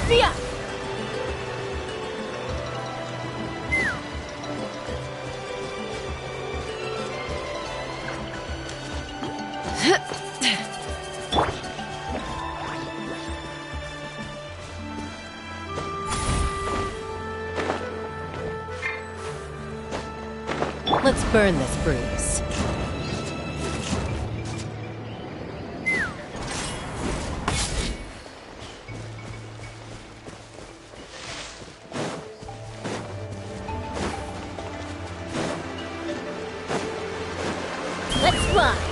Take me up! Let's burn this breeze. Let's fly!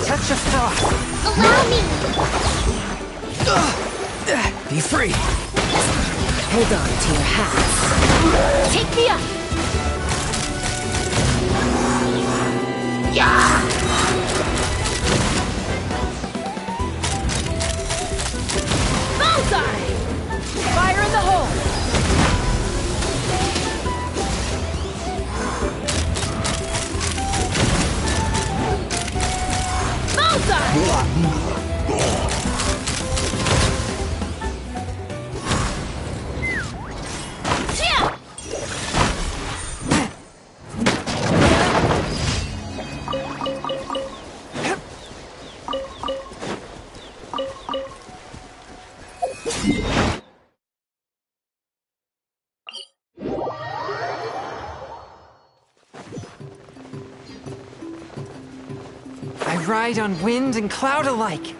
Touch of frost. Allow me! Be free. Hold on to your hats. Take me up! Yeah! Bullseye! Fire in the hole! I ride on wind and cloud alike.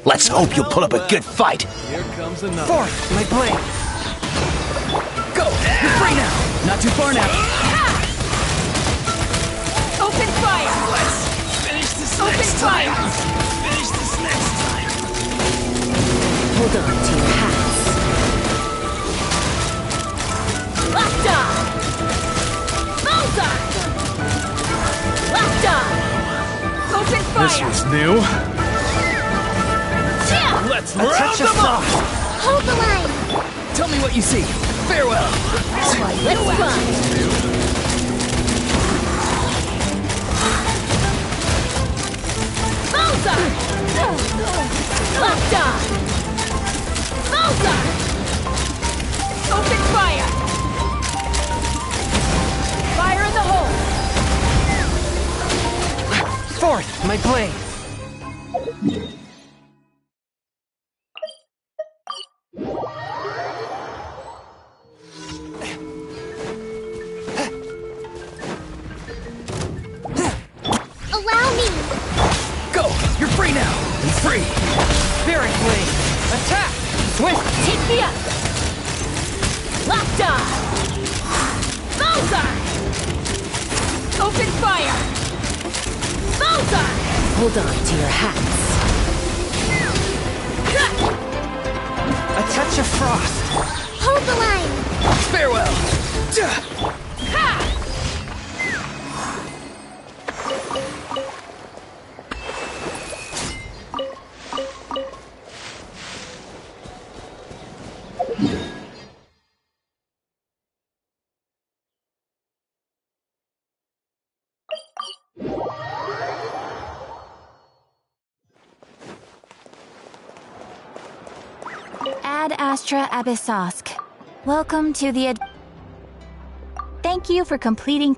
Let's hope you put up a good fight. Here comes another. Forth, my blade. Go! You're free now! Not too far now. Open fire! Let's finish this Open next fire! time. Finish this next time. Hold on to your hats. Left eye! Bullseye! Left eye! Open fire! This was new. Let's A round touch of them up. frost. Hold the line! Tell me what you see. Farewell. Let's fly! Bullseye! Left eye! Bullseye! Open fire! Fire in the hole! Forth, my blade. Allow me! Go! You're free now! Be free! Spirit blade! Attack! Swift! Take me up! Left eye! Bullseye! Open fire! Bullseye! Hold on to your hats. A touch of frost! Hold the line! Farewell! Ha! Astra Abyssosk. Welcome to the Thank you for completing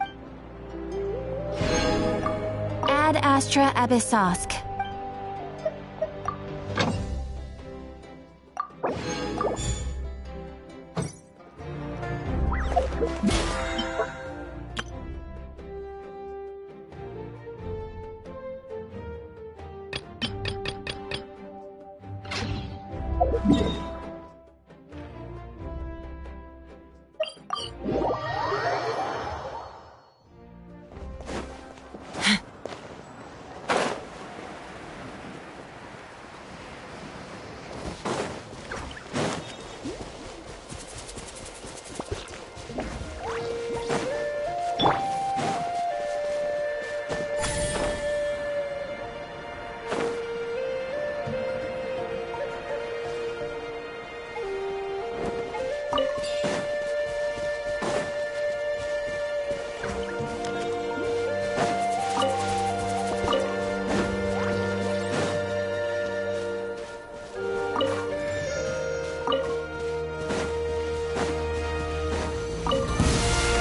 Ad Astra Abyssosk.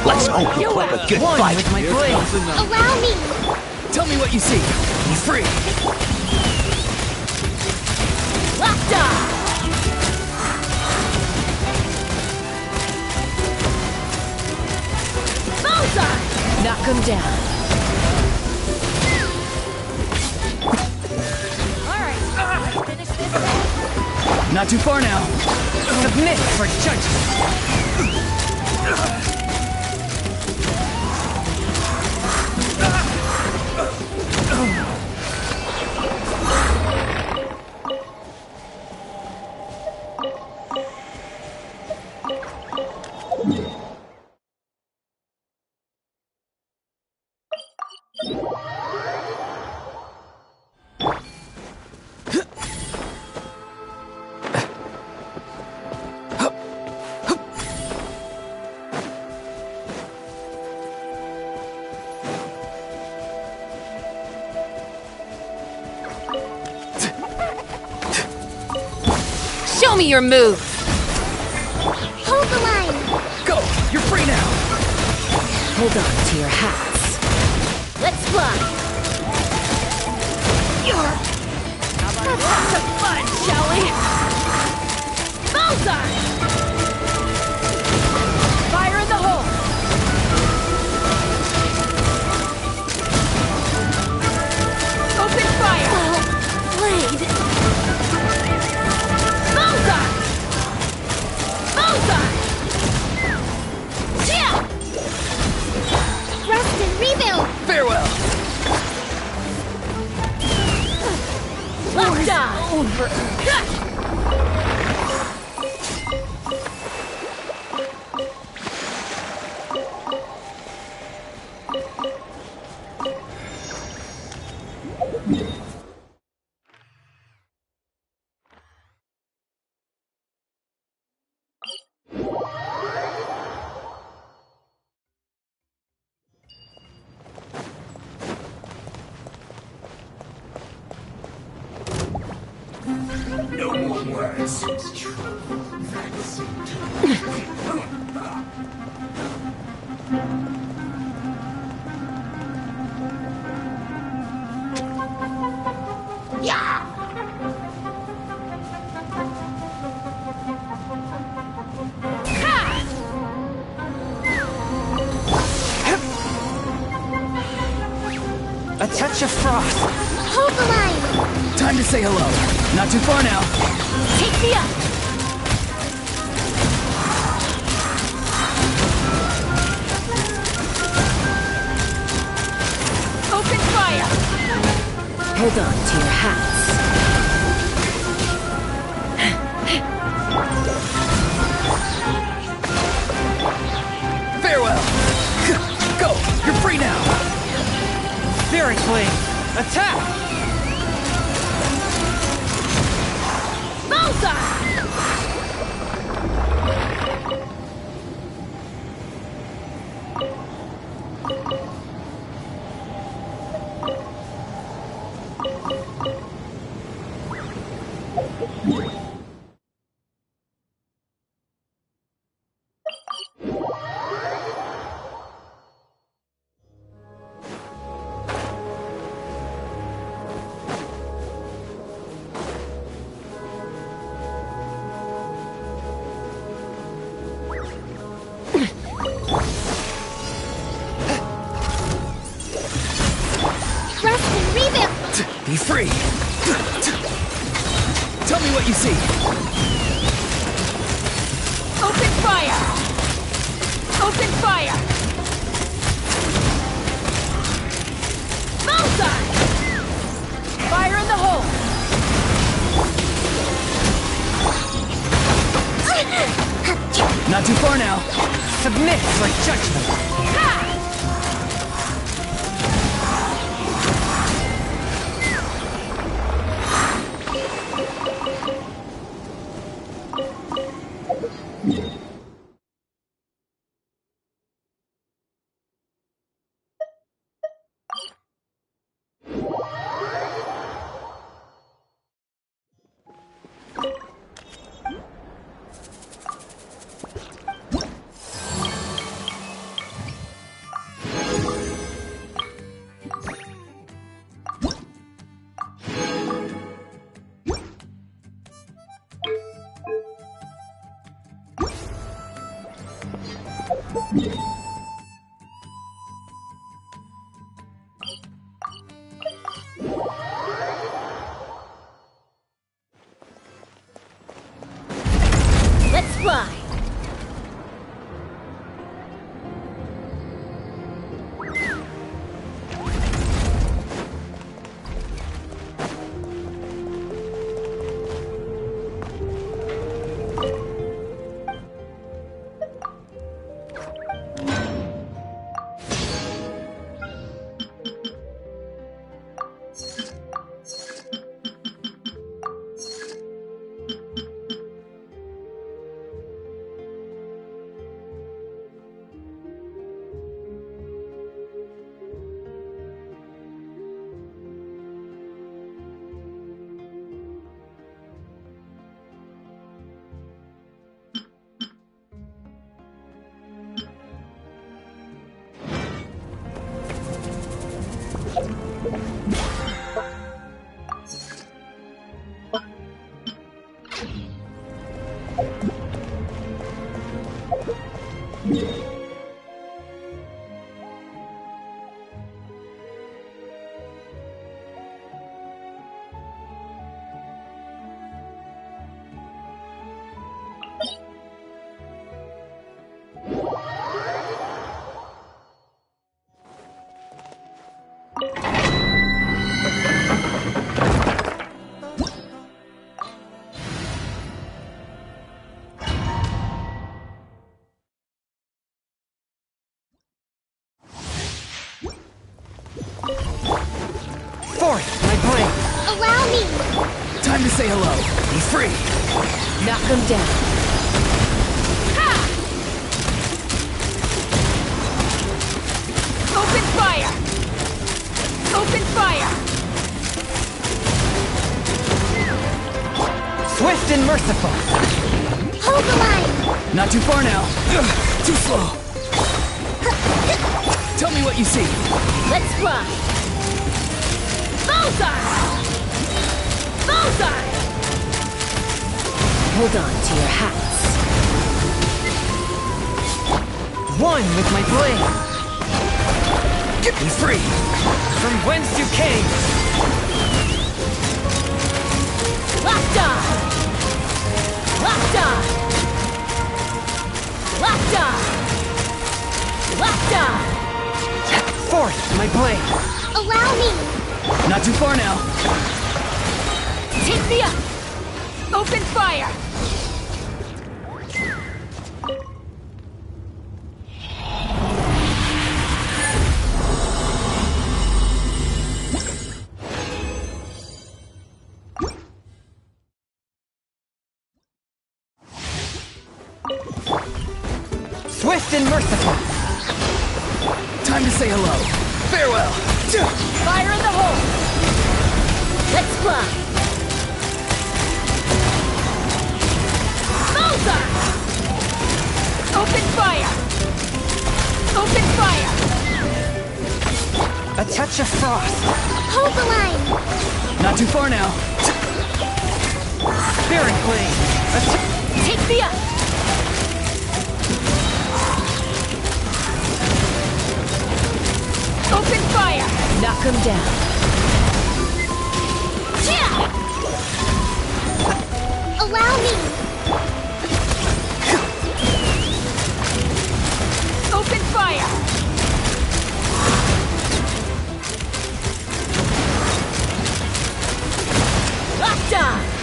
Let's hope you put up a good fight. With my blade. Allow me! Tell me what you see. Be free. Lockdown! Bullseye! Knock him down. Alright, finish this. Not too far now. Submit for judgment. Show me your move. Hold the line! Go! You're free now! Hold on to your hats. Let's fly! Let's have some fun, shall we? Bullseye! Fire in the hole! Open fire! Blade! Bullseye! Bullseye! Yeah! Rest and rebuild! Farewell! Lockdown! Over. No more words. It's true. A touch of frost. Hold the line! Time to say hello. Not too far now. Take me up! Open fire! Hold on to your hats. Farewell! Go! You're free now! Very clean. Attack! Bullseye! free! Tell me what you see! Open fire! Open fire! Bullseye! Fire in the hole! Not too far now! Submit for judgment! Ha! Let's fly! Forth, my brain! Allow me! Time to say hello. Be free! Knock them down. Ha! Open fire! Open fire! Swift and merciful! Hold the line! Not too far now. Too slow. Tell me what you see. Let's fly! Bullseye! Bullseye! Hold on to your hats. One with my blade. Get me free from whence you came. Locked on! Locked on! Locked on! Locked on! Forth, my blade. Allow me! Not too far now. Take me up! Open fire! Swift and merciful. Time to say hello. Farewell. Fire in the hole! Let's fly! Bullseye! Open fire! Open fire! A touch of frost. Hold the line! Not too far now. Spirit blade. Take me up! Open fire! Knock them down. Allow me! Open fire! Lockdown!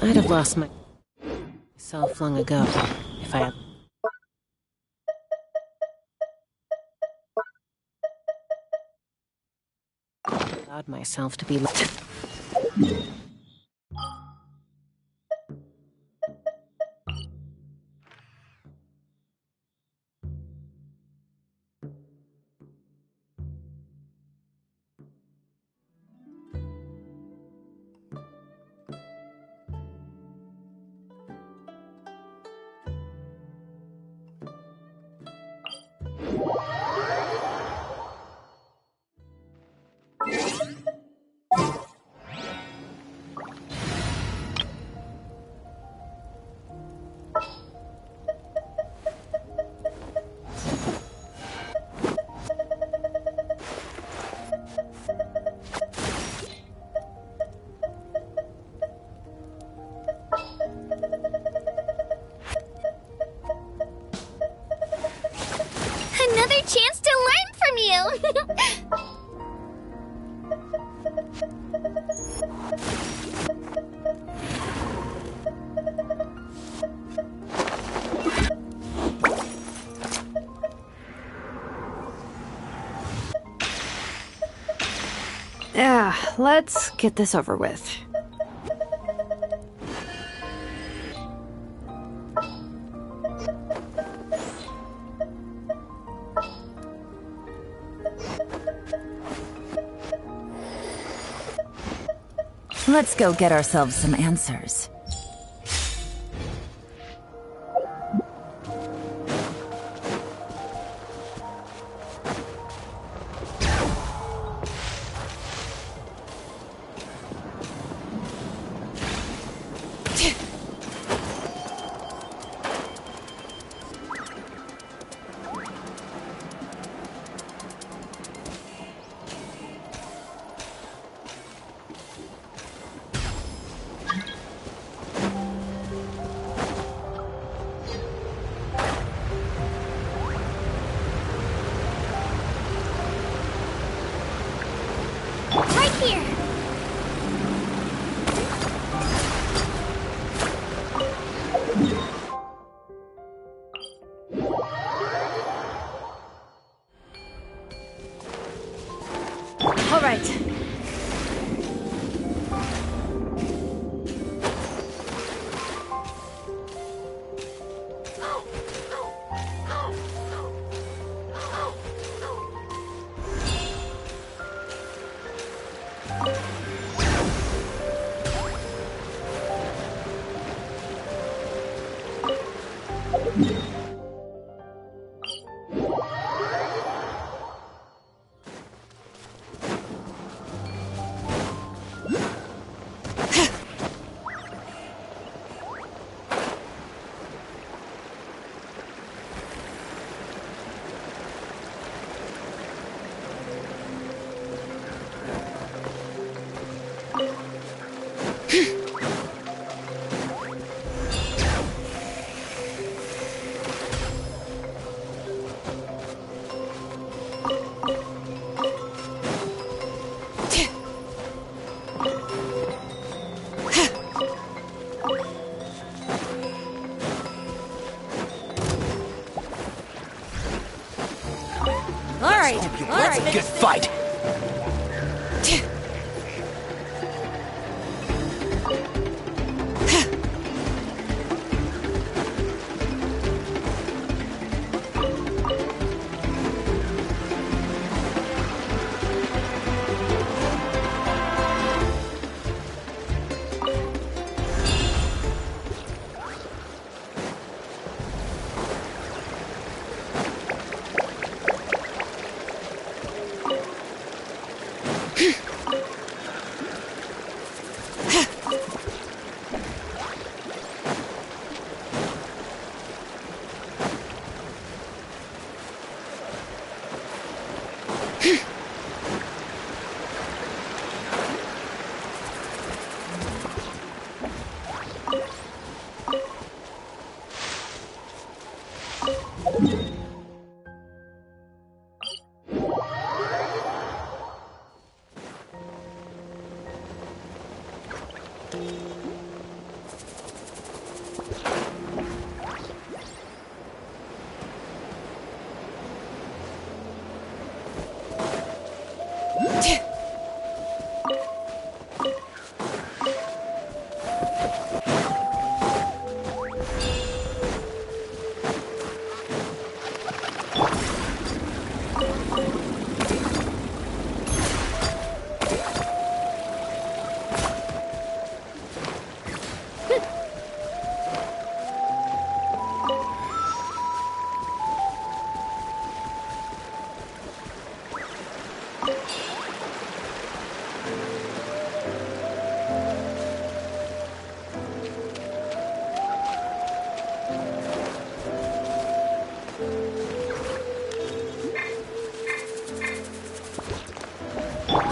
I'd have lost myself long ago if I had allowed myself to be left. Another chance to learn from you! Yeah, let's get this over with. Let's go get ourselves some answers. Right here! All right. Let's have a good fight.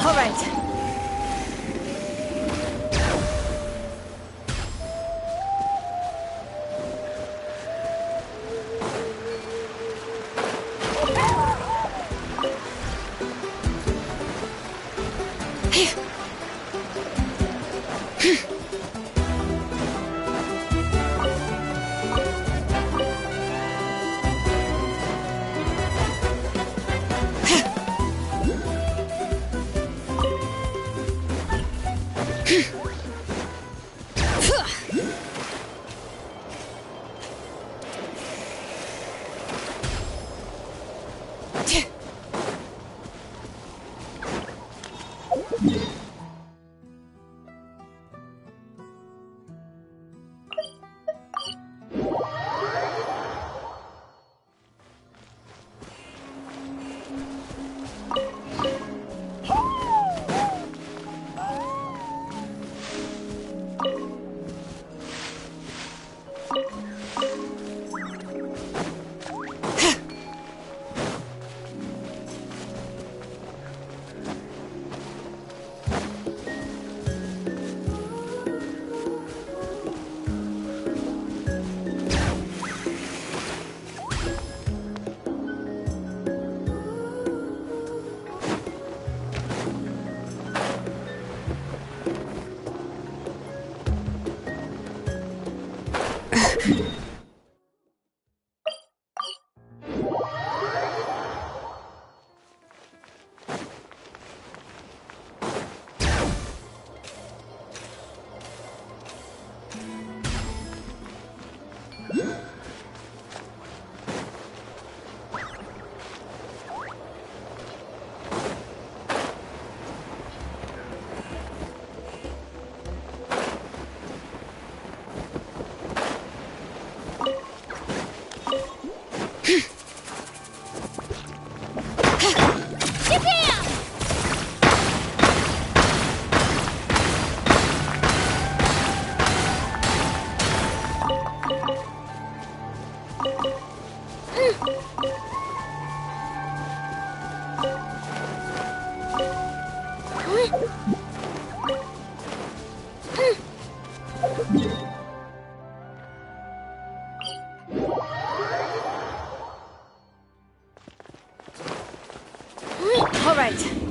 All right. All right.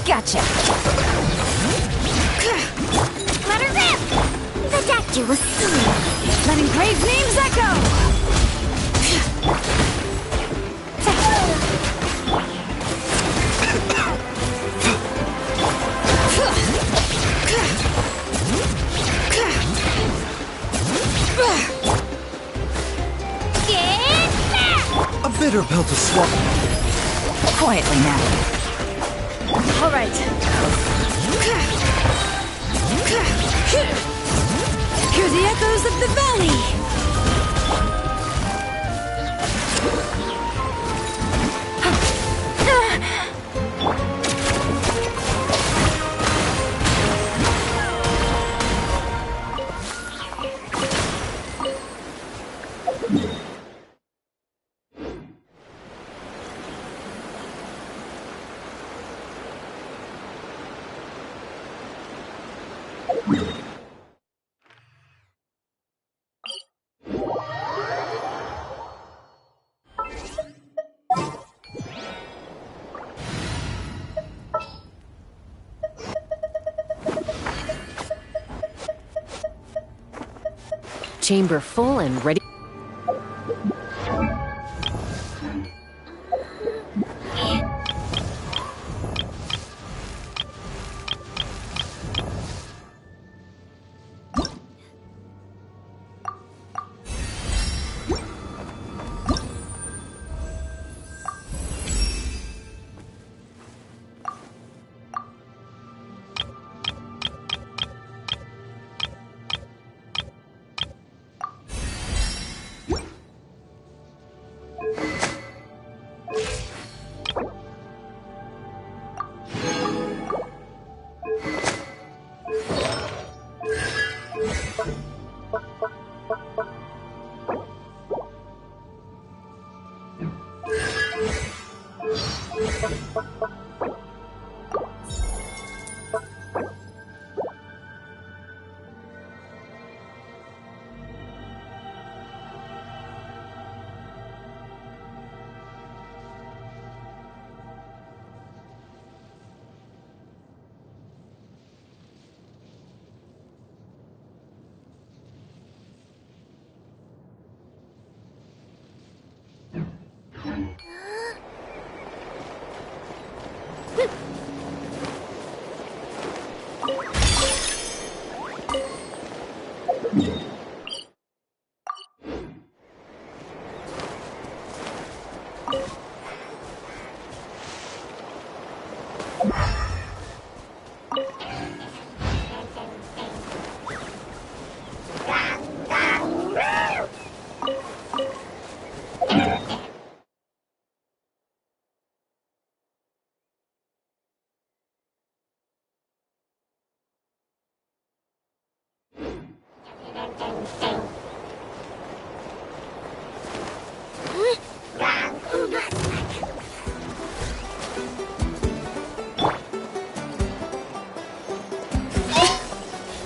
Gotcha. Let her rip! The doctor was silly. Letting brave names echo! A bitter pill to swallow. Quietly now. All right. Hear the echoes of the valley. Chamber full and ready.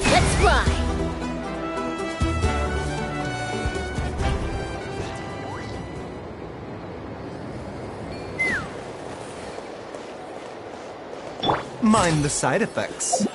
Let's fly! Mind the side effects.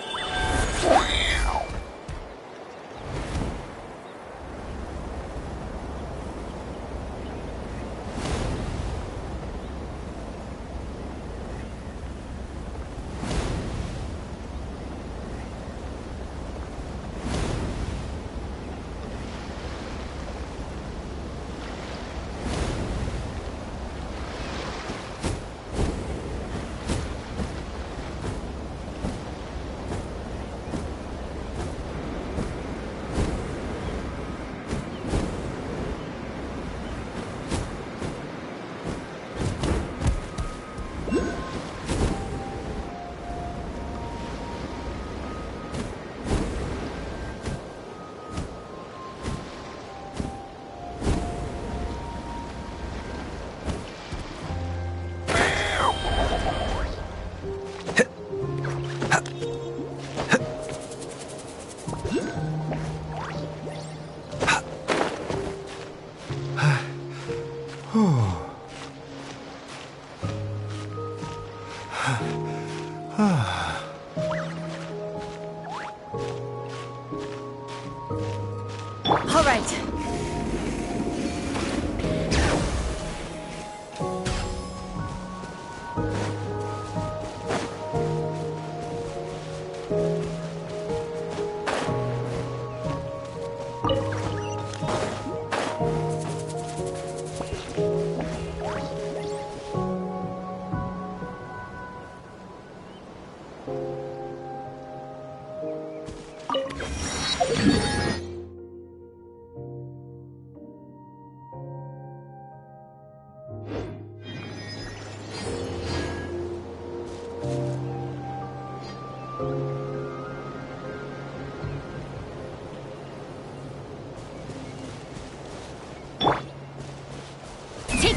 All right.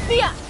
Fiat!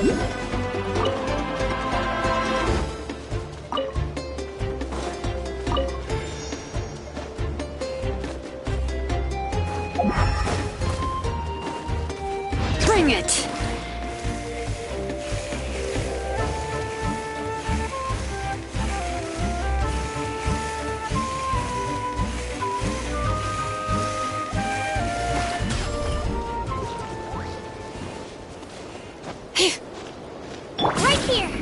Bring it! Right here.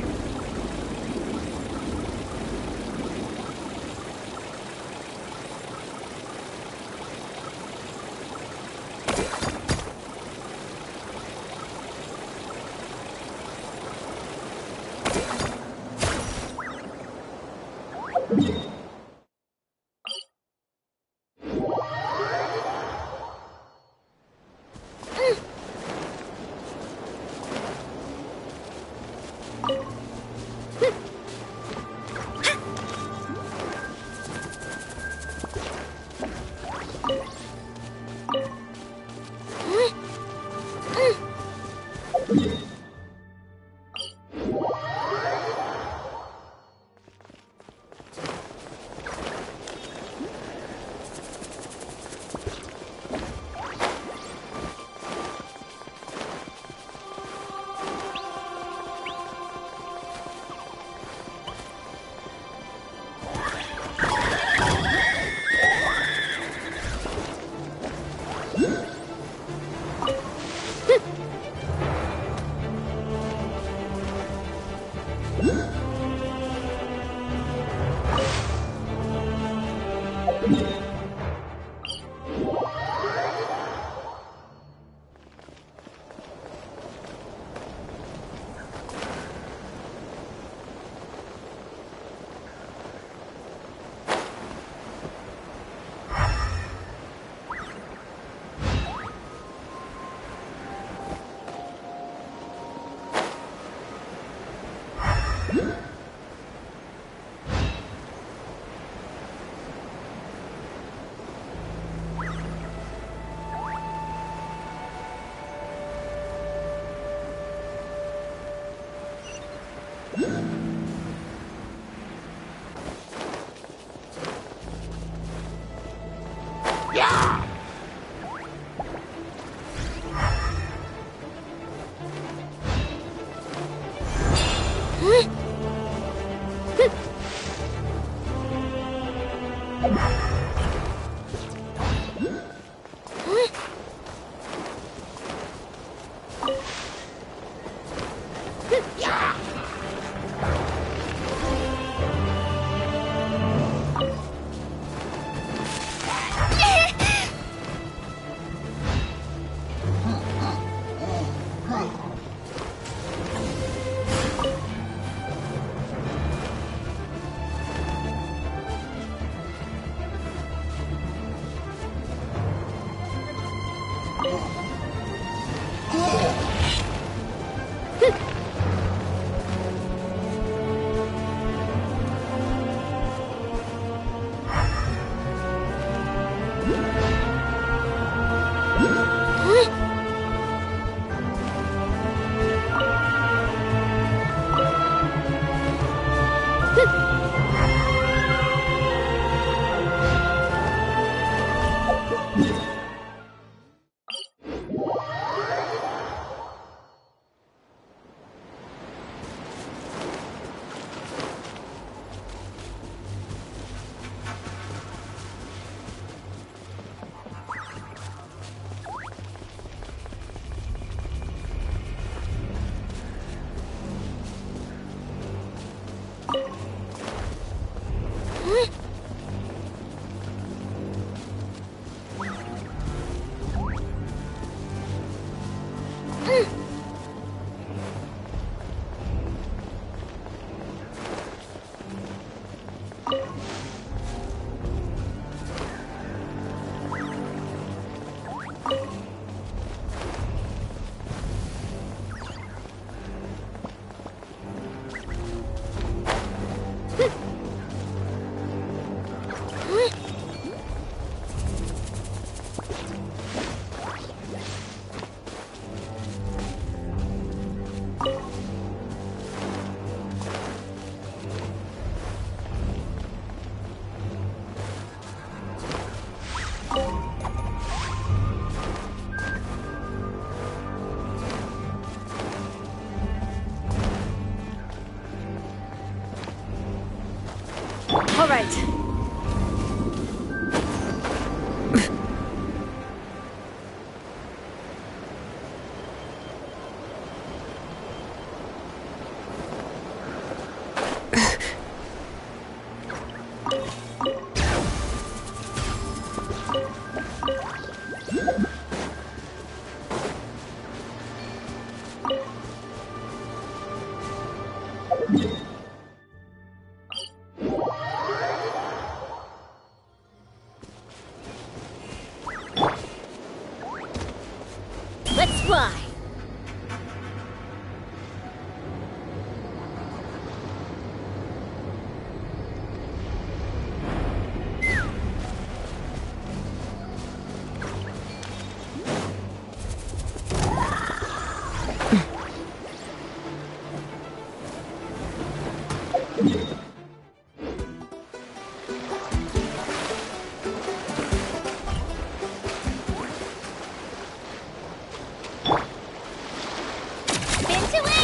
Let's fly. Spin to win.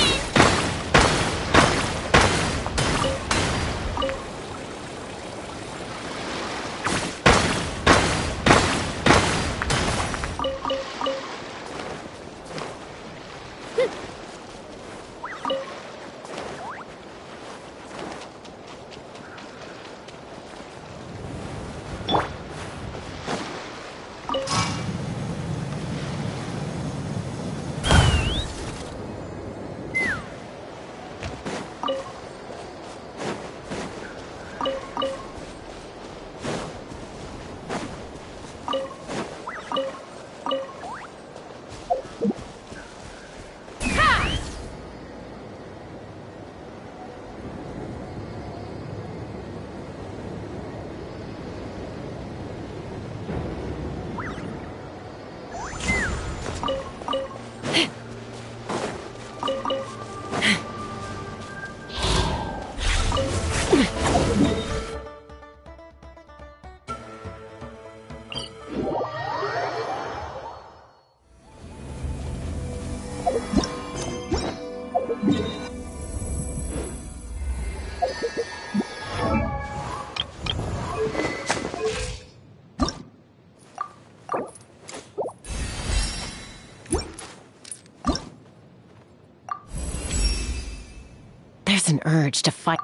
There's an urge to fight.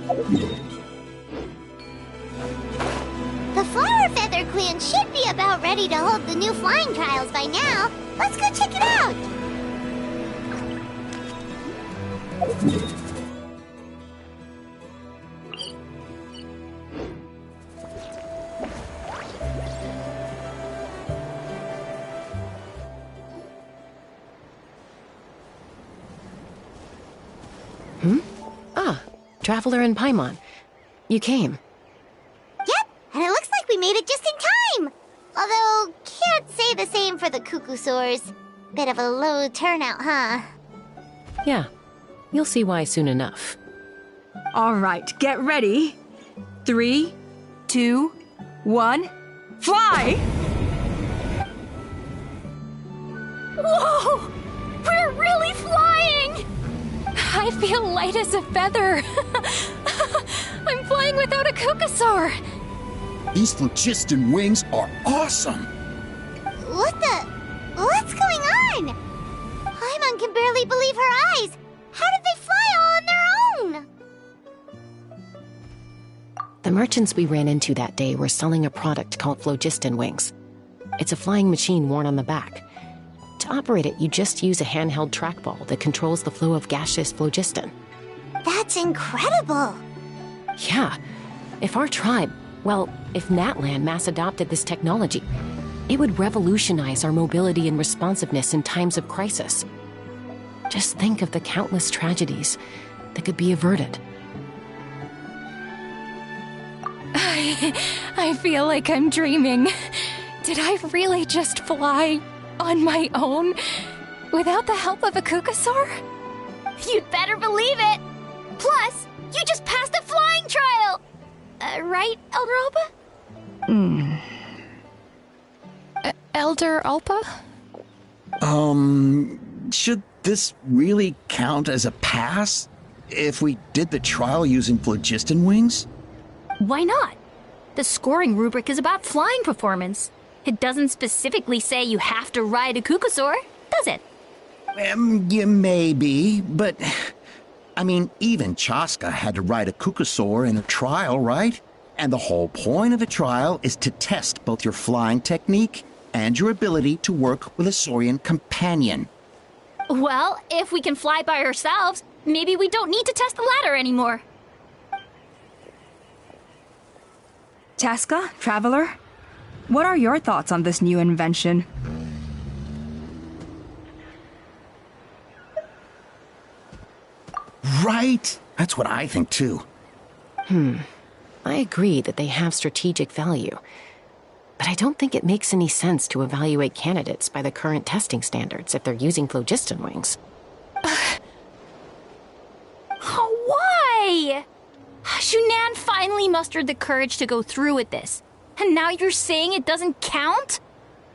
The Flower Feather Clan should be about ready to hold the new flying trials by now. Let's go check it out! Ah, Traveler and Paimon. You came. Yep, and it looks like we made it just in time! Although, can't say the same for the Cuckoosaurs. Bit of a low turnout, huh? Yeah, you'll see why soon enough. All right, get ready. 3, 2, 1, fly! Whoa! We're really flying! I feel light as a feather. I'm flying without a Cuckoosaur. These phlogiston wings are awesome! What's going on? Paimon can barely believe her eyes. How did they fly all on their own? The merchants we ran into that day were selling a product called phlogiston wings. It's a flying machine worn on the back. To operate it, you just use a handheld trackball that controls the flow of gaseous phlogiston. That's incredible. Yeah. If Natlan mass adopted this technology, it would revolutionize our mobility and responsiveness in times of crisis. Just think of the countless tragedies that could be averted. I feel like I'm dreaming. Did I really just fly on my own without the help of a Cuckoosaur? You'd better believe it. Plus, you just passed the flying trial. Right, Elder Alpa? Elder Alpa? Should this really count as a pass? If we did the trial using phlogiston wings? Why not? The scoring rubric is about flying performance. It doesn't specifically say you have to ride a Cuckoosaur, does it? You may be, but... I mean, even Chaska had to ride a Cuckoosaur in a trial, right? And the whole point of a trial is to test both your flying technique and your ability to work with a Saurian companion. Well, if we can fly by ourselves, maybe we don't need to test the ladder anymore. Chaska, Traveler, what are your thoughts on this new invention? Right? That's what I think, too. I agree that they have strategic value, but I don't think it makes any sense to evaluate candidates by the current testing standards if they're using phlogiston wings. Why? Shunan finally mustered the courage to go through with this, and now you're saying it doesn't count?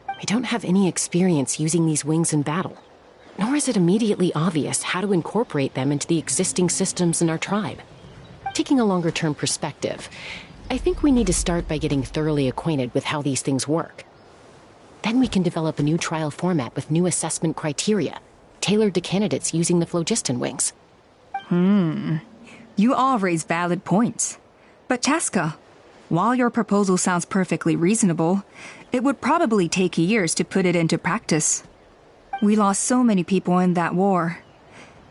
We don't have any experience using these wings in battle, nor is it immediately obvious how to incorporate them into the existing systems in our tribe. Taking a longer-term perspective, I think we need to start by getting thoroughly acquainted with how these things work. Then we can develop a new trial format with new assessment criteria, tailored to candidates using the phlogiston wings. You all raise valid points. But Chaska, while your proposal sounds perfectly reasonable, it would probably take years to put it into practice. We lost so many people in that war.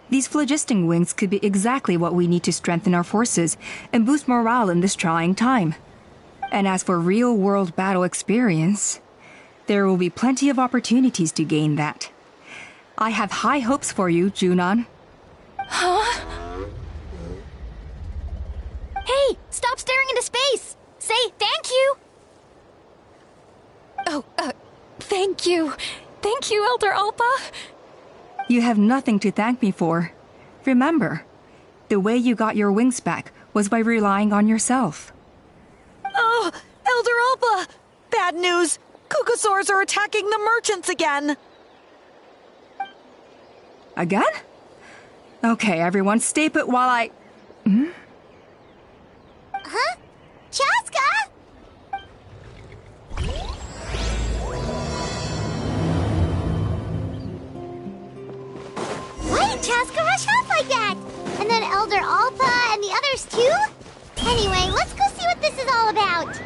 These phlogiston wings could be exactly what we need to strengthen our forces and boost morale in this trying time. And as for real-world battle experience, there will be plenty of opportunities to gain that. I have high hopes for you, Junon. Huh? Hey, stop staring into space! Say thank you! Oh, thank you. Thank you, Elder Alpa. You have nothing to thank me for. Remember, the way you got your wings back was by relying on yourself. Oh, Elder Alpa! Bad news! Cuckoosaurs are attacking the merchants again! Again? Okay, everyone, stay put while I... Huh? Chaska? Why did Chaska rush off like that? And then Elder Alpha and the others too? Anyway, let's go see what this is all about.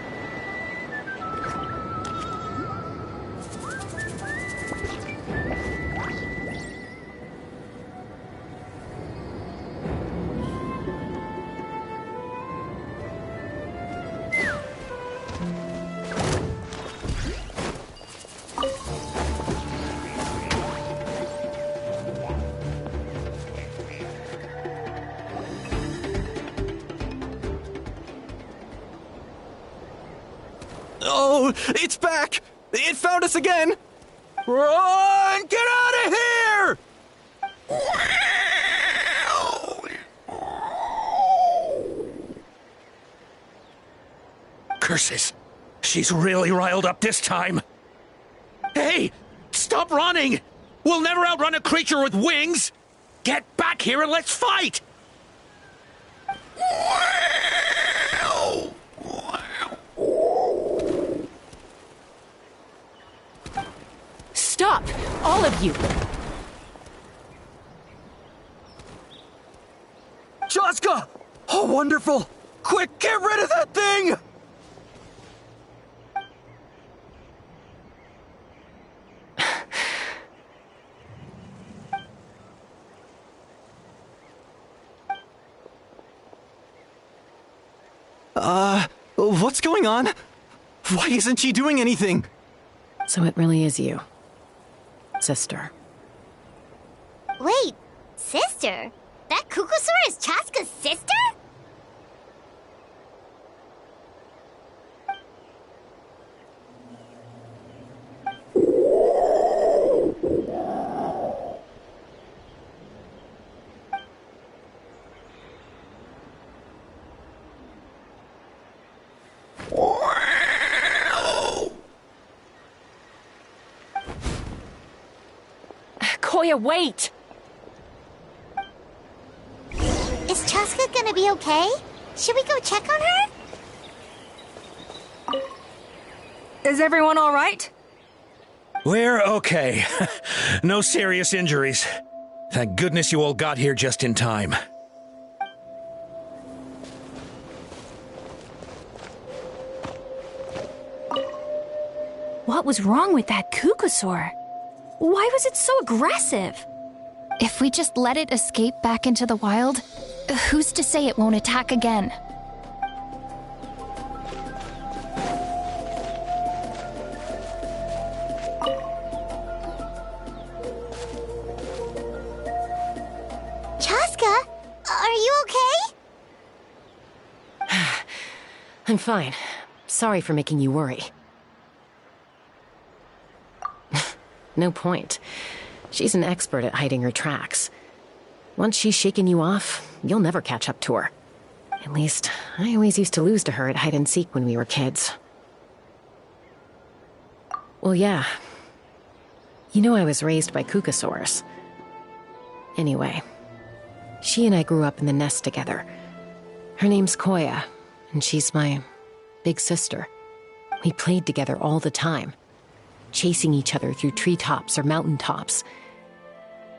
Oh, it's back! It found us again! Run! Get out of here! Curses! She's really riled up this time. Hey! Stop running! We'll never outrun a creature with wings! Get back here and let's fight! Stop! All of you! Chaska! Oh, wonderful! Quick, get rid of that thing! What's going on? Why isn't she doing anything? So it really is you, sister. Wait, sister? That Kukusaur is Chaska's sister? Koya, wait! Is Chaska gonna be okay? Should we go check on her? Is everyone all right? We're okay. No serious injuries. Thank goodness you all got here just in time. What was wrong with that Kukusaur? Why was it so aggressive? If we just let it escape back into the wild, who's to say it won't attack again? Chaska, are you okay? I'm fine. Sorry for making you worry. No point. She's an expert at hiding her tracks. Once she's shaken you off, you'll never catch up to her. At least, I always used to lose to her at hide-and-seek when we were kids. Well, yeah. You know I was raised by Kukusaurs. Anyway, she and I grew up in the nest together. Her name's Koya, and she's my big sister. We played together all the time, chasing each other through treetops or mountaintops.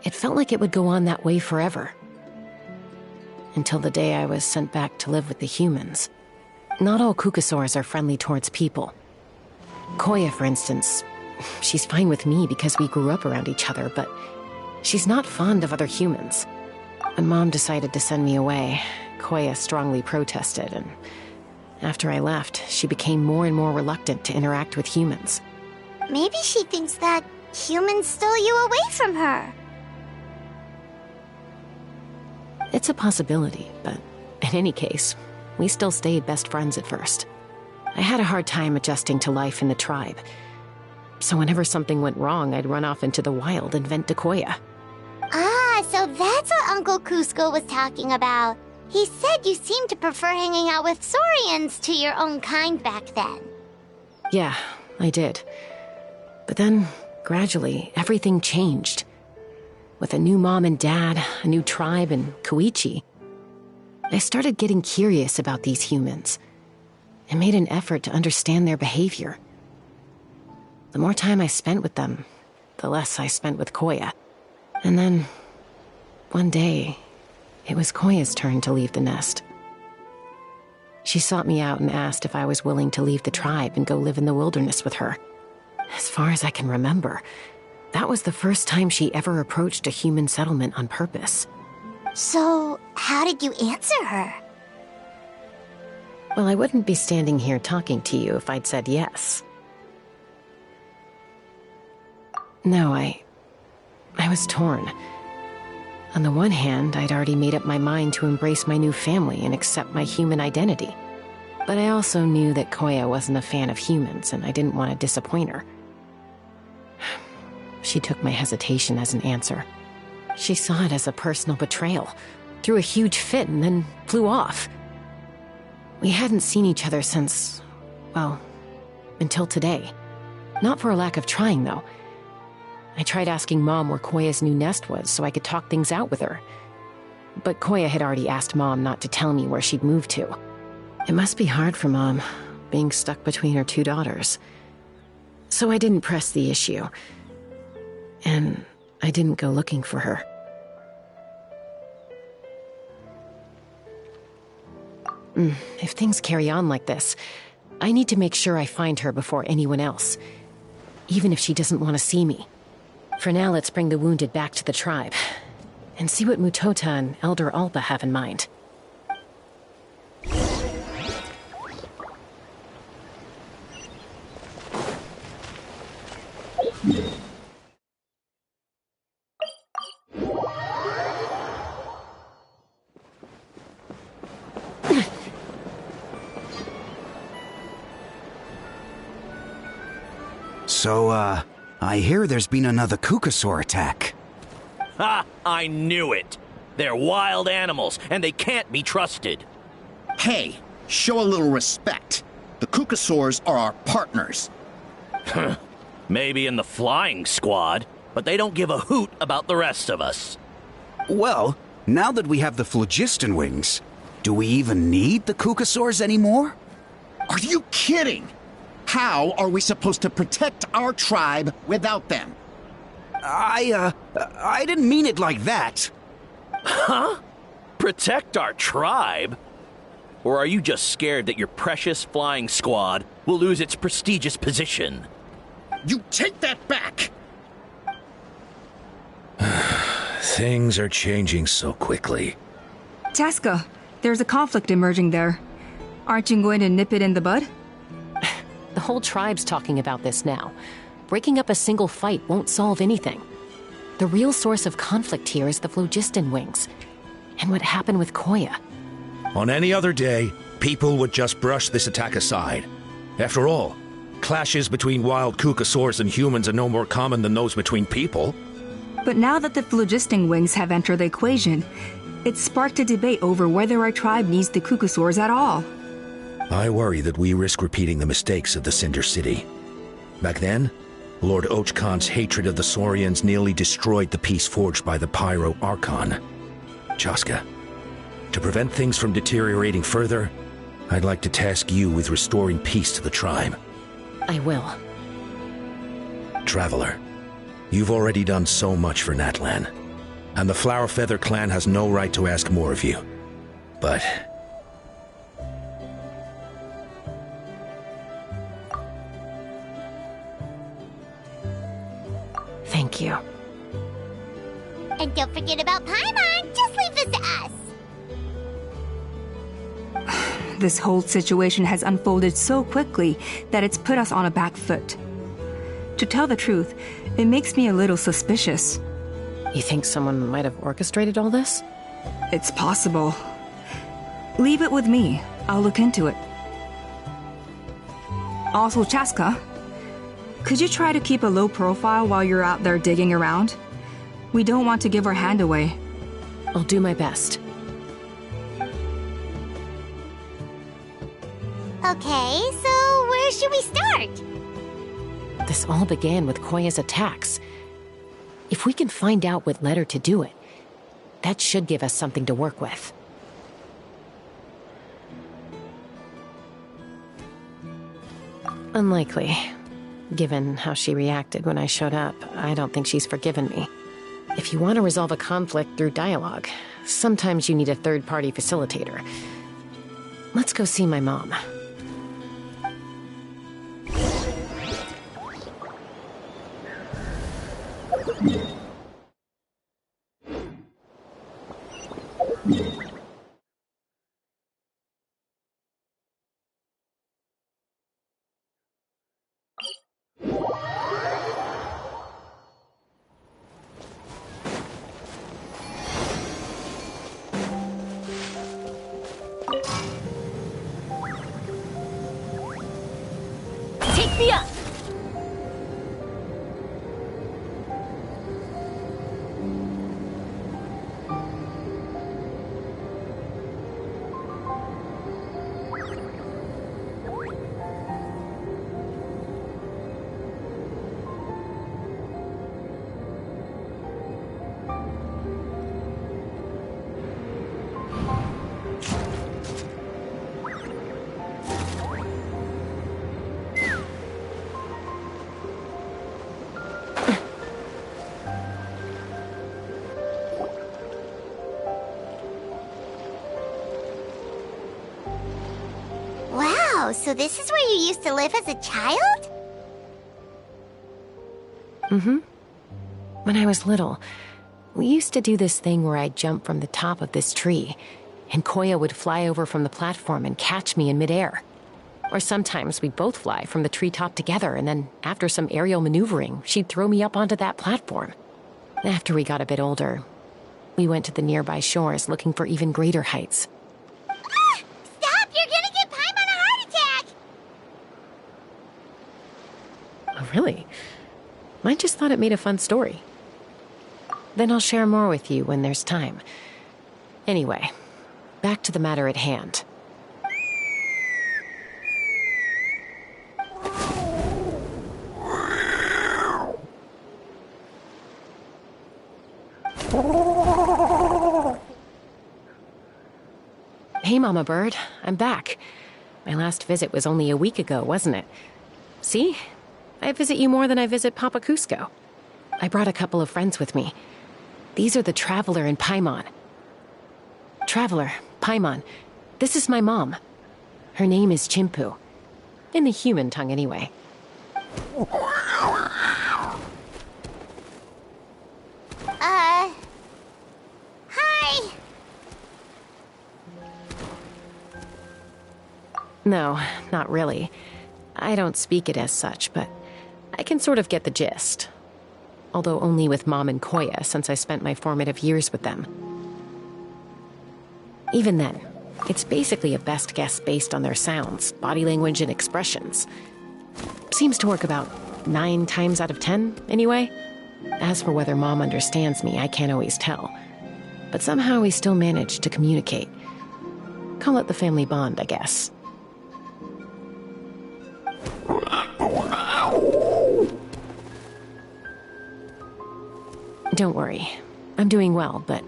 It felt like it would go on that way forever. Until the day I was sent back to live with the humans. Not all Kukusaurs are friendly towards people. Koya, for instance, she's fine with me because we grew up around each other, but she's not fond of other humans. When Mom decided to send me away, Koya strongly protested, and after I left, she became more and more reluctant to interact with humans. Maybe she thinks that humans stole you away from her. It's a possibility, but in any case, we still stayed best friends at first. I had a hard time adjusting to life in the tribe. So whenever something went wrong, I'd run off into the wild and vent to Koya. Ah, so that's what Uncle Cusco was talking about. He said you seemed to prefer hanging out with Saurians to your own kind back then. Yeah, I did. But then, gradually, everything changed. With a new mom and dad, a new tribe, and Koichi, I started getting curious about these humans and made an effort to understand their behavior. The more time I spent with them, the less I spent with Koya. And then, one day, It was Koya's turn to leave the nest. She sought me out and asked if I was willing to leave the tribe and go live in the wilderness with her. As far as I can remember, that was the first time she ever approached a human settlement on purpose. So, how did you answer her? Well, I wouldn't be standing here talking to you if I'd said yes. No, I was torn. On the one hand, I'd already made up my mind to embrace my new family and accept my human identity. But I also knew that Koya wasn't a fan of humans, and I didn't want to disappoint her. She took my hesitation as an answer. She saw it as a personal betrayal, threw a huge fit, and then flew off. We hadn't seen each other since, well, until today. Not for a lack of trying, though. I tried asking Mom where Koya's new nest was so I could talk things out with her. But Koya had already asked Mom not to tell me where she'd moved to. It must be hard for Mom, being stuck between her two daughters. So I didn't press the issue. And I didn't go looking for her. If things carry on like this, I need to make sure I find her before anyone else. Even if she doesn't want to see me. For now, let's bring the wounded back to the tribe. And see what Mutota and Elder Alba have in mind. So, I hear there's been another Kukasaur attack. Ha! I knew it! They're wild animals, and they can't be trusted. Hey, show a little respect. The Kukasaurs are our partners. Maybe in the flying squad, but they don't give a hoot about the rest of us. Well, now that we have the phlogiston wings, do we even need the Kukasaurs anymore? Are you kidding? How are we supposed to protect our tribe without them? I didn't mean it like that. Huh? Protect our tribe? Or are you just scared that your precious flying squad will lose its prestigious position? You take that back! Things are changing so quickly. Chaska, there's a conflict emerging there. Aren't you going to nip it in the bud? The whole tribe's talking about this now. Breaking up a single fight won't solve anything. The real source of conflict here is the phlogiston wings. And what happened with Koya. On any other day, people would just brush this attack aside. After all, clashes between wild Kukasaurs and humans are no more common than those between people. But now that the phlogiston wings have entered the equation, it's sparked a debate over whether our tribe needs the Kukasaurs at all. I worry that we risk repeating the mistakes of the Cinder City. Back then, Lord Ochkan's hatred of the Saurians nearly destroyed the peace forged by the Pyro Archon. Chaska, to prevent things from deteriorating further, I'd like to task you with restoring peace to the tribe. I will. Traveler, you've already done so much for Natlan, and the Flower Feather clan has no right to ask more of you. But thank you. And don't forget about Paimon. Just leave this to us. This whole situation has unfolded so quickly that it's put us on a back foot. To tell the truth, it makes me a little suspicious. You think someone might have orchestrated all this? It's possible. Leave it with me. I'll look into it. Also, Chaska, could you try to keep a low profile while you're out there digging around? We don't want to give our hand away. I'll do my best. Okay, so where should we start? This all began with Koya's attacks. If we can find out what led her to do it, that should give us something to work with. Unlikely. Given how she reacted when I showed up, I don't think she's forgiven me. If you want to resolve a conflict through dialogue, sometimes you need a third-party facilitator. Let's go see my mom. Take me up! Wow, so this is where you used to live as a child? Mm-hmm. When I was little, we used to do this thing where I'd jump from the top of this tree, and Koya would fly over from the platform and catch me in midair. Or sometimes we'd both fly from the treetop together, and then after some aerial maneuvering, she'd throw me up onto that platform. After we got a bit older, we went to the nearby shores looking for even greater heights. Stop! You're gonna give Paimon a heart attack! Oh, really? I just thought it made a fun story. Then I'll share more with you when there's time. Anyway, back to the matter at hand. Hey, Mama Bird, I'm back. My last visit was only a week ago, wasn't it? See? I visit you more than I visit Papa Cusco. I brought a couple of friends with me. These are the Traveler and Paimon. Traveler, Paimon, this is my mom. Her name is Chimpu. In the human tongue, anyway. Hi! No, not really. I don't speak it as such, but I can sort of get the gist. Although only with Mom and Koya, since I spent my formative years with them. Even then, it's basically a best guess based on their sounds, body language, and expressions. Seems to work about 9 times out of 10, anyway. As for whether Mom understands me, I can't always tell. But somehow we still manage to communicate. Call it the family bond, I guess. Don't worry. I'm doing well, but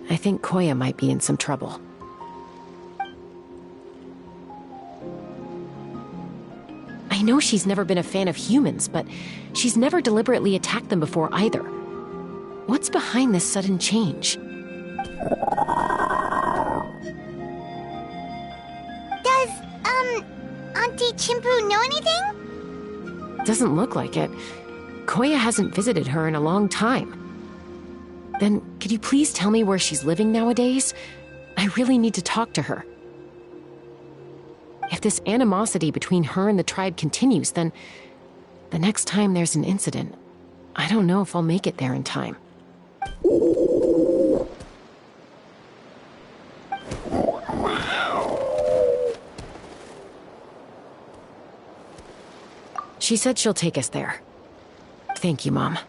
I think Koya might be in some trouble. I know she's never been a fan of humans, but she's never deliberately attacked them before either. What's behind this sudden change? Does, Auntie Chimpu know anything? Doesn't look like it. Koya hasn't visited her in a long time. Then, could you please tell me where she's living nowadays? I really need to talk to her. If this animosity between her and the tribe continues, then the next time there's an incident, I don't know if I'll make it there in time. She said she'll take us there. Thank you, Mom.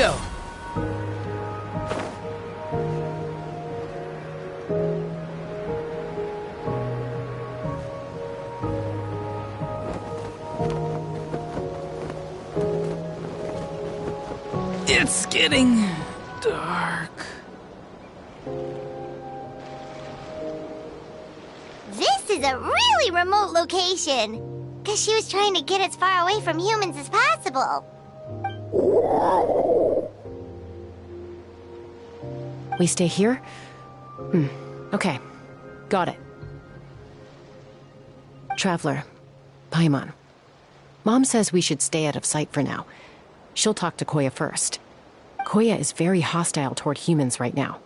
go. It's getting dark. This is a really remote location. Because she was trying to get as far away from humans as possible. We stay here? Okay. Got it. Traveler, Paimon. Mom says we should stay out of sight for now. She'll talk to Koya first. Koya is very hostile toward humans right now.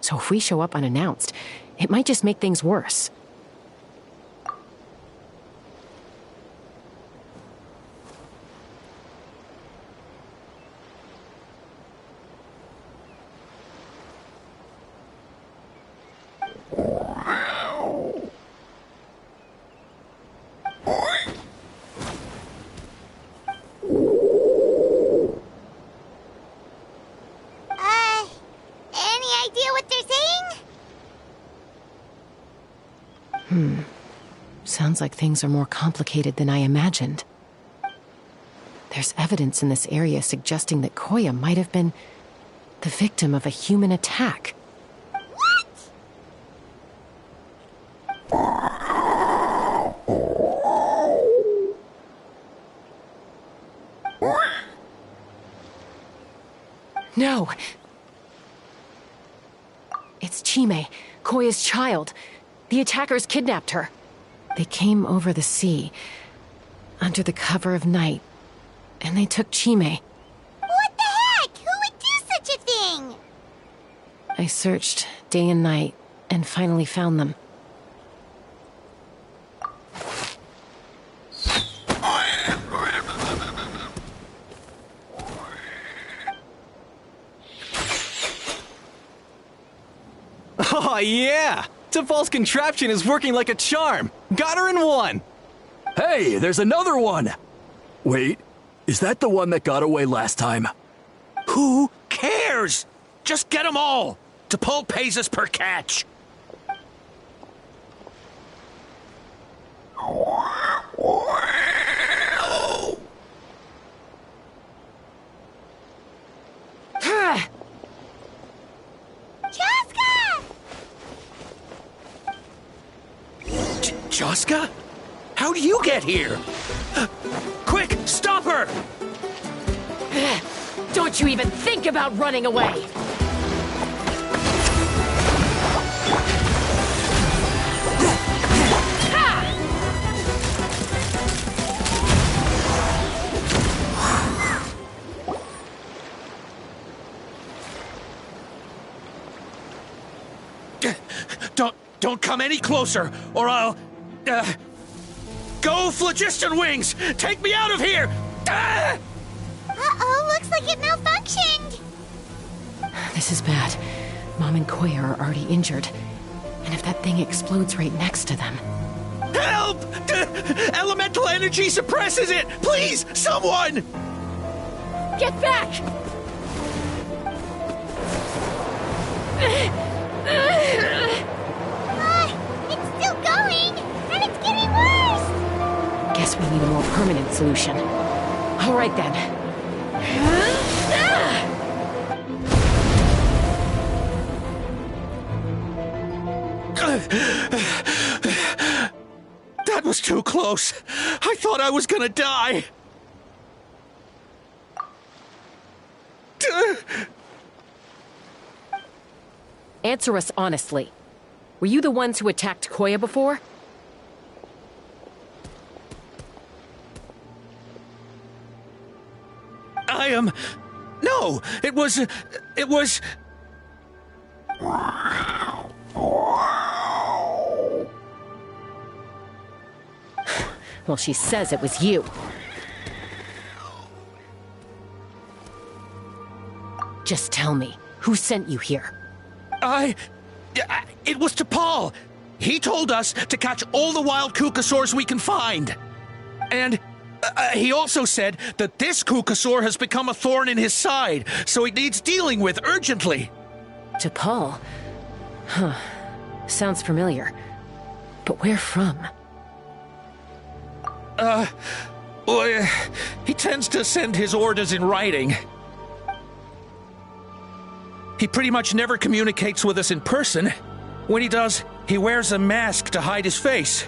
So if we show up unannounced, it might just make things worse. Any idea what they're saying? Sounds like things are more complicated than I imagined. There's evidence in this area suggesting that Koya might have been the victim of a human attack. No! It's Chime, Koya's child. The attackers kidnapped her. They came over the sea, under the cover of night, and they took Chime. What the heck? Who would do such a thing? I searched day and night, and finally found them. Oh, yeah! Tafal's contraption is working like a charm! Got her in one! Hey, there's another one! Wait, is that the one that got away last time? Who cares? Just get them all! T'Pol pays us per catch! Joska? How do you get here? Quick, stop her! Don't you even think about running away! Don't come any closer, or I'll... Go, Phlogiston Wings! Take me out of here! Uh-oh, looks like it malfunctioned! This is bad. Mom and Koya are already injured. And if that thing explodes right next to them... Help! Elemental energy suppresses it! Please, someone! Get back! It's still going! And it's getting worse! Guess we need a more permanent solution. All right, then. That was too close. I thought I was gonna die. Answer us honestly. Were you the ones who attacked Koya before? I am... No, it was... Well, she says it was you. Just tell me, who sent you here? It was T'Pol. He told us to catch all the wild Kukasaurs we can find. And He also said that this Kukasaur has become a thorn in his side, so it needs dealing with urgently. T'Pol? Huh. Sounds familiar. But where from? Well, he tends to send his orders in writing. He pretty much never communicates with us in person. When he does, he wears a mask to hide his face.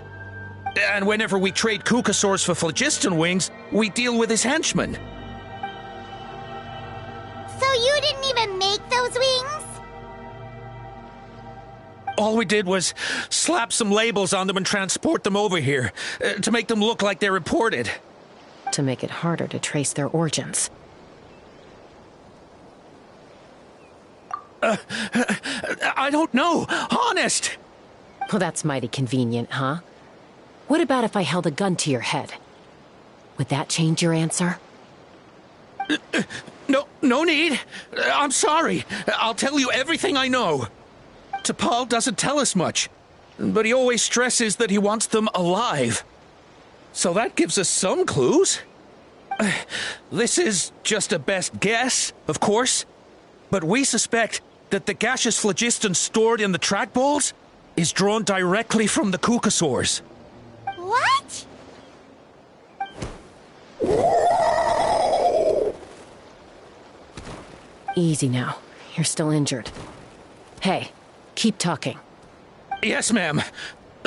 And whenever we trade Kukasaurs for phlogiston wings, we deal with his henchmen. So you didn't even make those wings? All we did was slap some labels on them and transport them over here, to make them look like they're imported. To make it harder to trace their origins. I don't know, honest! Well, that's mighty convenient, huh? What about if I held a gun to your head? Would that change your answer? No need. I'm sorry. I'll tell you everything I know. T'Pol doesn't tell us much, but he always stresses that he wants them alive. So that gives us some clues. This is just a best guess, of course, but we suspect that the gaseous phlogiston stored in the track balls is drawn directly from the Kukasaurs. What? Easy now. You're still injured. Hey, keep talking. Yes, ma'am.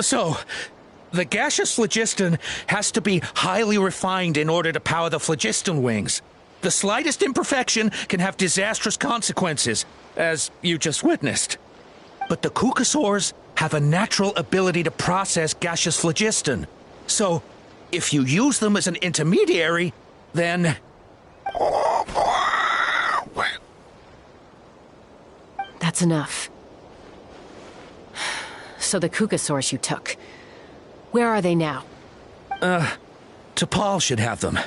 So, the gaseous phlogiston has to be highly refined in order to power the phlogiston wings. The slightest imperfection can have disastrous consequences, as you just witnessed. But the Kukasaurs have a natural ability to process gaseous phlogiston. So, if you use them as an intermediary, then... That's enough. So the Kukasaurs you took, where are they now? T'Pol should have them.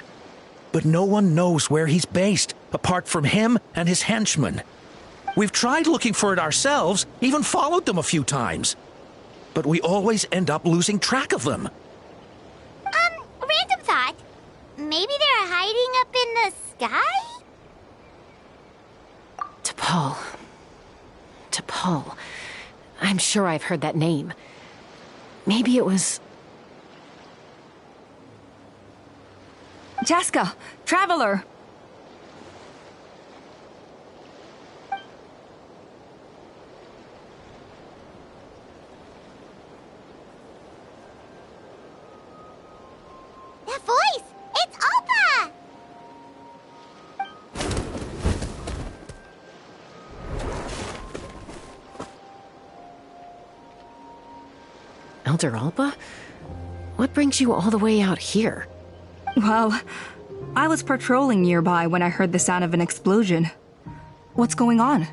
But no one knows where he's based, apart from him and his henchmen. We've tried looking for it ourselves, even followed them a few times. But we always end up losing track of them. Random thought. Maybe they're hiding up in the sky? T'Pol. T'Pol. I'm sure I've heard that name. Maybe it was... Chaska! Traveler! That voice! It's Alpa! Elder Alpa? What brings you all the way out here? Well, I was patrolling nearby when I heard the sound of an explosion. What's going on?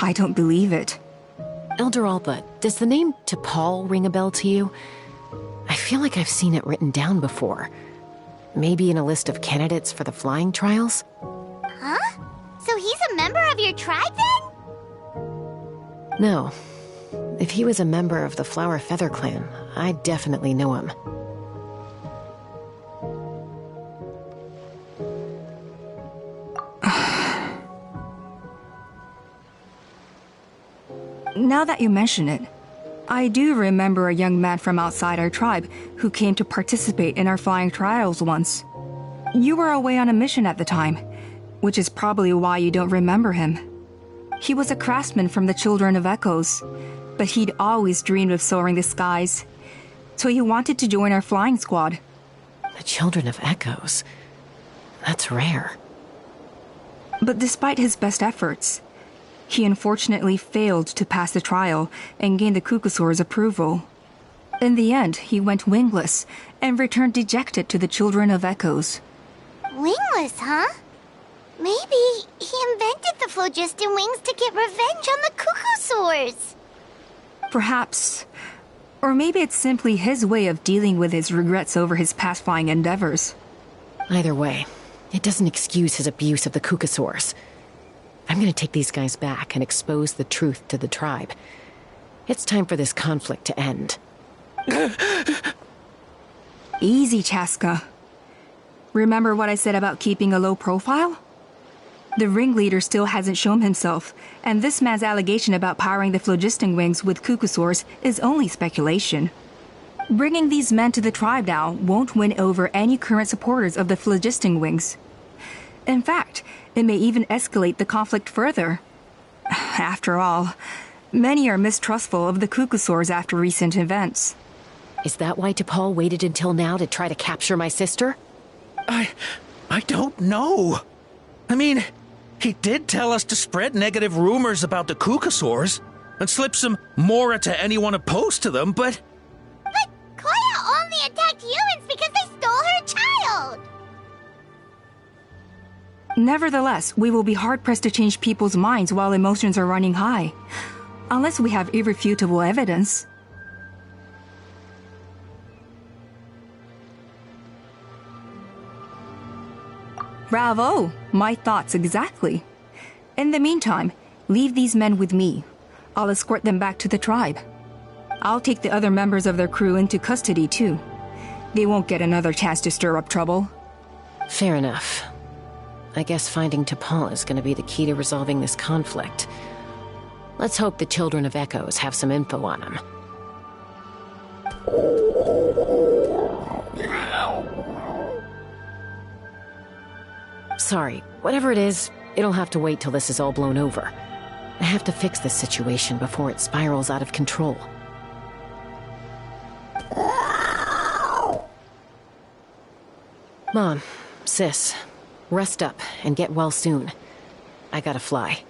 I don't believe it. Elder Alpa, does the name T'Pol ring a bell to you? I feel like I've seen it written down before. Maybe in a list of candidates for the flying trials? Huh? So he's a member of your tribe then? No. If he was a member of the Flower Feather clan, I'd definitely know him. Now that you mention it, I do remember a young man from outside our tribe who came to participate in our flying trials once. You were away on a mission at the time, which is probably why you don't remember him. He was a craftsman from the Children of Echoes, but he'd always dreamed of soaring the skies, so he wanted to join our flying squad. The Children of Echoes? That's rare. But despite his best efforts, he unfortunately failed to pass the trial and gain the Kukasaur's approval. In the end, he went wingless and returned dejected to the Children of Echoes. Wingless, huh? Maybe he invented the phlogiston wings to get revenge on the Kukasaurs. Perhaps. Or maybe it's simply his way of dealing with his regrets over his past flying endeavors. Either way, it doesn't excuse his abuse of the Kukasaurs. I'm gonna take these guys back and expose the truth to the tribe. It's time for this conflict to end. Easy, Chaska. Remember what I said about keeping a low profile? The ringleader still hasn't shown himself, and this man's allegation about powering the phlogiston wings with cucosaurs is only speculation. Bringing these men to the tribe now won't win over any current supporters of the phlogiston wings. In fact, it may even escalate the conflict further. After all, many are mistrustful of the cucosaurs after recent events. Is that why T'Pol waited until now to try to capture my sister? I don't know. I mean, he did tell us to spread negative rumors about the cucosaurs and slip some mora to anyone opposed to them, but... But Koya only attacked humans because they stole her child! Nevertheless, we will be hard-pressed to change people's minds while emotions are running high. Unless we have irrefutable evidence. Bravo! My thoughts exactly. In the meantime, leave these men with me. I'll escort them back to the tribe. I'll take the other members of their crew into custody too. They won't get another chance to stir up trouble. Fair enough. I guess finding T'Pol is going to be the key to resolving this conflict. Let's hope the Children of Echoes have some info on him. Sorry, whatever it is, it'll have to wait till this is all blown over. I have to fix this situation before it spirals out of control. Mom, sis, rest up and get well soon. I gotta fly.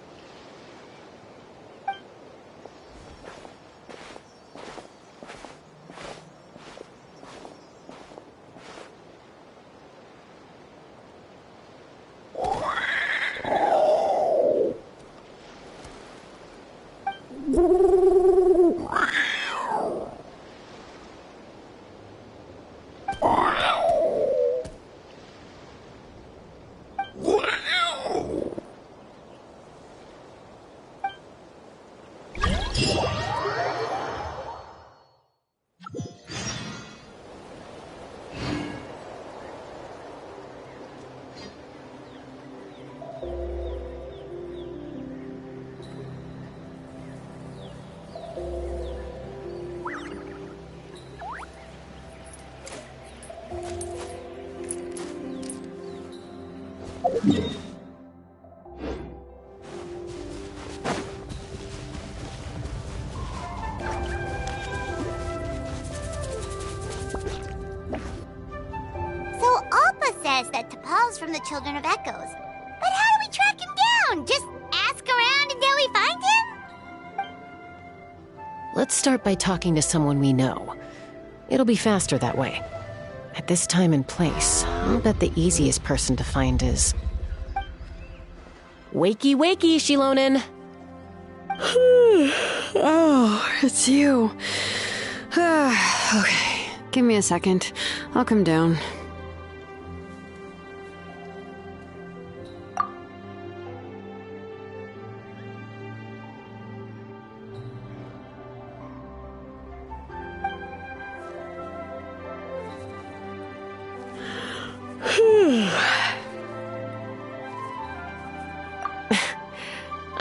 That T'Pol's from the Children of Echoes. But how do we track him down? Just ask around until we find him? Let's start by talking to someone we know. It'll be faster that way. At this time and place, I'll bet the easiest person to find is... Wakey, wakey, Shilonen! Oh, it's you. Okay, give me a second. I'll come down.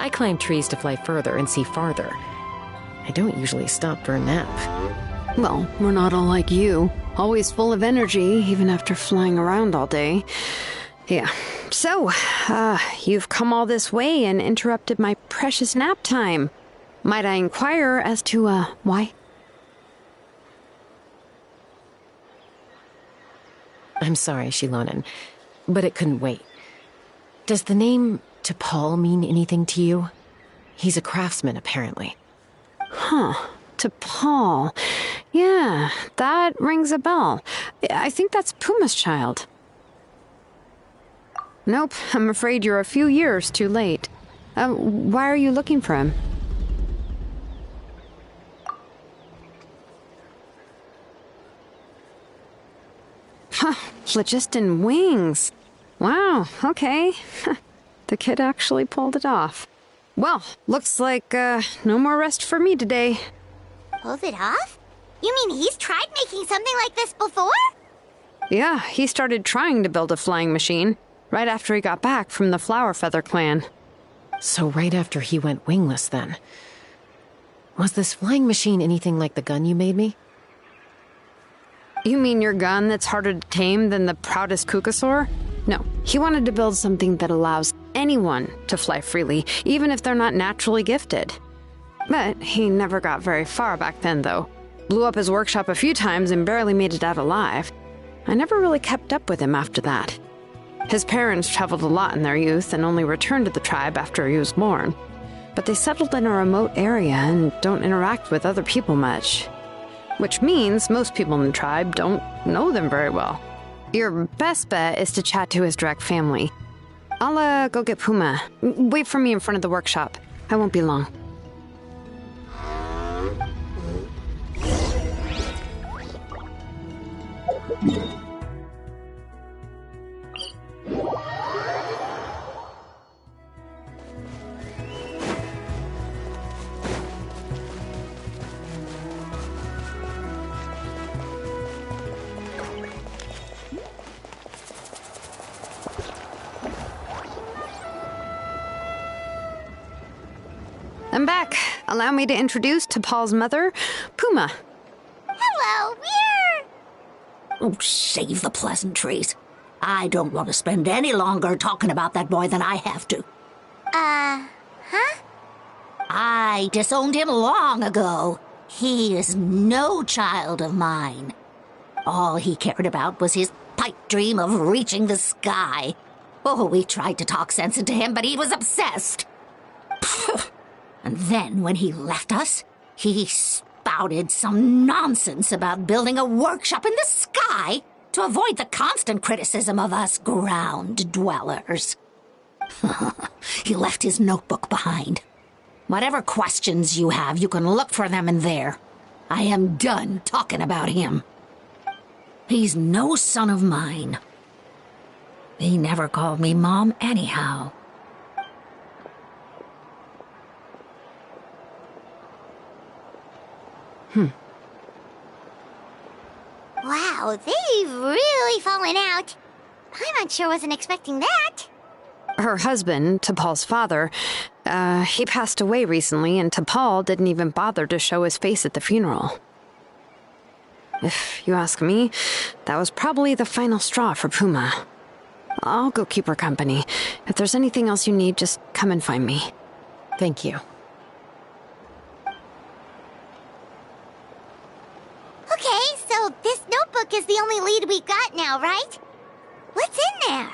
I climb trees to fly further and see farther. I don't usually stop for a nap. Well, we're not all like you. Always full of energy, even after flying around all day. Yeah. So, you've come all this way and interrupted my precious nap time. Might I inquire as to, why? I'm sorry, Shilonen, but it couldn't wait. Does the name T'Pol mean anything to you? He's a craftsman, apparently. Huh. T'Pol. Yeah, that rings a bell. I think that's Puma's child. Nope, I'm afraid you're a few years too late. Why are you looking for him? Huh, phlogiston wings. Wow, okay. The kid actually pulled it off. Well, looks like no more rest for me today. Pulled it off? You mean he's tried making something like this before? Yeah, he started trying to build a flying machine right after he got back from the Flower Feather clan. So right after he went wingless, then. Was this flying machine anything like the gun you made me? You mean your gun that's harder to tame than the proudest Kukasaur? No, he wanted to build something that allows anyone to fly freely, even if they're not naturally gifted. But he never got very far back then, though. Blew up his workshop a few times and barely made it out alive. I never really kept up with him after that. His parents traveled a lot in their youth and only returned to the tribe after he was born. But they settled in a remote area and don't interact with other people much. Which means most people in the tribe don't know them very well. Your best bet is to chat to his direct family. I'll go get Puma. Wait for me in front of the workshop. I won't be long. I'm back. Allow me to introduce T'Pol's mother, Puma. Hello, we're... Oh, save the pleasantries. I don't want to spend any longer talking about that boy than I have to. Huh? I disowned him long ago. He is no child of mine. All he cared about was his pipe dream of reaching the sky. Oh, we tried to talk sense into him, but he was obsessed. And then when he left us, he spouted some nonsense about building a workshop in the sky to avoid the constant criticism of us ground dwellers. He left his notebook behind. Whatever questions you have, you can look for them in there. I am done talking about him. He's no son of mine. He never called me Mom anyhow. Wow, they've really fallen out. I'm sure wasn't expecting that. Her husband, T'Pol's father, he passed away recently, and T'Pol didn't even bother to show his face at the funeral. If you ask me, that was probably the final straw for Puma. I'll go keep her company. If there's anything else you need, just come and find me. Thank you. Okay, so this notebook is the only lead we got now, right? What's in there?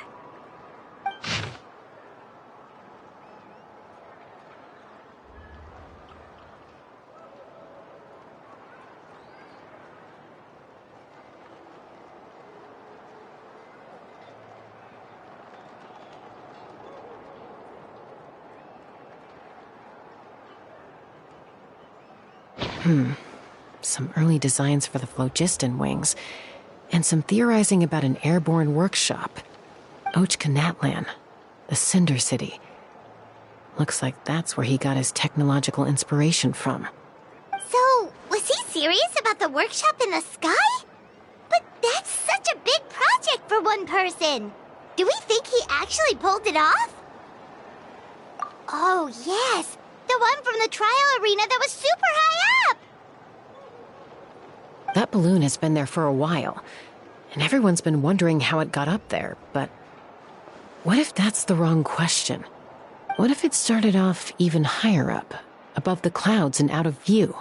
Some early designs for the phlogiston wings, and some theorizing about an airborne workshop. Ochkanatlan, the Cinder City. Looks like that's where he got his technological inspiration from. So, was he serious about the workshop in the sky? But that's such a big project for one person. Do we think he actually pulled it off? Oh, yes. The one from the trial arena that was super high up! That balloon has been there for a while, and everyone's been wondering how it got up there, but what if that's the wrong question? What if it started off even higher up, above the clouds and out of view,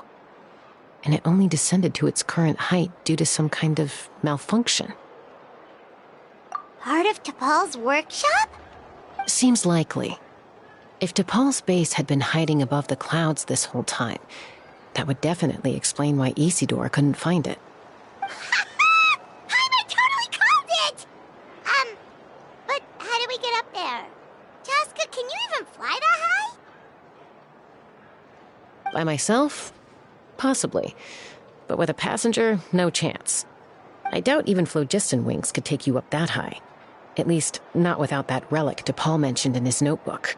and it only descended to its current height due to some kind of malfunction? Part of T'Pol's workshop? Seems likely. If T'Pol's base had been hiding above the clouds this whole time, that would definitely explain why Isidore couldn't find it. I totally called it! But how do we get up there? Chaska, can you even fly that high? By myself? Possibly. But with a passenger, no chance. I doubt even phlogiston wings could take you up that high. At least, not without that relic DePaul mentioned in his notebook.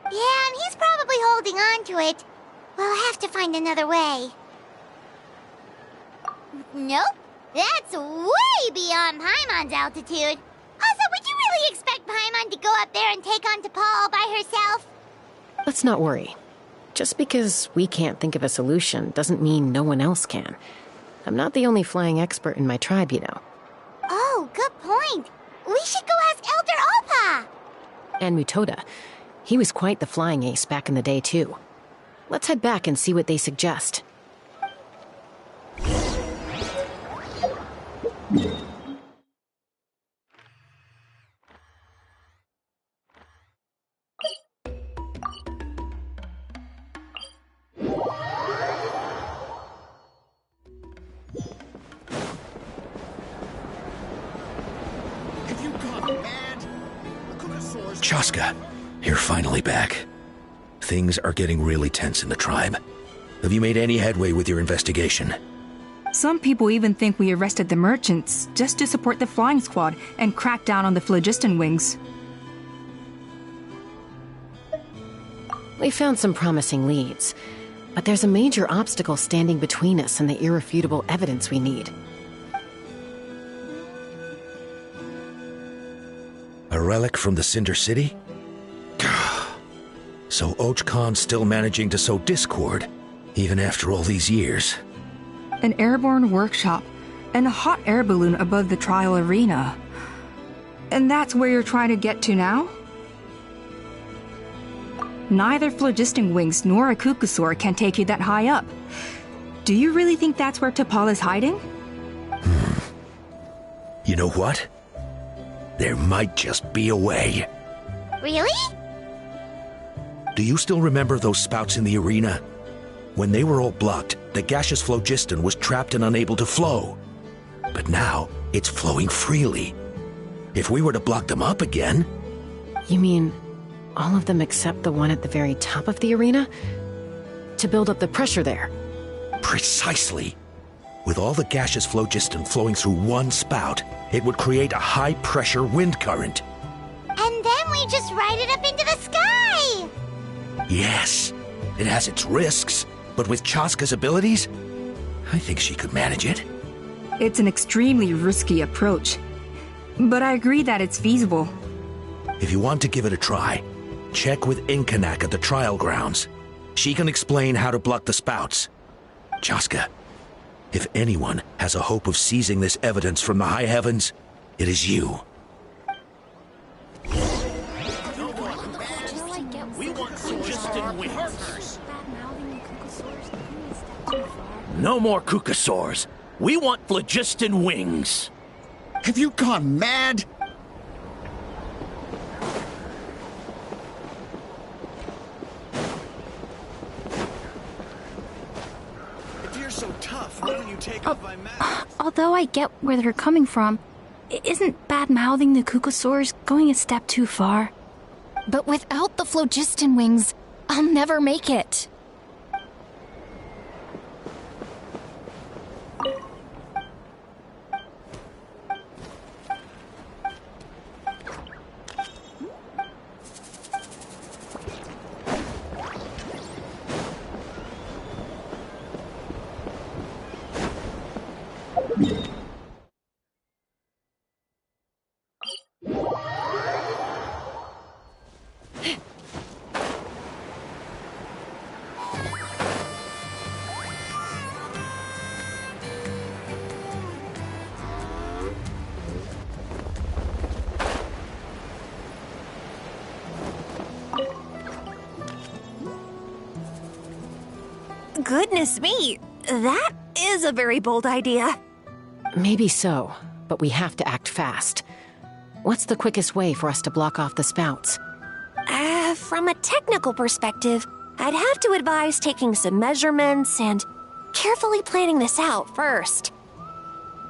Yeah, and he's probably holding on to it. We'll have to find another way. Nope. That's way beyond Paimon's altitude. Also, would you really expect Paimon to go up there and take on DePaul all by herself? Let's not worry. Just because we can't think of a solution doesn't mean no one else can. I'm not the only flying expert in my tribe, you know. Oh, good point. We should go ask Elder Alpa. And Mutoda. He was quite the flying ace back in the day, too. Let's head back and see what they suggest. Chaska, you're finally back. Things are getting really tense in the tribe. Have you made any headway with your investigation? Some people even think we arrested the merchants just to support the flying squad and crack down on the phlogiston wings. We found some promising leads, but there's a major obstacle standing between us and the irrefutable evidence we need. A relic from the Cinder City? So Och Khan's still managing to sow discord, even after all these years. An airborne workshop and a hot air balloon above the trial arena. And that's where you're trying to get to now? Neither phlogiston wings nor a Kukusaur can take you that high up. Do you really think that's where T'Pol is hiding? You know what? There might just be a way. Really? Do you still remember those spouts in the arena? When they were all blocked, the gaseous phlogiston was trapped and unable to flow. But now, it's flowing freely. If we were to block them up again... You mean all of them except the one at the very top of the arena? To build up the pressure there? Precisely. With all the gaseous phlogiston flowing through one spout, it would create a high-pressure wind current. And then we just ride it up into the sky! Yes, it has its risks, but with Chaska's abilities, I think she could manage it. It's an extremely risky approach, but I agree that it's feasible. If you want to give it a try, check with Inkanak at the trial grounds. She can explain how to block the spouts. Chaska, if anyone has a hope of seizing this evidence from the high heavens, it is you. No more Kukusaurs. We want phlogiston wings. Have you gone mad? If you're so tough, why don't you take off my mask? Although I get where they're coming from, isn't bad-mouthing the Kukusaurs going a step too far? But without the phlogiston wings, I'll never make it. Goodness me, that is a very bold idea. Maybe so, but we have to act fast. What's the quickest way for us to block off the spouts? From a technical perspective, I'd have to advise taking some measurements and carefully planning this out first.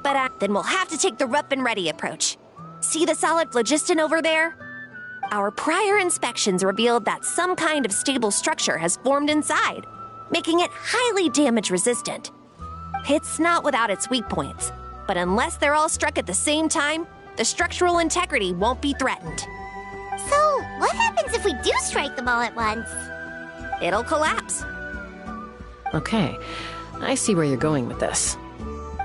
But then we'll have to take the rough and ready approach. See the solid phlogiston over there? Our prior inspections revealed that some kind of stable structure has formed inside, making it highly damage resistant. It's not without its weak points, but unless they're all struck at the same time, The structural integrity won't be threatened. So, what happens if we do strike them all at once? It'll collapse. Okay, I see where you're going with this.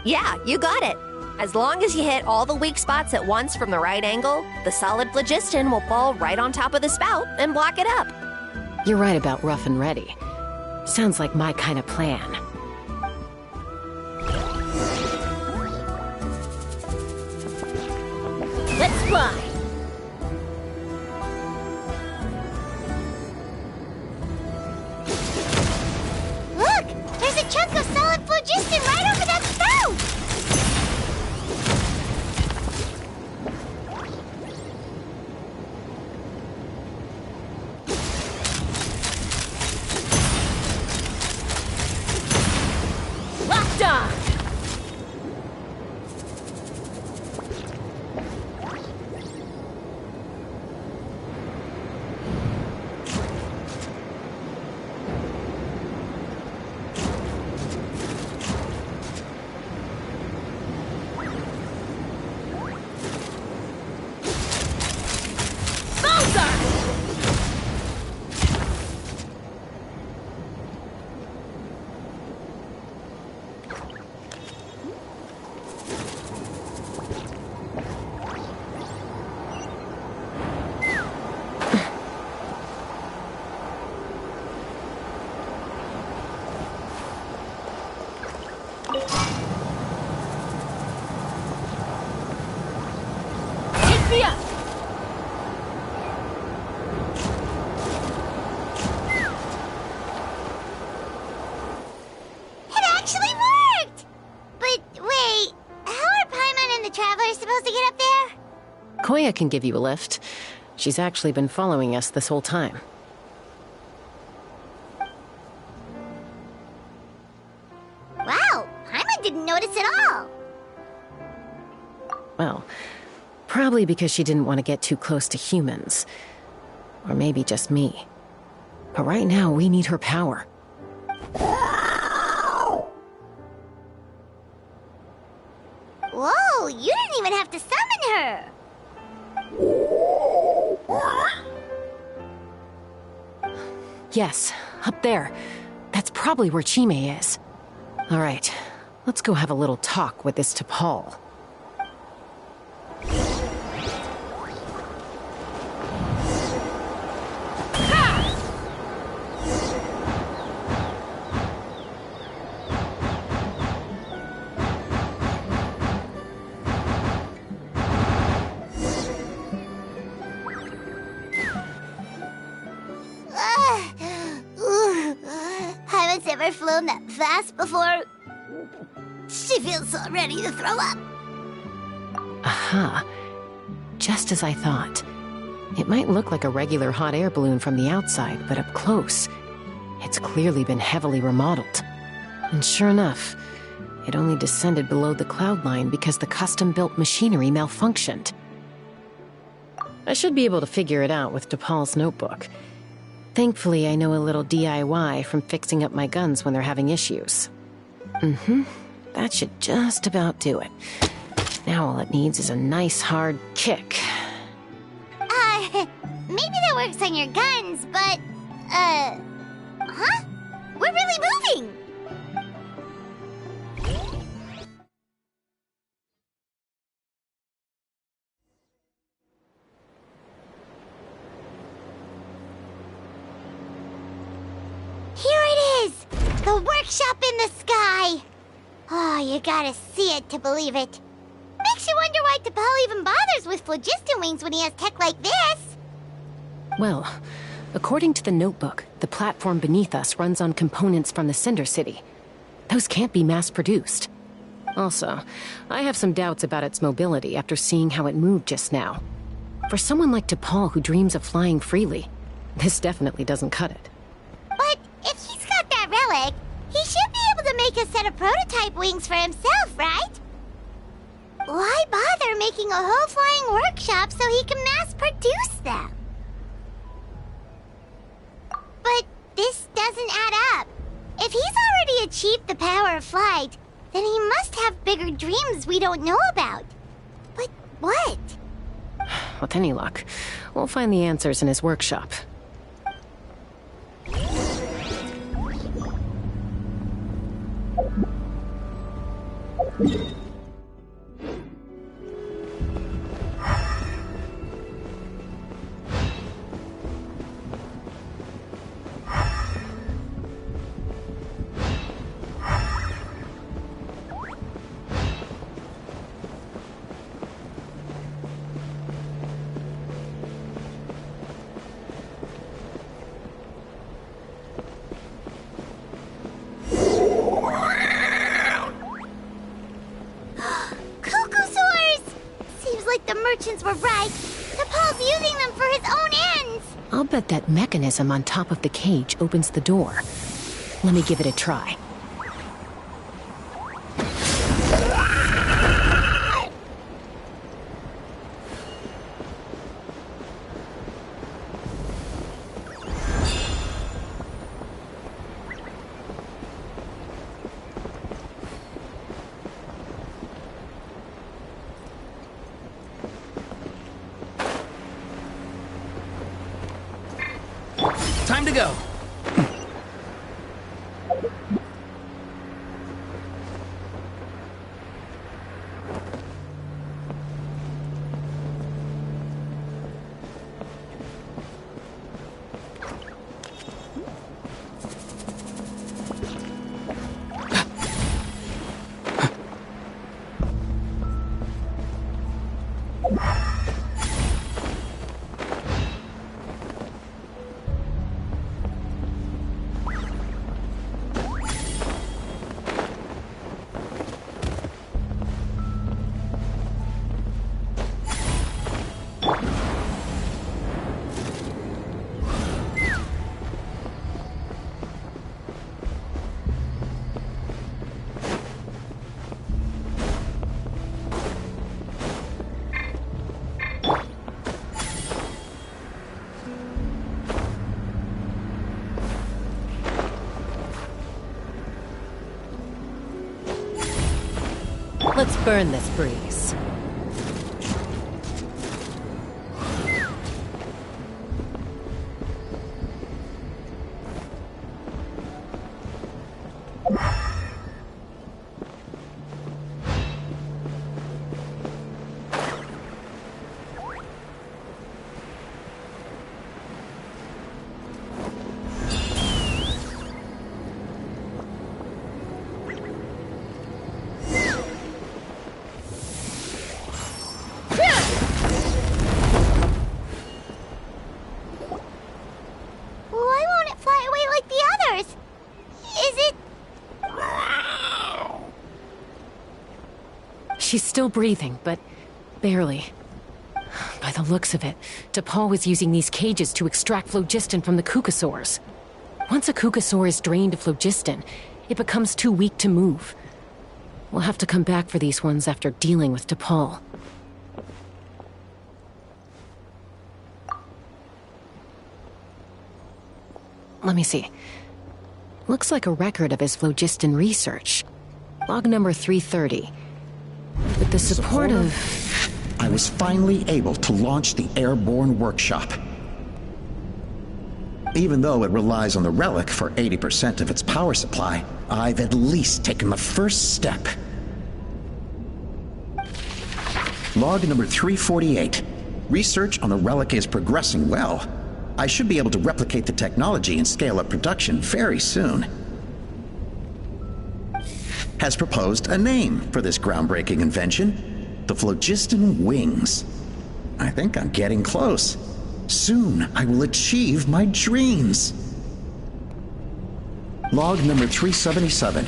Yeah, you got it. As long as you hit all the weak spots at once from the right angle, the solid phlogiston will fall right on top of the spout and block it up. You're right about rough and ready. Sounds like my kind of plan. Let's fly! Look! There's a chunk of solid phlogiston right over that spout! Locked on! Me up! It actually worked! But wait, how are Paimon and the Traveler supposed to get up there? Koya can give you a lift. She's actually been following us this whole time. Wow, Paimon didn't notice at all. Well, probably because she didn't want to get too close to humans. Or maybe just me. But right now, we need her power. Whoa, you didn't even have to summon her! Yes, up there. That's probably where Chime is. All right, let's go have a little talk with this T'Pol. Haven't ever flown that fast before. She feels so ready to throw up. Aha. Just as I thought. It might look like a regular hot air balloon from the outside, but up close, it's clearly been heavily remodeled. And sure enough, it only descended below the cloud line because the custom-built machinery malfunctioned. I should be able to figure it out with T'Pol's notebook. Thankfully, I know a little DIY from fixing up my guns when they're having issues. That should just about do it. Now all it needs is a nice hard kick. Maybe that works on your guns, but, huh? We're really moving! Here it is! The workshop in the sky! Oh, you gotta see it to believe it. Makes you wonder why T'Pol even bothers with phlogiston wings when he has tech like this. Well, according to the notebook, the platform beneath us runs on components from the Cinder City. Those can't be mass-produced. Also, I have some doubts about its mobility after seeing how it moved just now. For someone like T'Pol who dreams of flying freely, this definitely doesn't cut it. But if he's got that relic, he should be able to make a set of prototype wings for himself, right? Why bother making a whole flying workshop so he can mass-produce them? But this doesn't add up. If he's already achieved the power of flight, then he must have bigger dreams we don't know about. But what? With any luck, we'll find the answers in his workshop. Merchants were right. Paul's using them for his own ends. I'll bet that mechanism on top of the cage opens the door. Let me give it a try. Time to go. Let's burn this breeze. She's still breathing, but barely. By the looks of it, DePaul was using these cages to extract phlogiston from the kukasaurs. Once a kukasaur is drained of phlogiston, it becomes too weak to move. We'll have to come back for these ones after dealing with DePaul. Let me see. Looks like a record of his phlogiston research. Log number 330. With the support of... I was finally able to launch the airborne workshop. Even though it relies on the relic for 80% of its power supply, I've at least taken the first step. Log number 348. Research on the relic is progressing well. I should be able to replicate the technology and scale up production very soon. Has proposed a name for this groundbreaking invention, the phlogiston wings. I think I'm getting close. Soon I will achieve my dreams. Log number 377.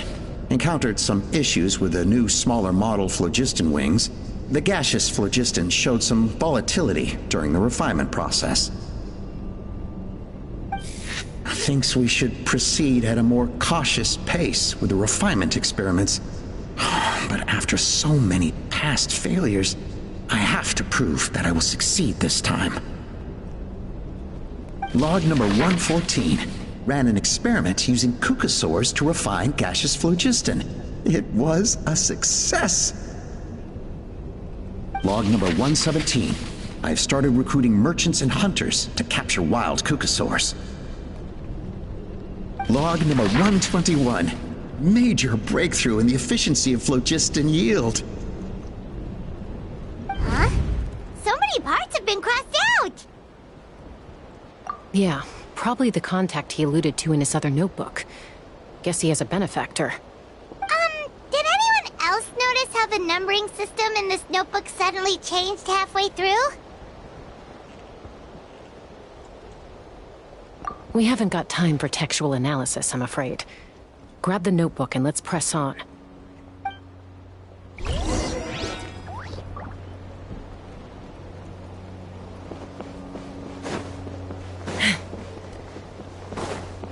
Encountered some issues with the new smaller model phlogiston wings. The gaseous phlogiston showed some volatility during the refinement process. Thinks we should proceed at a more cautious pace with the refinement experiments. But after so many past failures, I have to prove that I will succeed this time. Log number 114. Ran an experiment using kukasaurs to refine gaseous phlogiston. It was a success. Log number 117. I've started recruiting merchants and hunters to capture wild kukasaurs. Log number 121. Major breakthrough in the efficiency of phlogiston yield. Huh? So many parts have been crossed out! Yeah, probably the contact he alluded to in his other notebook. Guess he has a benefactor. Did anyone else notice how the numbering system in this notebook suddenly changed halfway through? We haven't got time for textual analysis, I'm afraid. Grab the notebook and let's press on.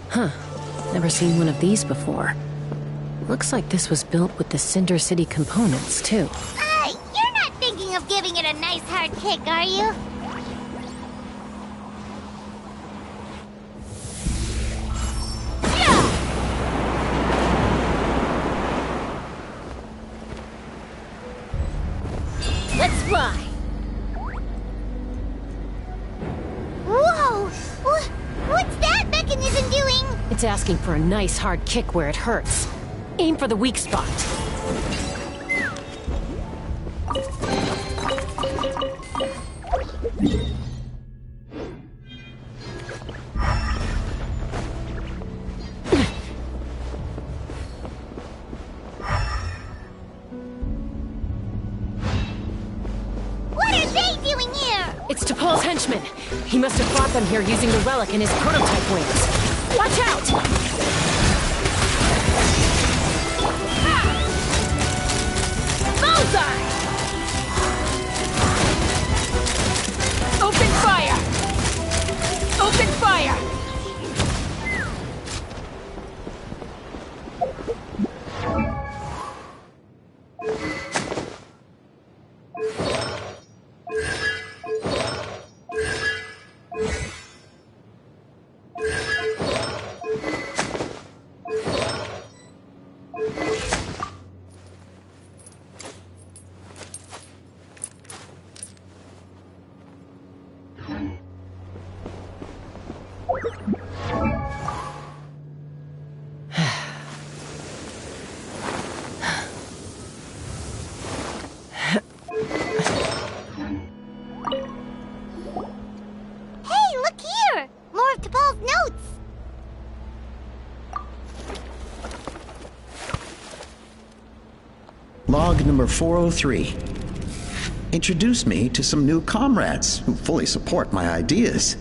Huh. Never seen one of these before. Looks like this was built with the Cinder City components, too. You're not thinking of giving it a nice hard kick, are you? Let's fly! Whoa! What's that mechanism doing? It's asking for a nice hard kick where it hurts. Aim for the weak spot. What are they doing here? It's T'Pol's henchman. He must have fought them here using the relic in his prototype wings. Watch out! Bullseye! Open fire! Open fire! Log number 403. Introduce me to some new comrades who fully support my ideas.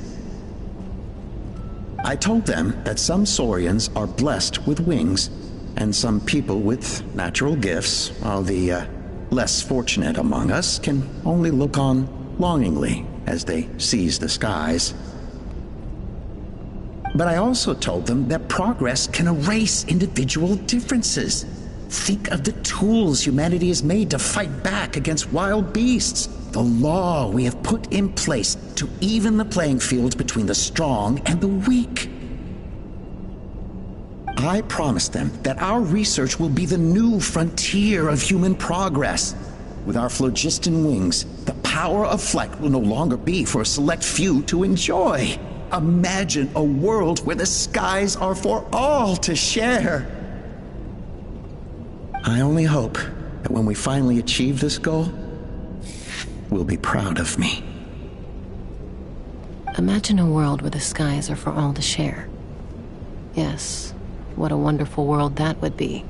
I told them that some Saurians are blessed with wings, and some people with natural gifts, while the less fortunate among us can only look on longingly as they seize the skies. But I also told them that progress can erase individual differences. Think of the tools humanity has made to fight back against wild beasts. The law we have put in place to even the playing field between the strong and the weak. I promised them that our research will be the new frontier of human progress. With our phlogiston wings, the power of flight will no longer be for a select few to enjoy. Imagine a world where the skies are for all to share. I only hope that when we finally achieve this goal, we'll be proud of me. Imagine a world where the skies are for all to share. Yes, what a wonderful world that would be.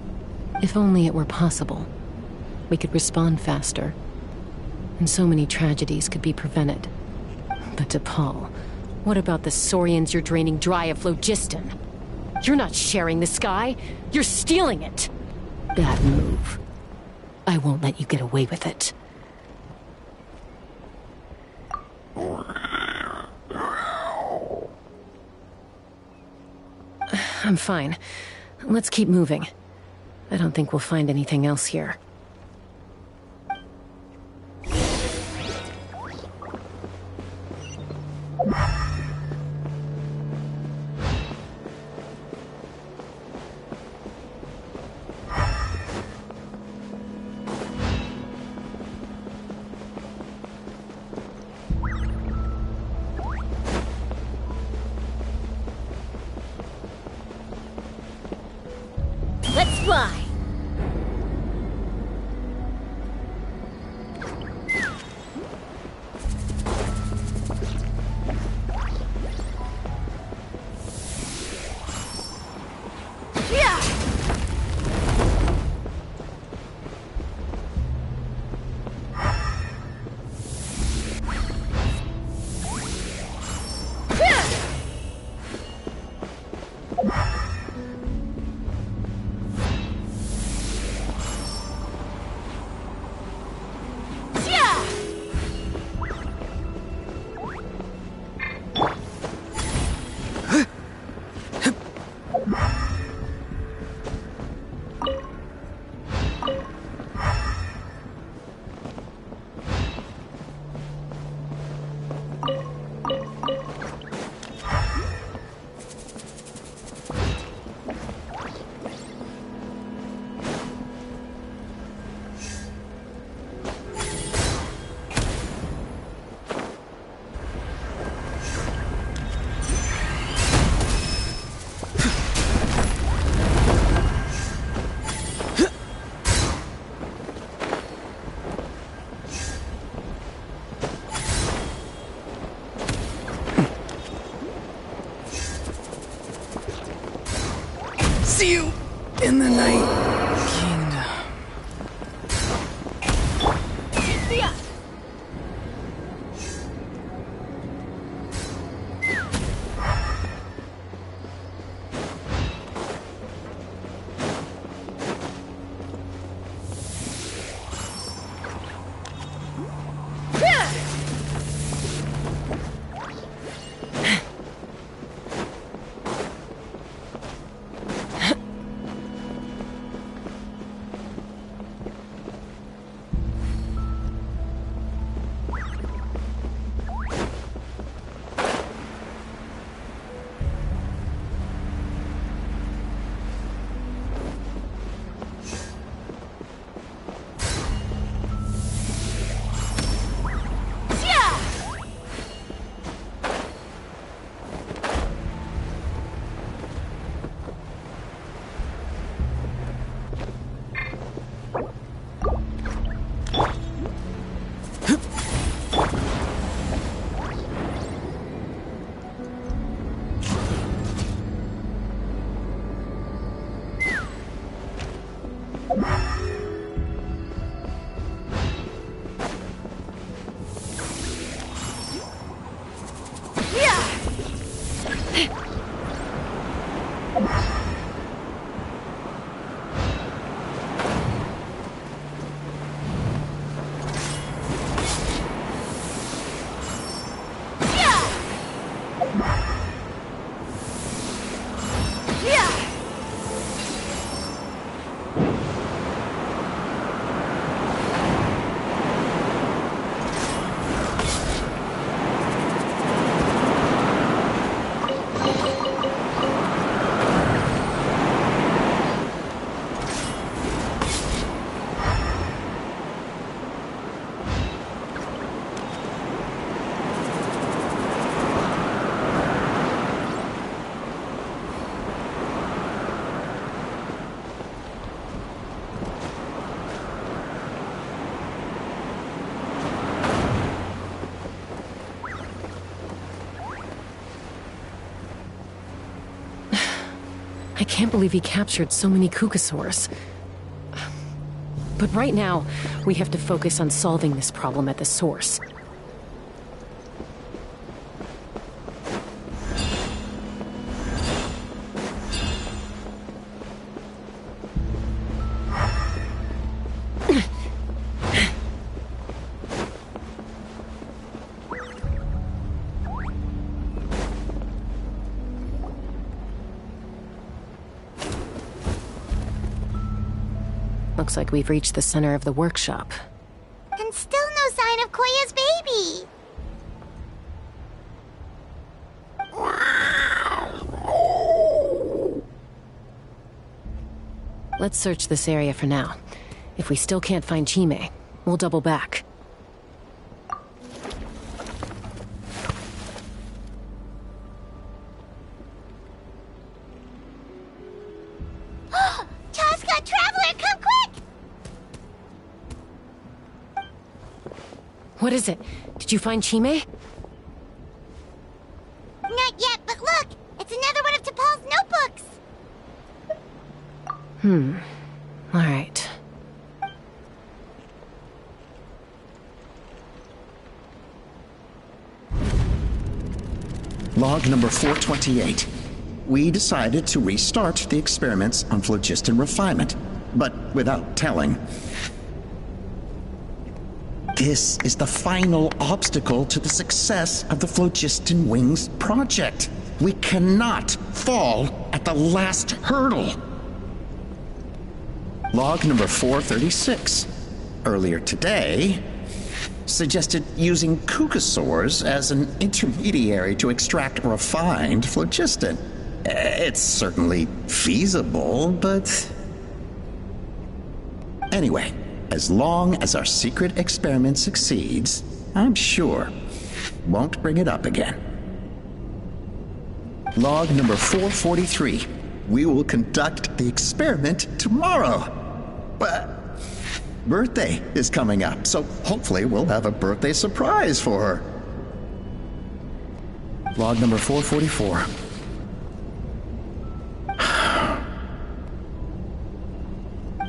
If only it were possible. We could respond faster, and so many tragedies could be prevented. But T'Pol, what about the Saurians you're draining dry of phlogiston? You're not sharing the sky, you're stealing it! Bad move. I won't let you get away with it. I'm fine. Let's keep moving. I don't think we'll find anything else here. fly. See you in the night kingdom. I can't believe he captured so many Kukasaurs. But right now, we have to focus on solving this problem at the source. Looks like we've reached the center of the workshop. And still no sign of Koya's baby. Let's search this area for now. If we still can't find Chime, we'll double back. Chaska, What is it? Did you find Chime? Not yet, but look! It's another one of T'Pol's notebooks! Alright. Log number 428. We decided to restart the experiments on phlogiston refinement, but without telling. This is the final obstacle to the success of the Phlogiston Wings project. We cannot fall at the last hurdle. Log number 436. Earlier today, suggested using cucosaurs as an intermediary to extract refined phlogiston. It's certainly feasible, but... Anyway, as long as our secret experiment succeeds, I'm sure won't bring it up again. Log number 443. We will conduct the experiment tomorrow. Birthday is coming up, so hopefully we'll have a birthday surprise for her. Log number 444.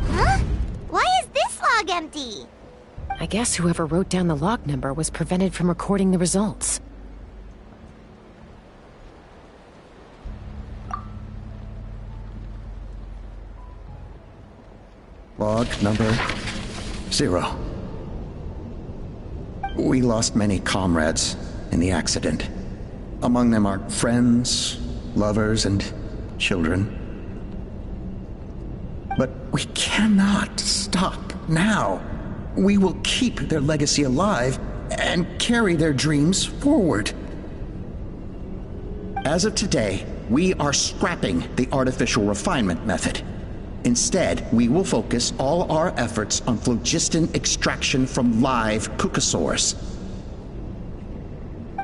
Huh? Why is this log empty? I guess whoever wrote down the log number was prevented from recording the results. Log number 0. We lost many comrades in the accident. Among them are friends, lovers, and children. But we cannot stop now. We will keep their legacy alive and carry their dreams forward. As of today, we are scrapping the artificial refinement method. Instead, we will focus all our efforts on phlogiston extraction from live cucosaurs.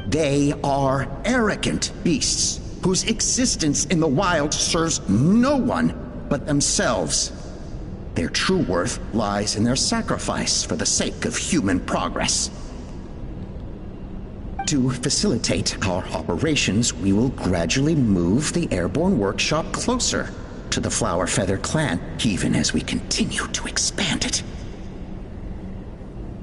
They are arrogant beasts whose existence in the wild serves no one but themselves. Their true worth lies in their sacrifice for the sake of human progress. To facilitate our operations, we will gradually move the airborne workshop closer to the Flower Feather clan, even as we continue to expand it.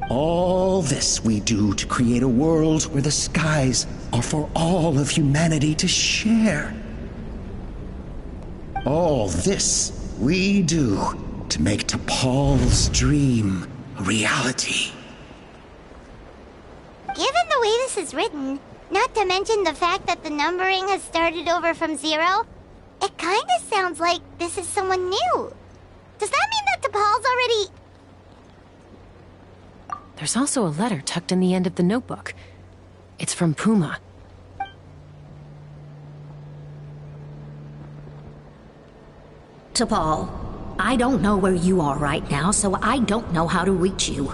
All this we do to create a world where the skies are for all of humanity to share. All this we do to make T'Pol's dream a reality. Given the way this is written, not to mention the fact that the numbering has started over from 0, it kinda sounds like this is someone new. Does that mean that T'Pol's already... There's also a letter tucked in the end of the notebook. It's from Puma. T'Pol, I don't know where you are right now, so I don't know how to reach you.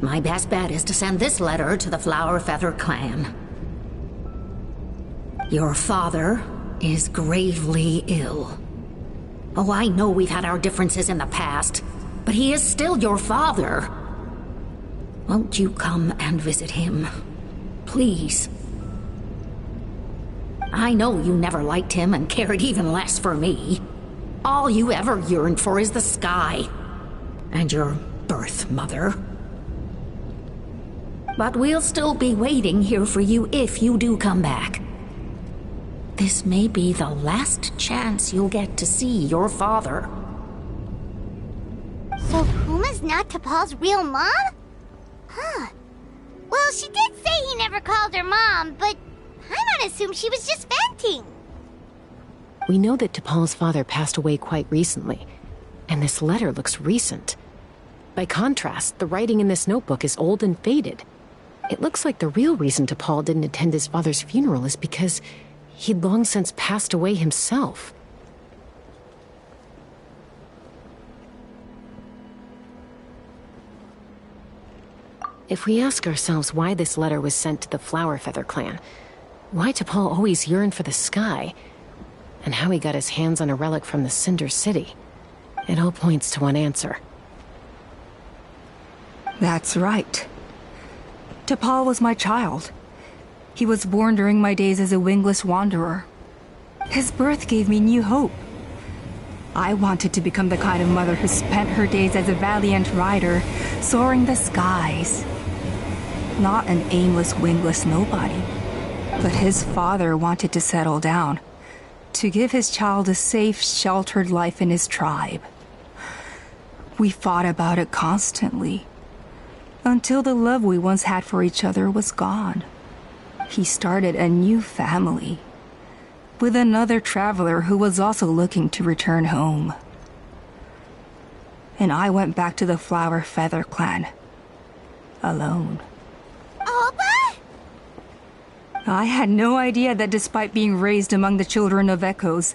My best bet is to send this letter to the Flower Feather clan. Your father is gravely ill. Oh, I know we've had our differences in the past, but he is still your father. Won't you come and visit him? Please. I know you never liked him and cared even less for me. All you ever yearned for is the sky. And your birth mother. But we'll still be waiting here for you if you do come back. This may be the last chance you'll get to see your father. So Puma's not T'Pol's real mom? Huh. Well, she did say he never called her mom, but I'm gonna assume she was just venting. We know that T'Pol's father passed away quite recently, and this letter looks recent. By contrast, the writing in this notebook is old and faded. It looks like the real reason T'Pol didn't attend his father's funeral is because he'd long since passed away himself. If we ask ourselves why this letter was sent to the Flower Feather clan, why T'Pol always yearned for the sky, and how he got his hands on a relic from the Cinder City, it all points to one answer. That's right. T'Pol was my child. He was born during my days as a wingless wanderer. His birth gave me new hope. I wanted to become the kind of mother who spent her days as a valiant rider, soaring the skies. Not an aimless, wingless nobody. But his father wanted to settle down, to give his child a safe, sheltered life in his tribe. We fought about it constantly, until the love we once had for each other was gone. He started a new family, with another traveler who was also looking to return home. And I went back to the Flower Feather clan, alone. Oppa? I had no idea that despite being raised among the children of echoes,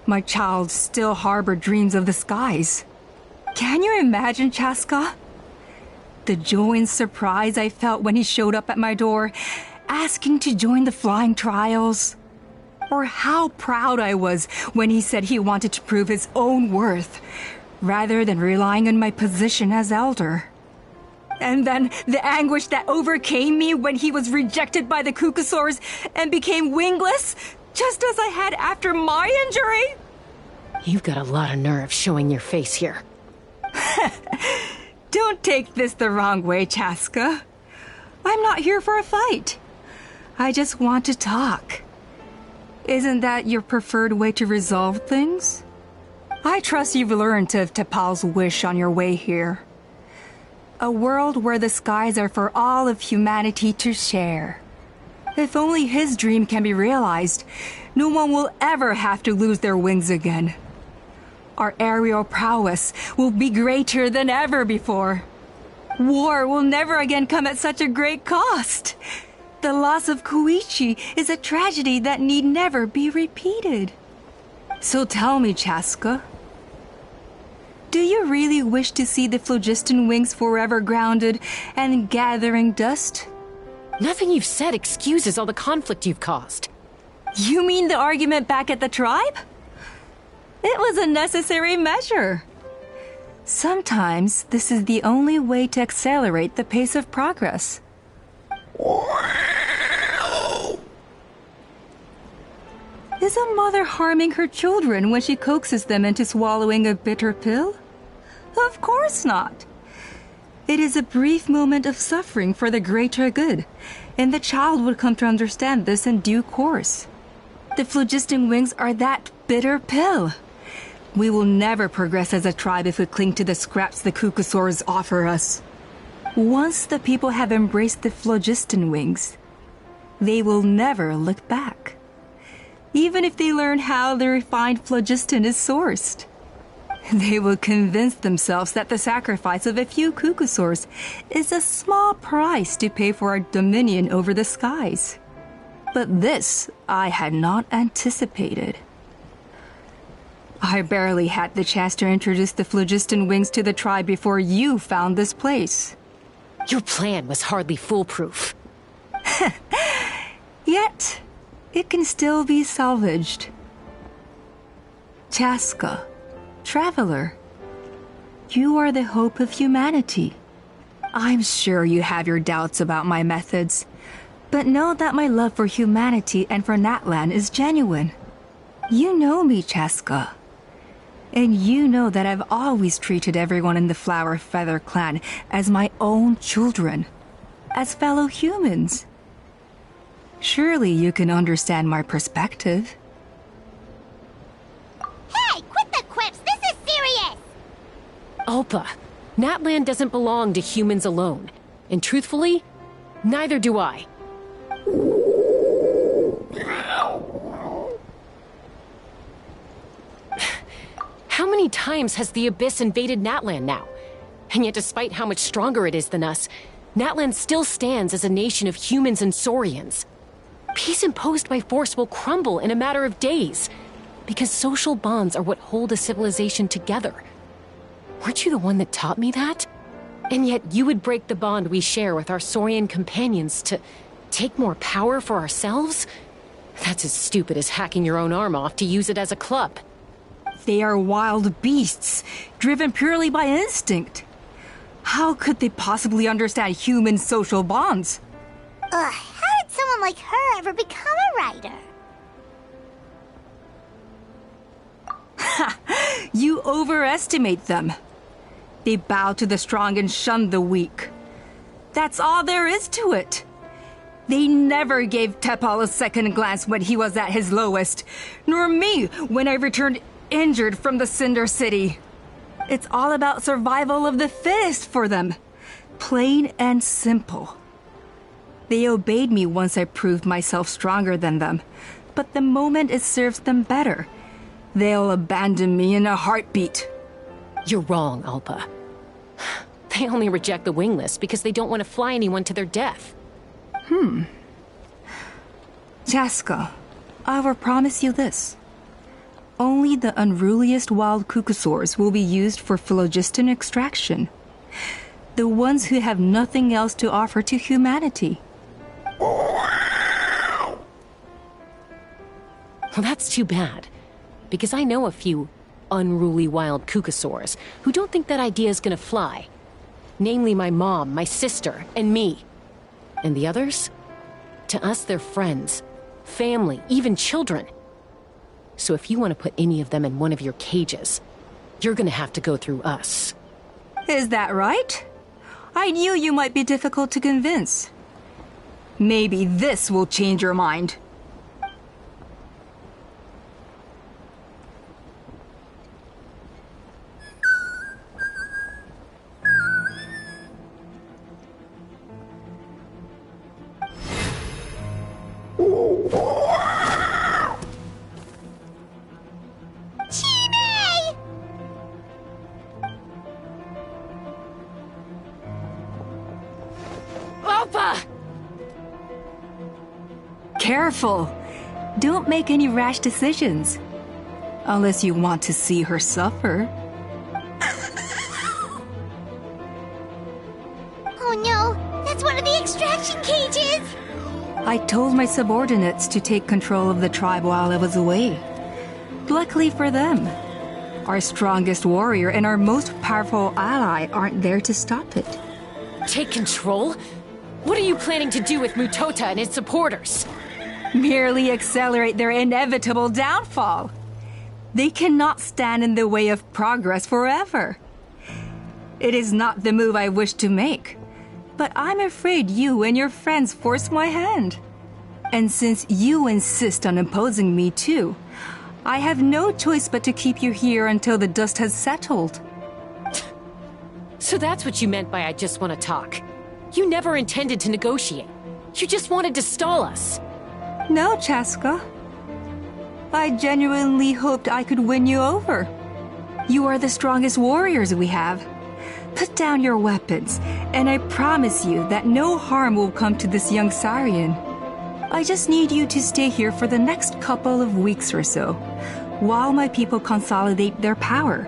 my child still harbored dreams of the skies. Can you imagine, Chaska? The joy and surprise I felt when he showed up at my door, asking to join the flying trials. Or how proud I was when he said he wanted to prove his own worth, rather than relying on my position as elder. And then the anguish that overcame me when he was rejected by the Kukasaurs and became wingless, just as I had after my injury. You've got a lot of nerve showing your face here. Don't take this the wrong way, Chaska. I'm not here for a fight. I just want to talk. Isn't that your preferred way to resolve things? I trust you've learned of T'Pol's wish on your way here. A world where the skies are for all of humanity to share. If only his dream can be realized, no one will ever have to lose their wings again. Our aerial prowess will be greater than ever before. War will never again come at such a great cost. The loss of Koichi is a tragedy that need never be repeated. So tell me, Chaska, do you really wish to see the phlogiston wings forever grounded and gathering dust? Nothing you've said excuses all the conflict you've caused. You mean the argument back at the tribe? It was a necessary measure. Sometimes this is the only way to accelerate the pace of progress. Is a mother harming her children when she coaxes them into swallowing a bitter pill? Of course not. It is a brief moment of suffering for the greater good, and the child would come to understand this in due course. The phlogiston wings are that bitter pill. We will never progress as a tribe if we cling to the scraps the Kukasaurs offer us. Once the people have embraced the phlogiston wings, they will never look back. Even if they learn how the refined phlogiston is sourced. They will convince themselves that the sacrifice of a few Kukasaurs is a small price to pay for our dominion over the skies. But this I had not anticipated. I barely had the chance to introduce the phlogiston wings to the tribe before you found this place. Your plan was hardly foolproof. Yet, it can still be salvaged. Chaska, traveler, you are the hope of humanity. I'm sure you have your doubts about my methods, but know that my love for humanity and for Natlan is genuine. You know me, Chaska. And you know that I've always treated everyone in the Flower Feather clan as my own children, as fellow humans. Surely you can understand my perspective. Hey, quit the quips! This is serious! Ulpa, Natlan doesn't belong to humans alone. And truthfully, neither do I. How many times has the Abyss invaded Natlan now? And yet despite how much stronger it is than us, Natlan still stands as a nation of humans and Saurians. Peace imposed by force will crumble in a matter of days, because social bonds are what hold a civilization together. Weren't you the one that taught me that? And yet you would break the bond we share with our Saurian companions to take more power for ourselves? That's as stupid as hacking your own arm off to use it as a club. They are wild beasts, driven purely by instinct. How could they possibly understand human social bonds? How did someone like her ever become a writer? You overestimate them. They bow to the strong and shun the weak. That's all there is to it. They never gave Tepal a second glance when he was at his lowest, nor me when I returned injured from the Cinder City. It's all about survival of the fittest for them. Plain and simple. They obeyed me once I proved myself stronger than them, but the moment it serves them better, they'll abandon me in a heartbeat. You're wrong, Alpa. They only reject the wingless because they don't want to fly anyone to their death. Chaska, I will promise you this. Only the unruliest wild cucosaurs will be used for phlogiston extraction. The ones who have nothing else to offer to humanity. Well, that's too bad. Because I know a few unruly wild cucosaurs who don't think that idea is gonna fly. Namely my mom, my sister, and me. And the others? To us, they're friends, family, even children. So if you want to put any of them in one of your cages, you're gonna have to go through us. Is that right? I knew you might be difficult to convince. Maybe this will change your mind. Careful. Don't make any rash decisions. Unless you want to see her suffer. Oh no, that's one of the extraction cages! I told my subordinates to take control of the tribe while I was away. Luckily for them, our strongest warrior and our most powerful ally aren't there to stop it. Take control? What are you planning to do with Mutota and his supporters? Merely accelerate their inevitable downfall. They cannot stand in the way of progress forever. It is not the move I wish to make, but I'm afraid you and your friends force my hand. And since you insist on imposing me too, I have no choice but to keep you here until the dust has settled. So that's what you meant by I just want to talk. You never intended to negotiate. You just wanted to stall us. No, Chaska. I genuinely hoped I could win you over. You are the strongest warriors we have. Put down your weapons, and I promise you that no harm will come to this young Saurian. I just need you to stay here for the next couple of weeks or so, while my people consolidate their power.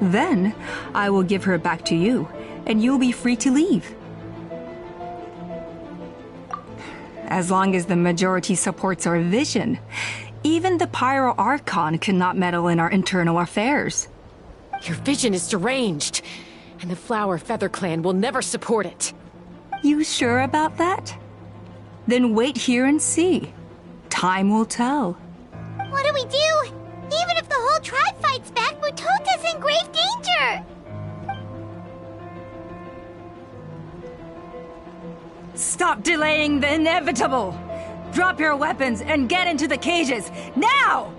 Then, I will give her back to you, and you'll be free to leave. As long as the majority supports our vision, even the Pyro Archon cannot meddle in our internal affairs. Your vision is deranged, and the Flower Feather Clan will never support it. You sure about that? Then wait here and see. Time will tell. What do we do? Even if the whole tribe fights back, Mutota's in grave danger! Stop delaying the inevitable! Drop your weapons and get into the cages, now!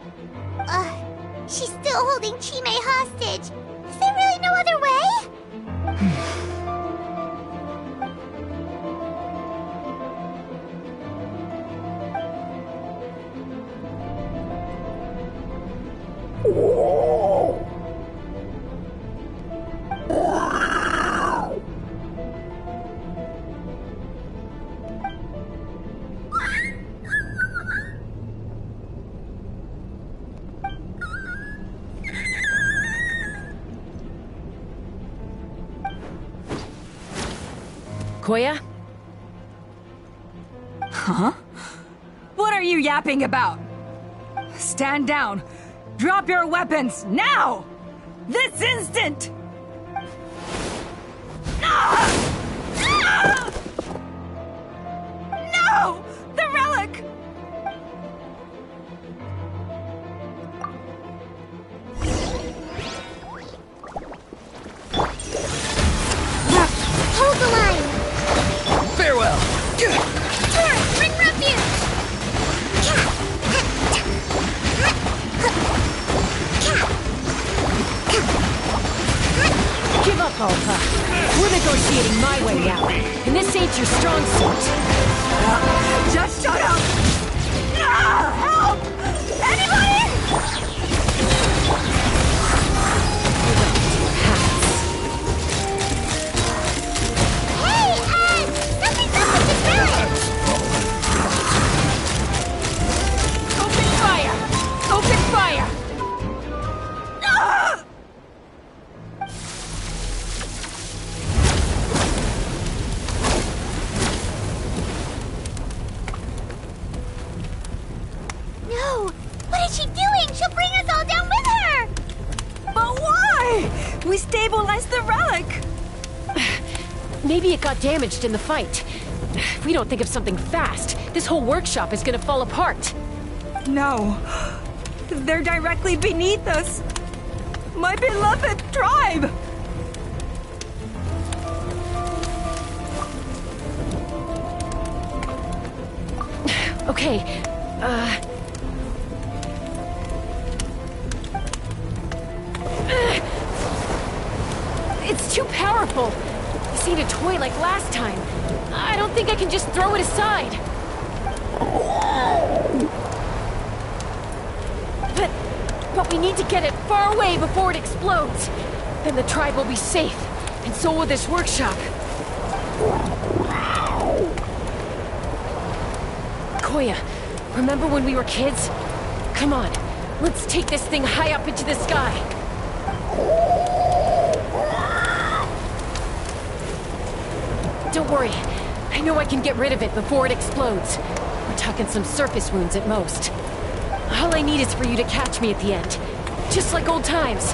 She's still holding Chime hostage. Is there really no other way? Koya? Huh? What are you yapping about? Stand down. Drop your weapons, now! This instant! No! The relic! Hold the line! Farewell! Turret, bring refuge! Give up, Alpha. We're negotiating my way now, and this ain't your strong suit. Just shut up! Help! Anybody? Hey, something's up with the relic! Open fire! Open fire! No! What is she doing? She'll bring us all down with her! But why? We stabilized the relic! Maybe it got damaged in the fight. If we don't think of something fast, this whole workshop is gonna fall apart. No. They're directly beneath us. My beloved tribe! Okay, it's too powerful. This ain't a toy like last time. I don't think I can just throw it aside. But we need to get it far away before it explodes. Then the tribe will be safe, and so will this workshop. Koya, remember when we were kids? Come on, let's take this thing high up into the sky. Don't worry, I know I can get rid of it before it explodes. We're talking some surface wounds at most. All I need is for you to catch me at the end, just like old times.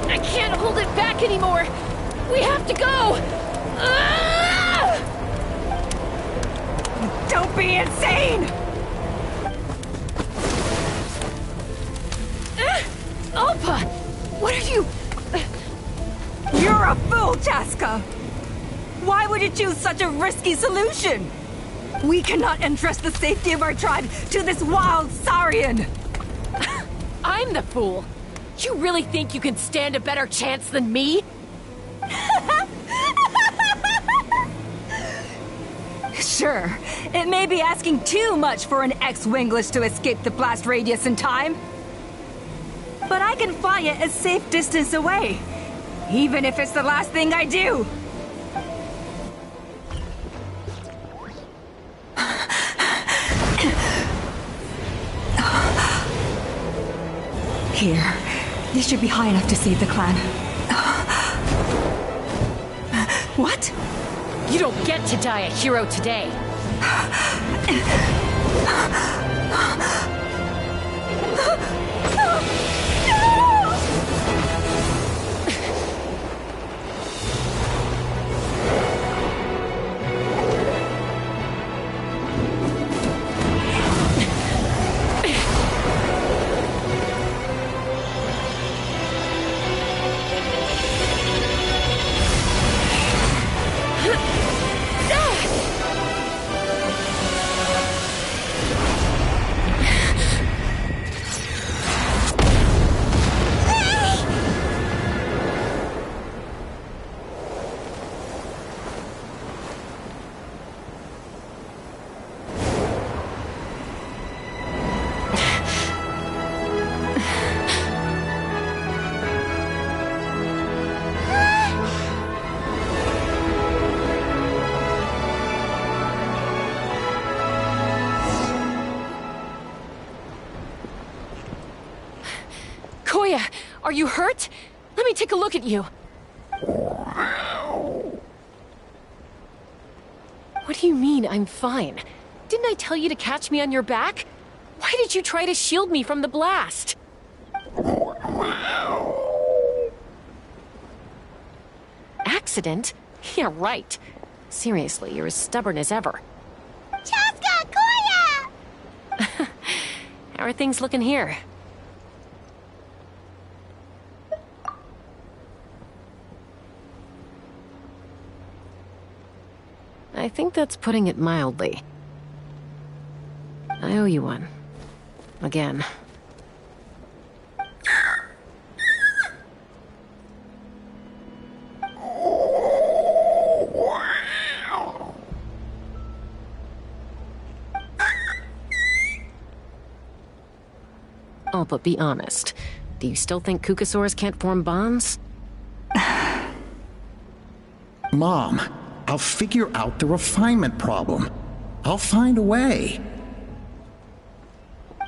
I can't hold it back anymore. We have to go. Don't be insane! Alpa! What are you... You're a fool, Chaska! Why would you choose such a risky solution? We cannot entrust the safety of our tribe to this wild Saurian! I'm the fool. You really think you can stand a better chance than me? Sure, it may be asking too much for an ex-wingless to escape the blast radius in time. But I can fly it a safe distance away, even if it's the last thing I do. Here, this should be high enough to save the clan. What? You don't get to die a hero today. Koya, are you hurt? Let me take a look at you. What do you mean, I'm fine? Didn't I tell you to catch me on your back? Why did you try to shield me from the blast? accident? Yeah, right. Seriously, you're as stubborn as ever. Chaska, Koya! How are things looking here? I think that's putting it mildly. I owe you one. Again. Oh, but be honest. Do you still think Kukasaurs can't form bonds? Mom, I'll figure out the refinement problem. I'll find a way.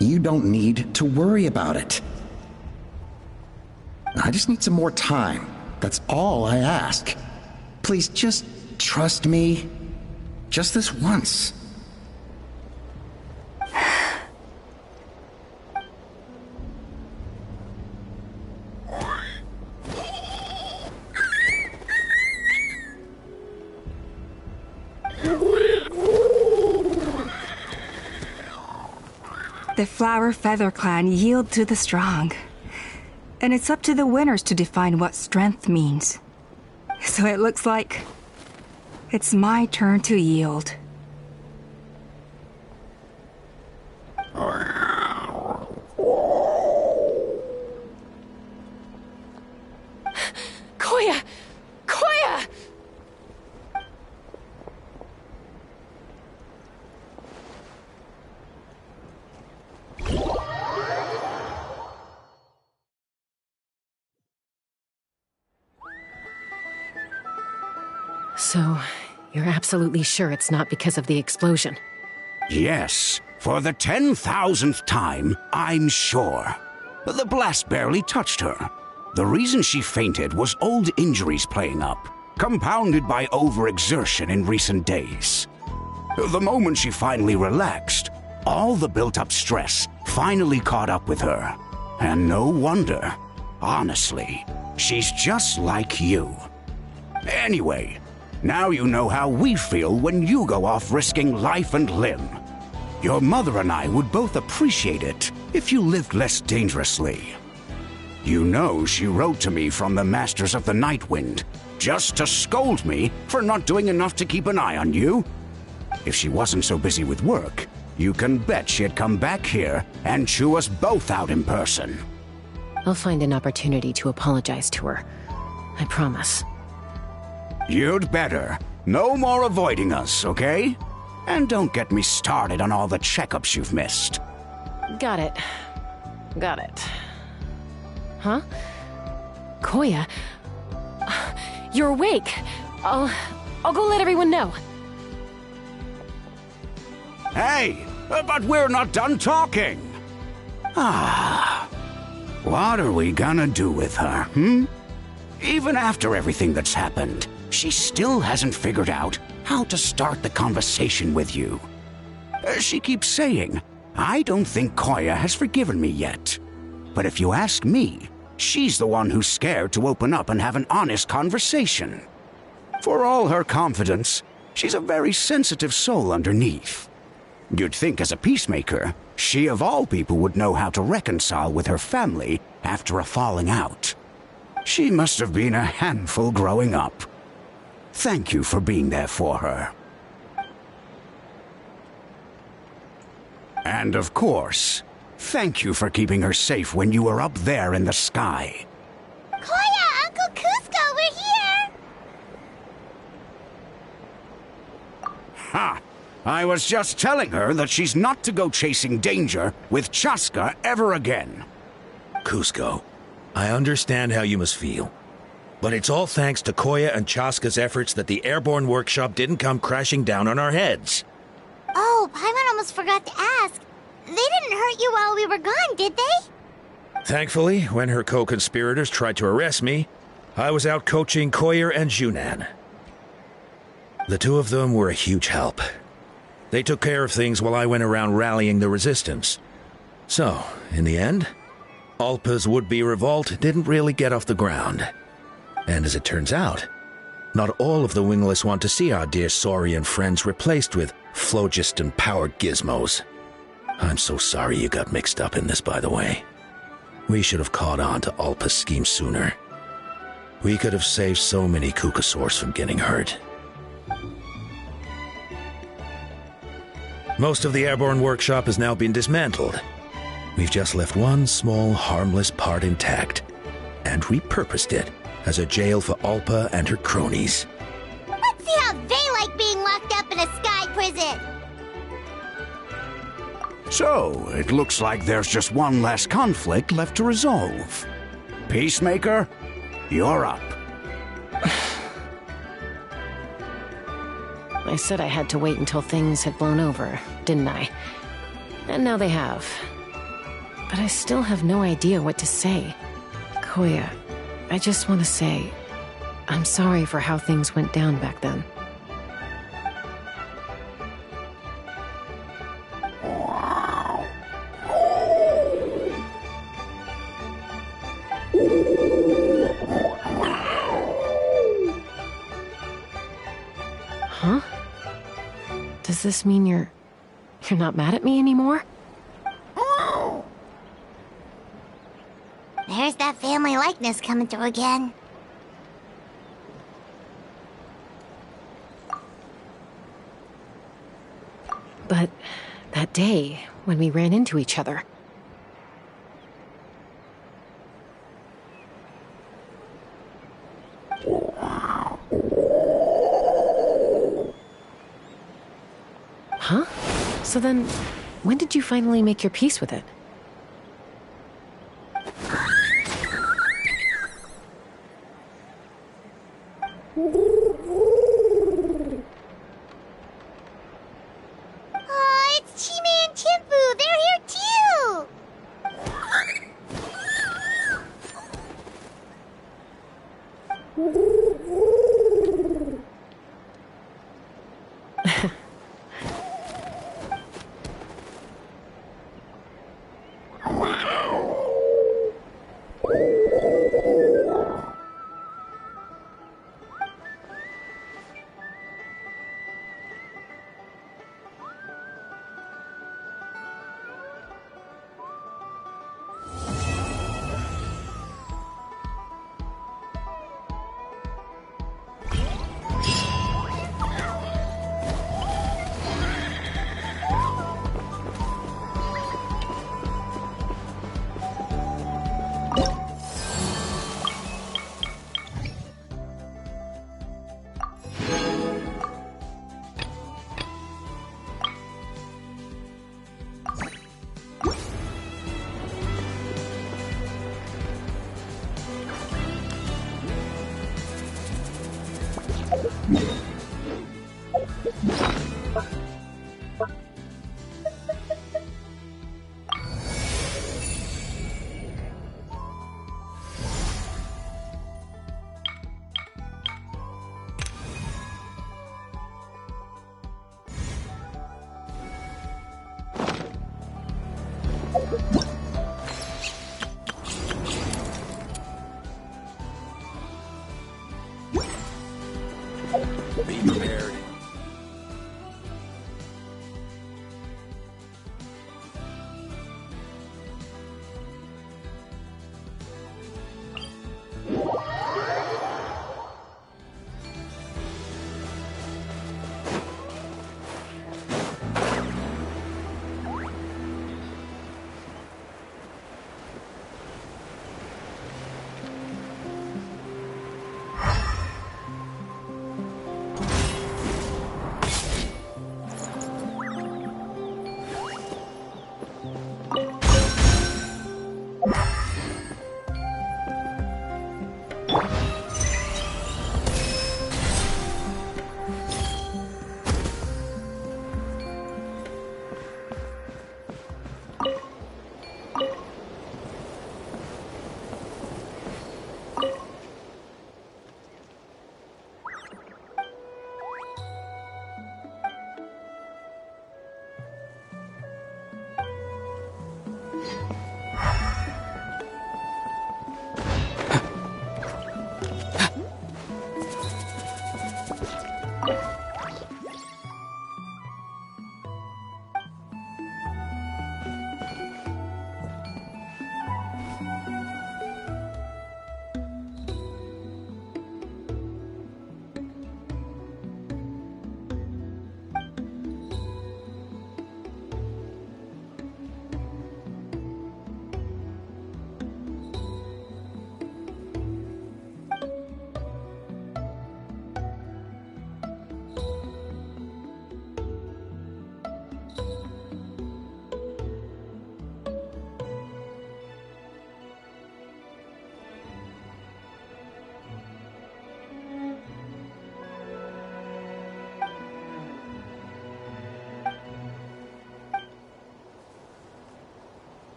You don't need to worry about it. I just need some more time. That's all I ask. Please just trust me. Just this once. The Flower Feather Clan yield to the strong. And it's up to the winners to define what strength means. So it looks like it's my turn to yield. Koya! Koya! So, you're absolutely sure it's not because of the explosion? Yes, for the 10,000th time, I'm sure. The blast barely touched her. The reason she fainted was old injuries playing up, compounded by overexertion in recent days. The moment she finally relaxed, all the built-up stress finally caught up with her. And no wonder. Honestly, she's just like you. Anyway, now you know how we feel when you go off risking life and limb. Your mother and I would both appreciate it if you lived less dangerously. You know she wrote to me from the Masters of the Night Wind, just to scold me for not doing enough to keep an eye on you. If she wasn't so busy with work, you can bet she'd come back here and chew us both out in person. I'll find an opportunity to apologize to her. I promise. You'd better. No more avoiding us, okay? And don't get me started on all the checkups you've missed. Got it. Got it. Huh? Koya? You're awake. I'll go let everyone know. Hey, but we're not done talking. What are we gonna do with her, Even after everything that's happened, she still hasn't figured out how to start the conversation with you. She keeps saying, I don't think Koya has forgiven me yet. But if you ask me, she's the one who's scared to open up and have an honest conversation. For all her confidence, she's a very sensitive soul underneath. You'd think as a peacemaker, she of all people would know how to reconcile with her family after a falling out. She must have been a handful growing up. Thank you for being there for her. And of course, thank you for keeping her safe when you were up there in the sky. Koya, Uncle Cusco, we're here! Ha! I was just telling her that she's not to go chasing danger with Chaska ever again. Cusco, I understand how you must feel. But it's all thanks to Koya and Chaska's efforts that the airborne workshop didn't come crashing down on our heads. Oh, Paimon almost forgot to ask. They didn't hurt you while we were gone, did they? Thankfully, when her co-conspirators tried to arrest me, I was out coaching Koya and Junan. The two of them were a huge help. They took care of things while I went around rallying the resistance. So, in the end, Alpa's would-be revolt didn't really get off the ground. And as it turns out, Not all of the wingless want to see our dear Saurian friends replaced with phlogiston-powered gizmos. I'm so sorry you got mixed up in this, by the way. We should have caught on to Alpa's scheme sooner. We could have saved so many Kukasaurs from getting hurt. Most of the airborne workshop has now been dismantled. We've just left one small, harmless part intact and repurposed it as a jail for Alpa and her cronies. Let's see how they like being locked up in a sky prison. So, it looks like there's just one last conflict left to resolve. Peacemaker, you're up. I said I had to wait until things had blown over, didn't I? And now they have. But I still have no idea what to say. Koya, I just want to say, I'm sorry for how things went down back then. Huh? Does this mean you're not mad at me anymore? There's that family likeness coming through again. But that day, when we ran into each other... Huh? So then, when did you finally make your peace with it? Oh, it's Chime and Chimpu! They're here too! Be prepared.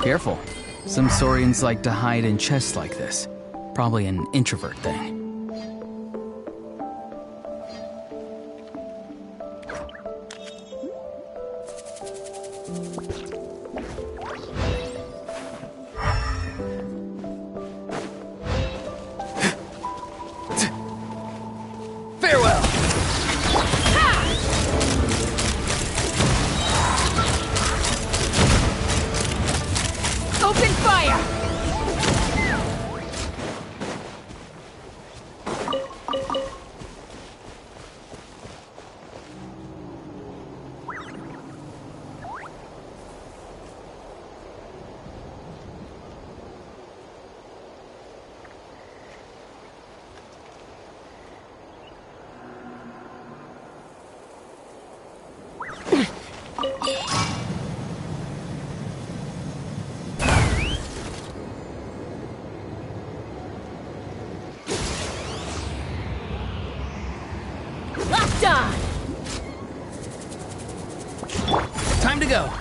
Careful. Some Saurians like to hide in chests like this. Probably an introvert thing. Farewell! Open fire! Locked on! Time to go.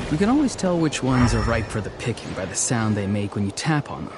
You can always tell which ones are ripe for the picking by the sound they make when you tap on them.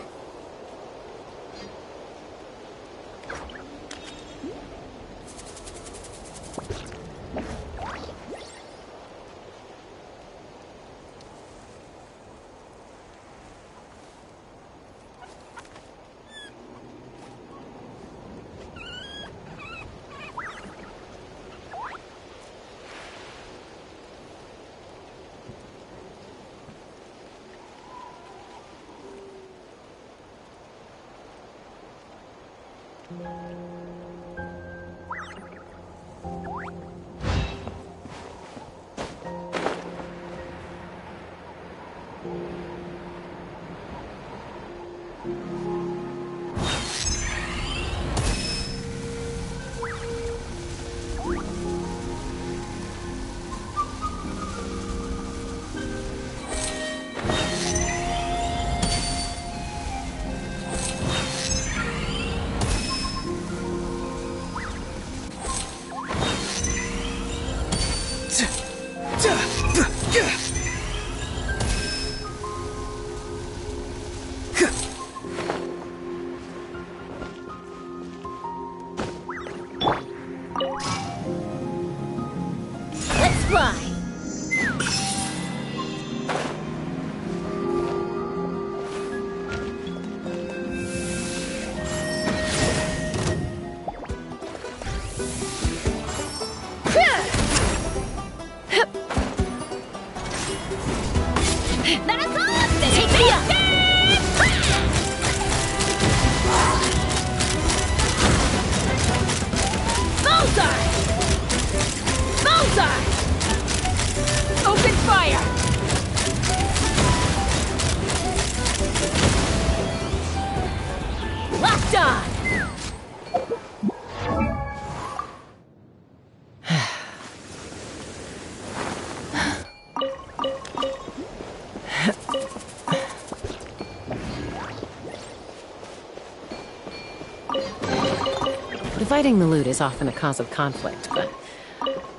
on! Dividing the loot is often a cause of conflict, but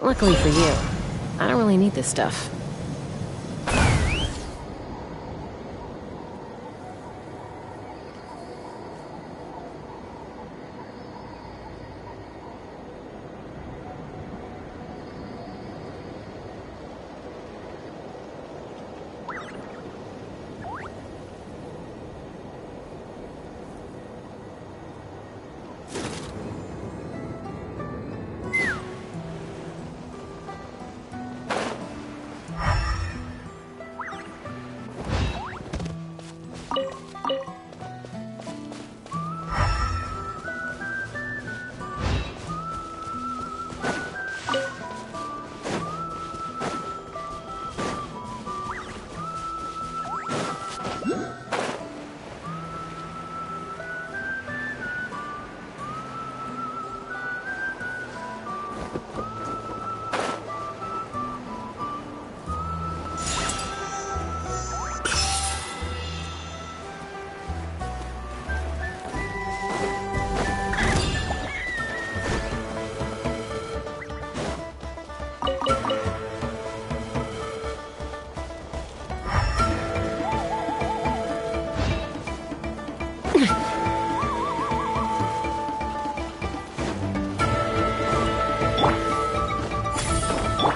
luckily for you, I don't really need this stuff.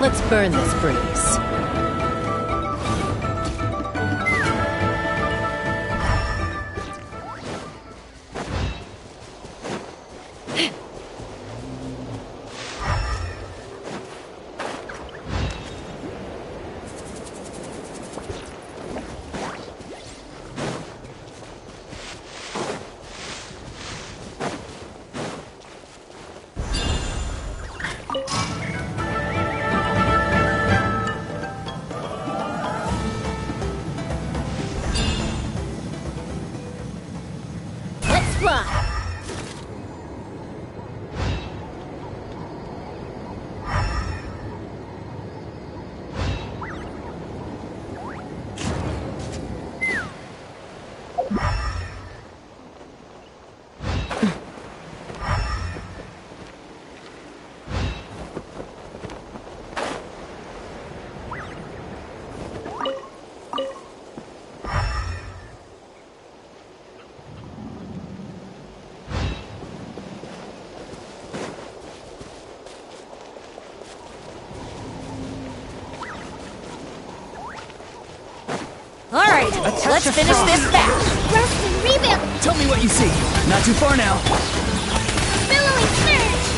Let's burn this breeze. Alright, let's finish this battle. Rust and rebuild. Tell me what you see. Not too far now. Billowing surge.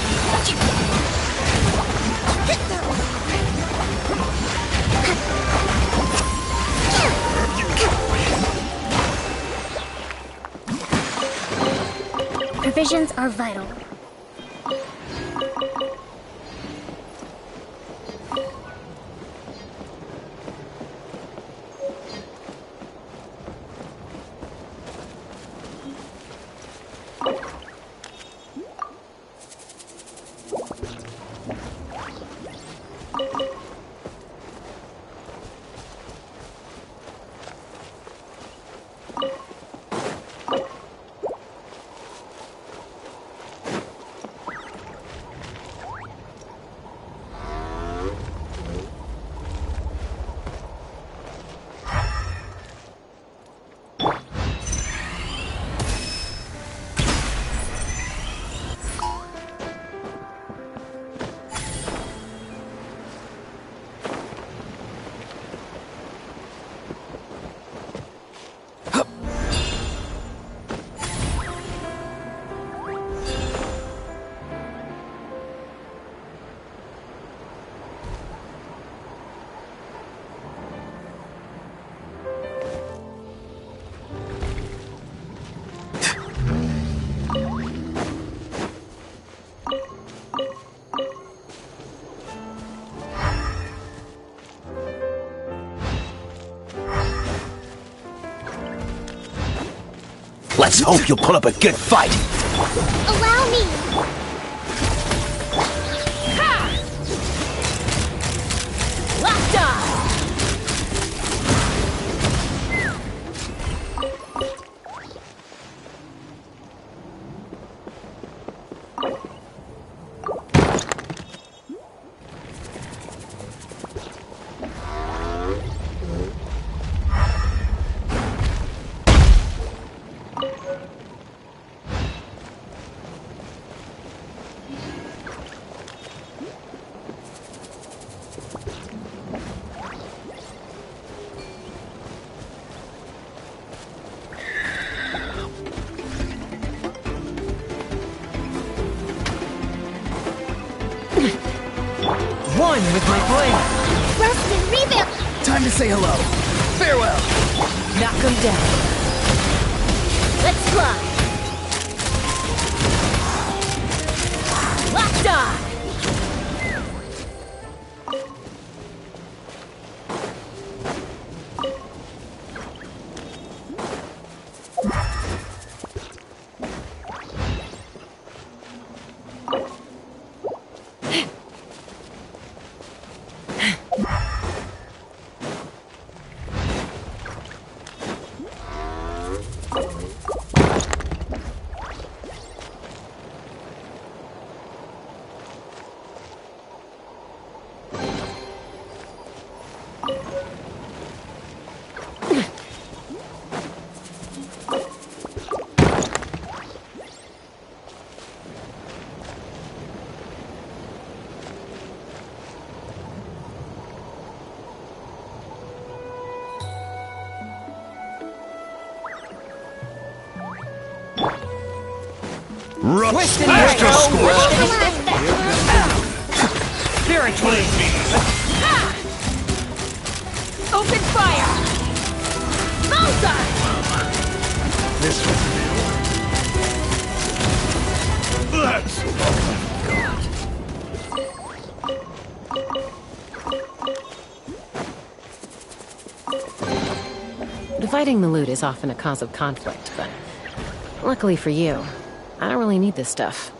Provisions are vital. Let's hope you'll put up a good fight. Allow me. Locked on! One with my blade. Rest and rebuild. Time to say hello. Farewell. Knock him down. Let's fly. Locked on! Twist and extra score. Spirit Wing! Open fire! Bullseye! This was new. Let's... Dividing the loot is often a cause of conflict, but luckily for you, I don't really need this stuff.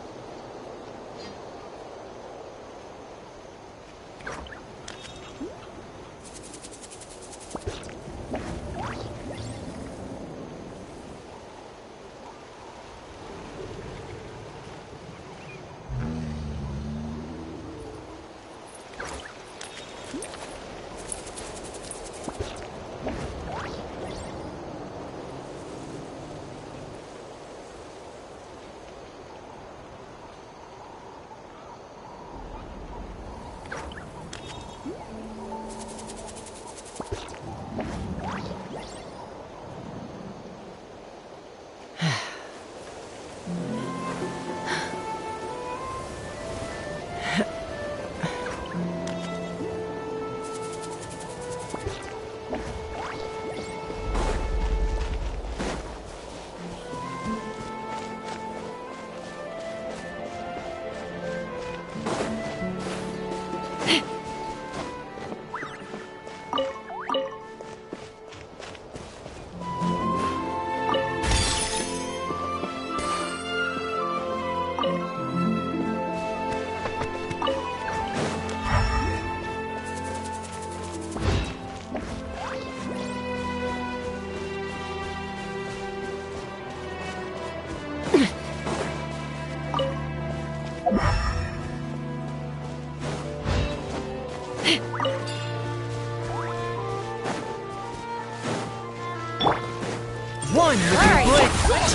One with your blade.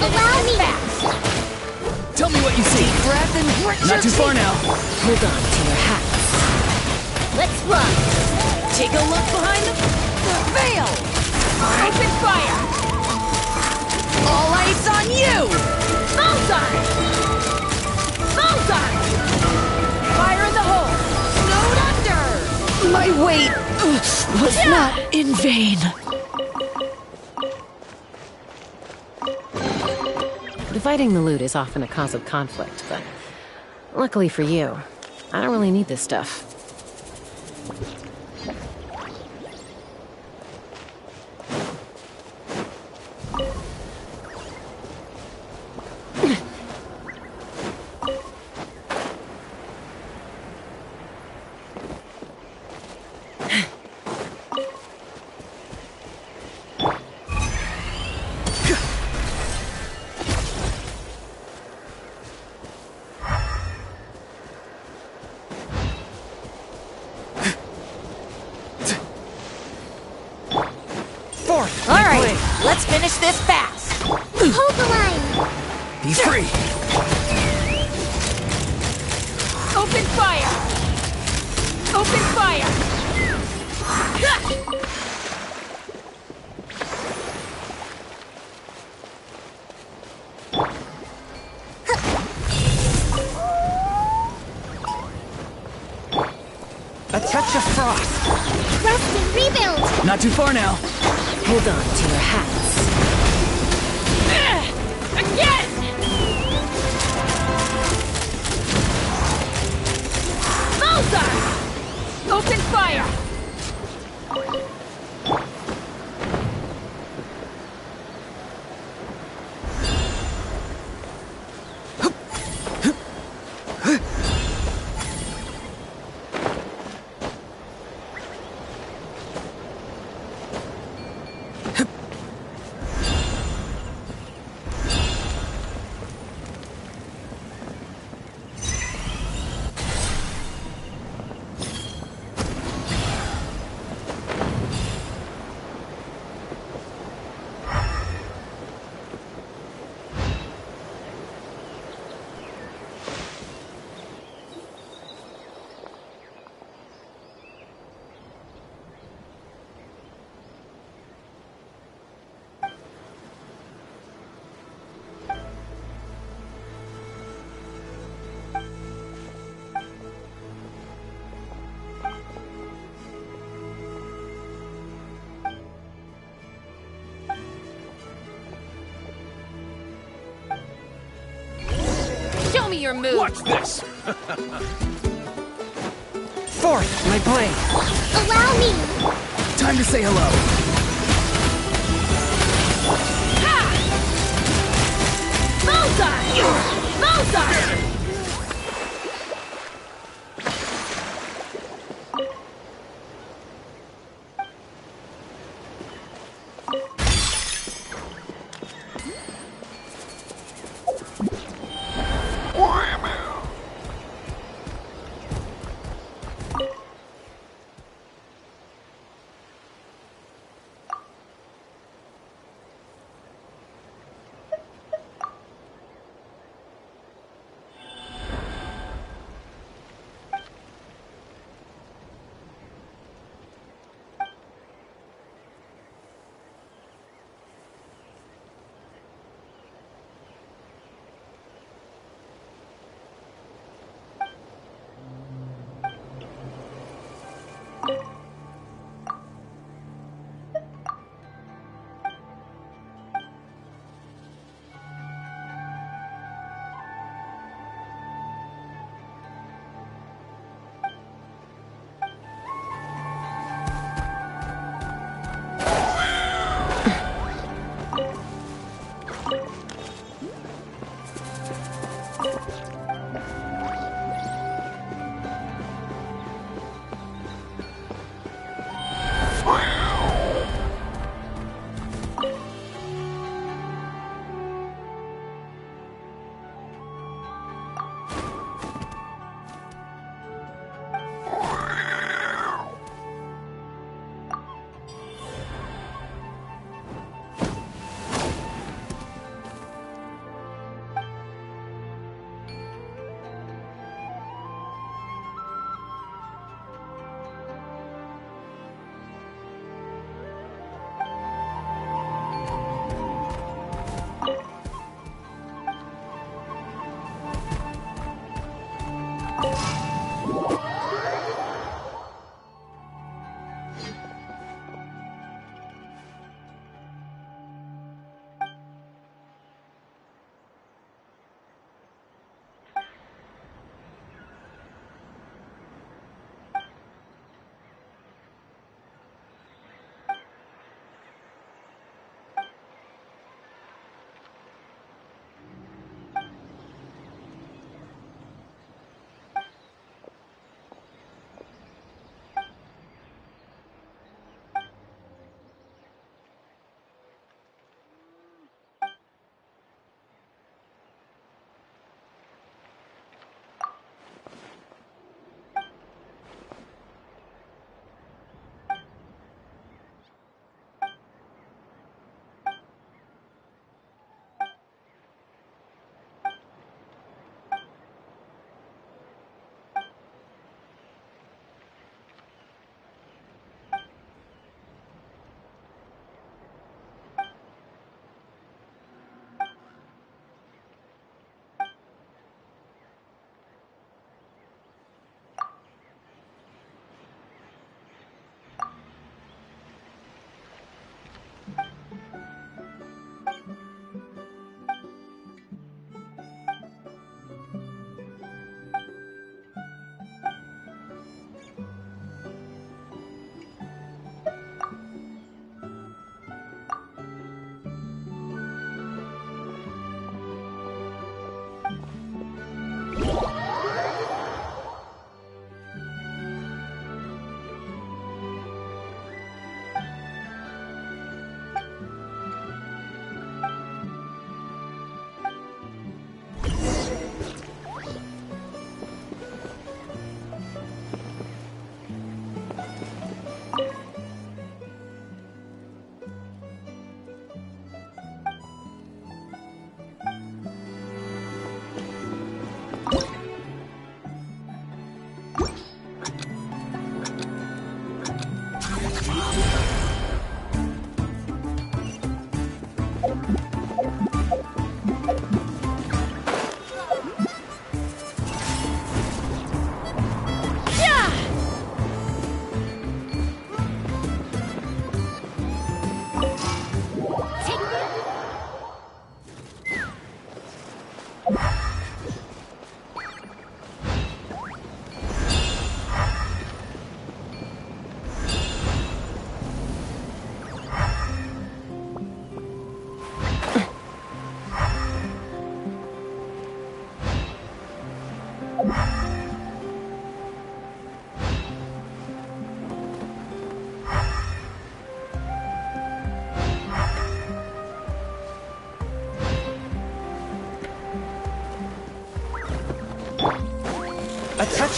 Allow me. Tell me what you see. Deep breath and grit your Not too far teeth. now. Hold on to your hats. Let's run! Take a look behind the veil! Open fire! All eyes on you! Bullseye! Bullseye! Fire in the hole! Snowed under! My wait was not in vain. Dividing the loot is often a cause of conflict, but luckily for you, I don't really need this stuff. finish this fast. Hold the line. Be free. Open fire! Open fire! A touch of frost. Rest and rebuild. Not too far now. Hold on to your hats. Again! Bullseye! Open fire! Show me your move! Watch this! Forth, my blade. Allow me. Time to say hello. Bullseye! Bullseye!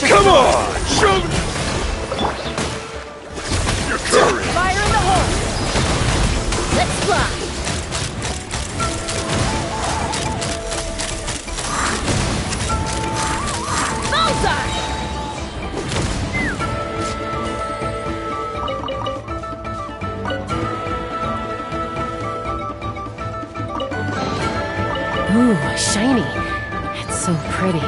Come on! Show me your courage! Fire in the hole! Let's fly! Bullseye! Ooh, shiny. It's so pretty.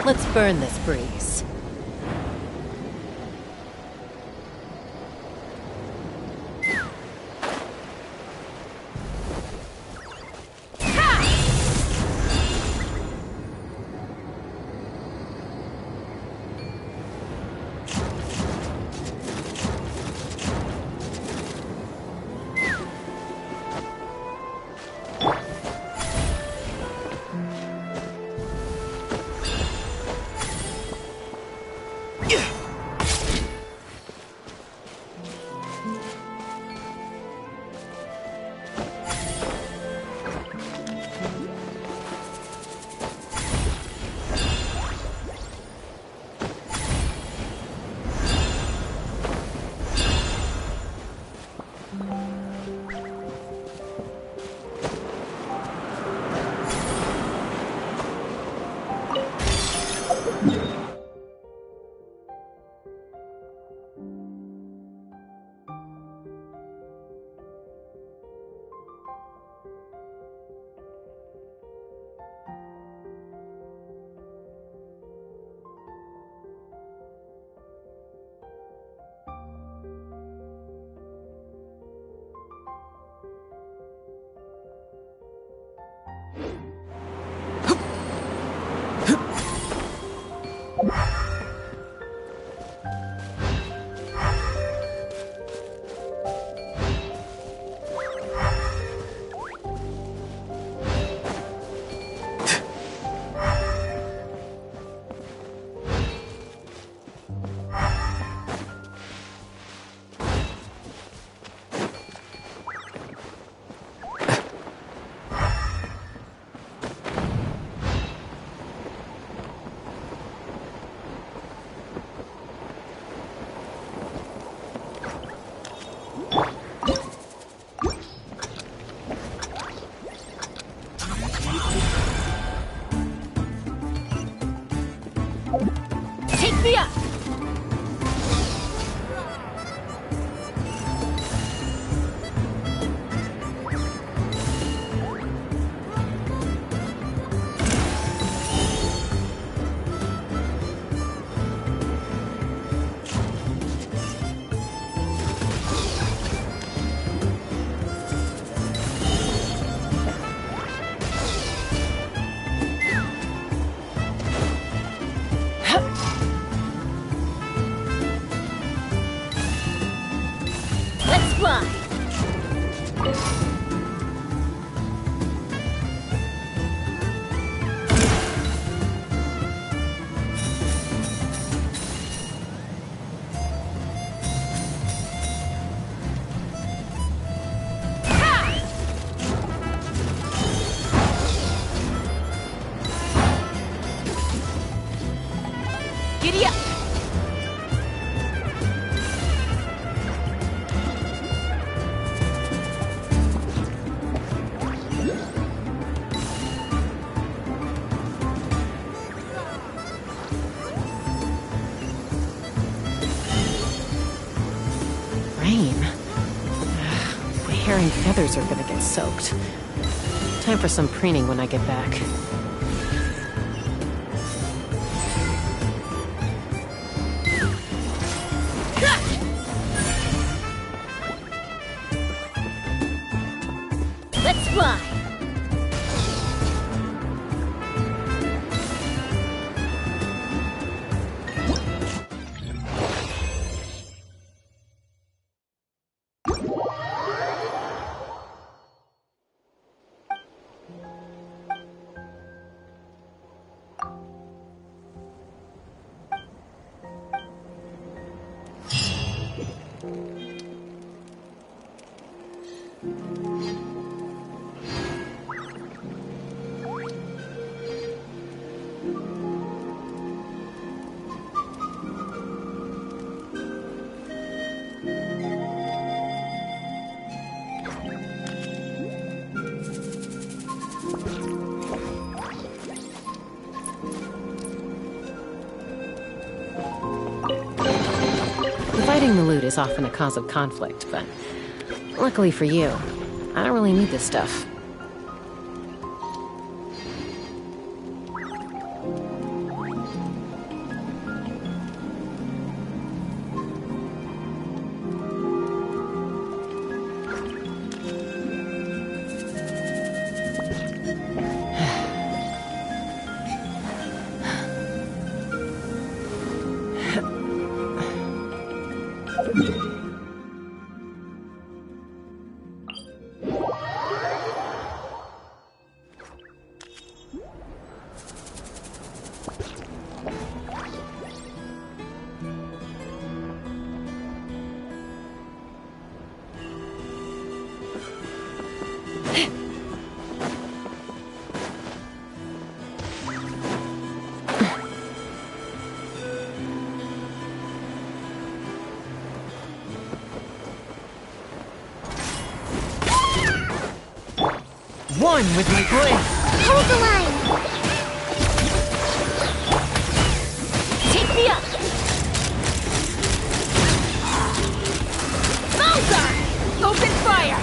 Let's burn this breeze. hair and feathers are gonna get soaked. Time for some preening when I get back. Fighting the loot is often a cause of conflict, but luckily for you, I don't really need this stuff. One with my blade! Hold the line! Take me up! Bullseye! Open fire!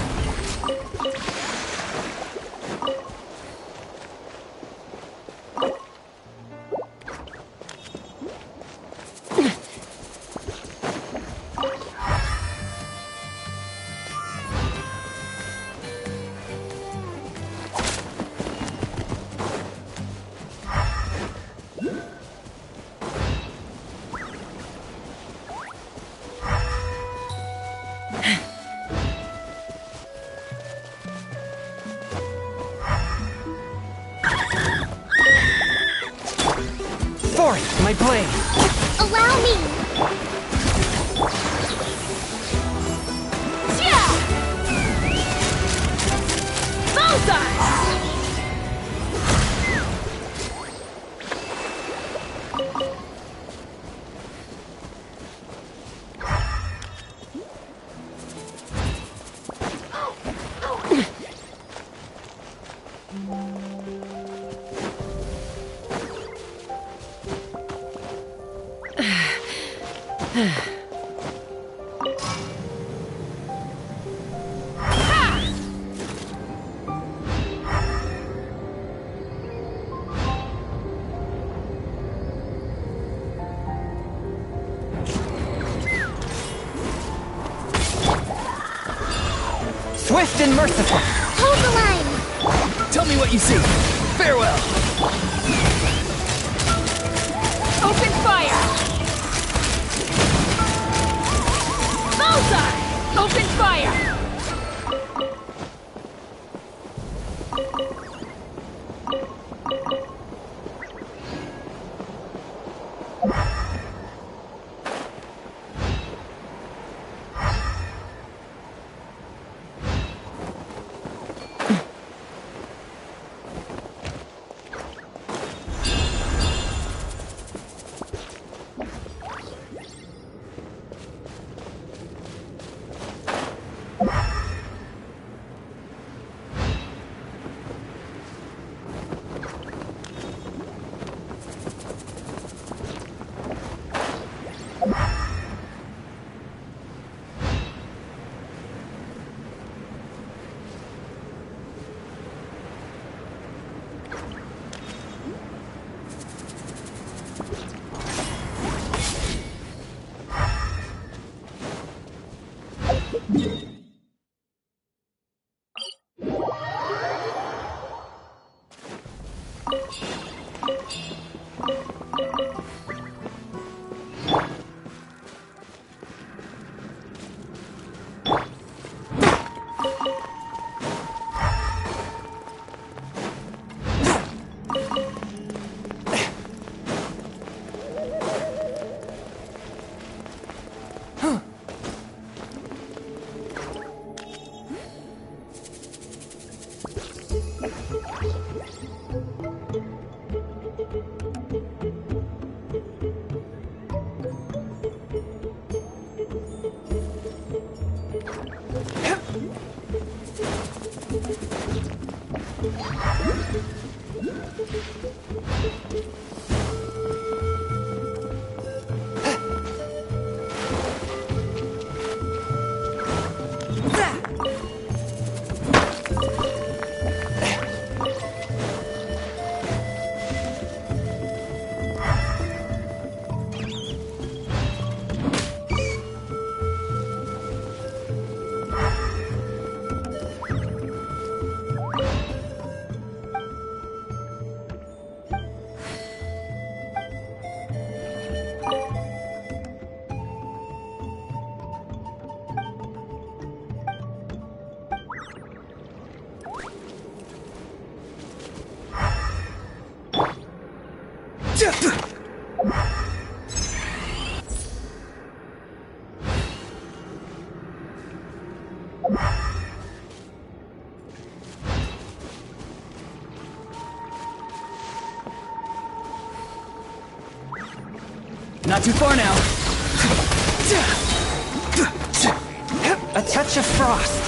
Forth, my blade! Allow me! Bullseye! Swift and merciful! Hold the line! Tell me what you see. Farewell! Open fire! Bullseye! Open fire! Not too far now. A touch of frost.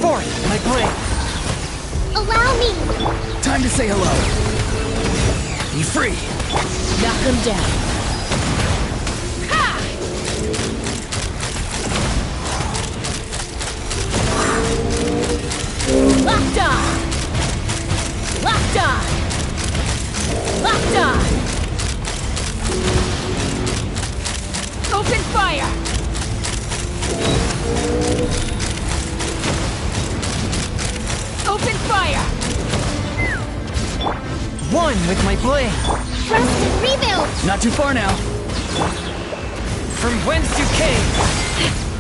Forth, my blade! Allow me! Time to say hello. Be free! Knock him down. Locked on! Locked on! Locked on! Open fire! Open fire! One with my blade! Trust and rebuild! Not too far now. From whence you came!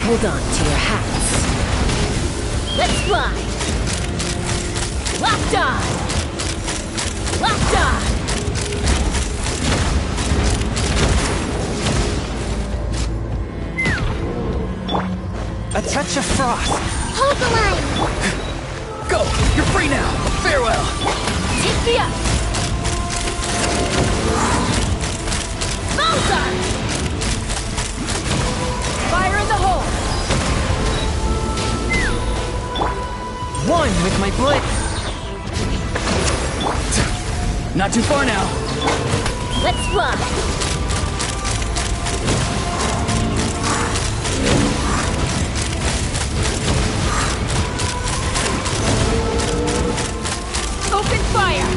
Hold on to your hats. Let's fly! Locked on! Locked on! A touch of frost! Hold the line! Go! You're free now! Farewell! Take me up! Bullseye! Fire in the hole! One with my blade! Not too far now! Let's fly! Open fire!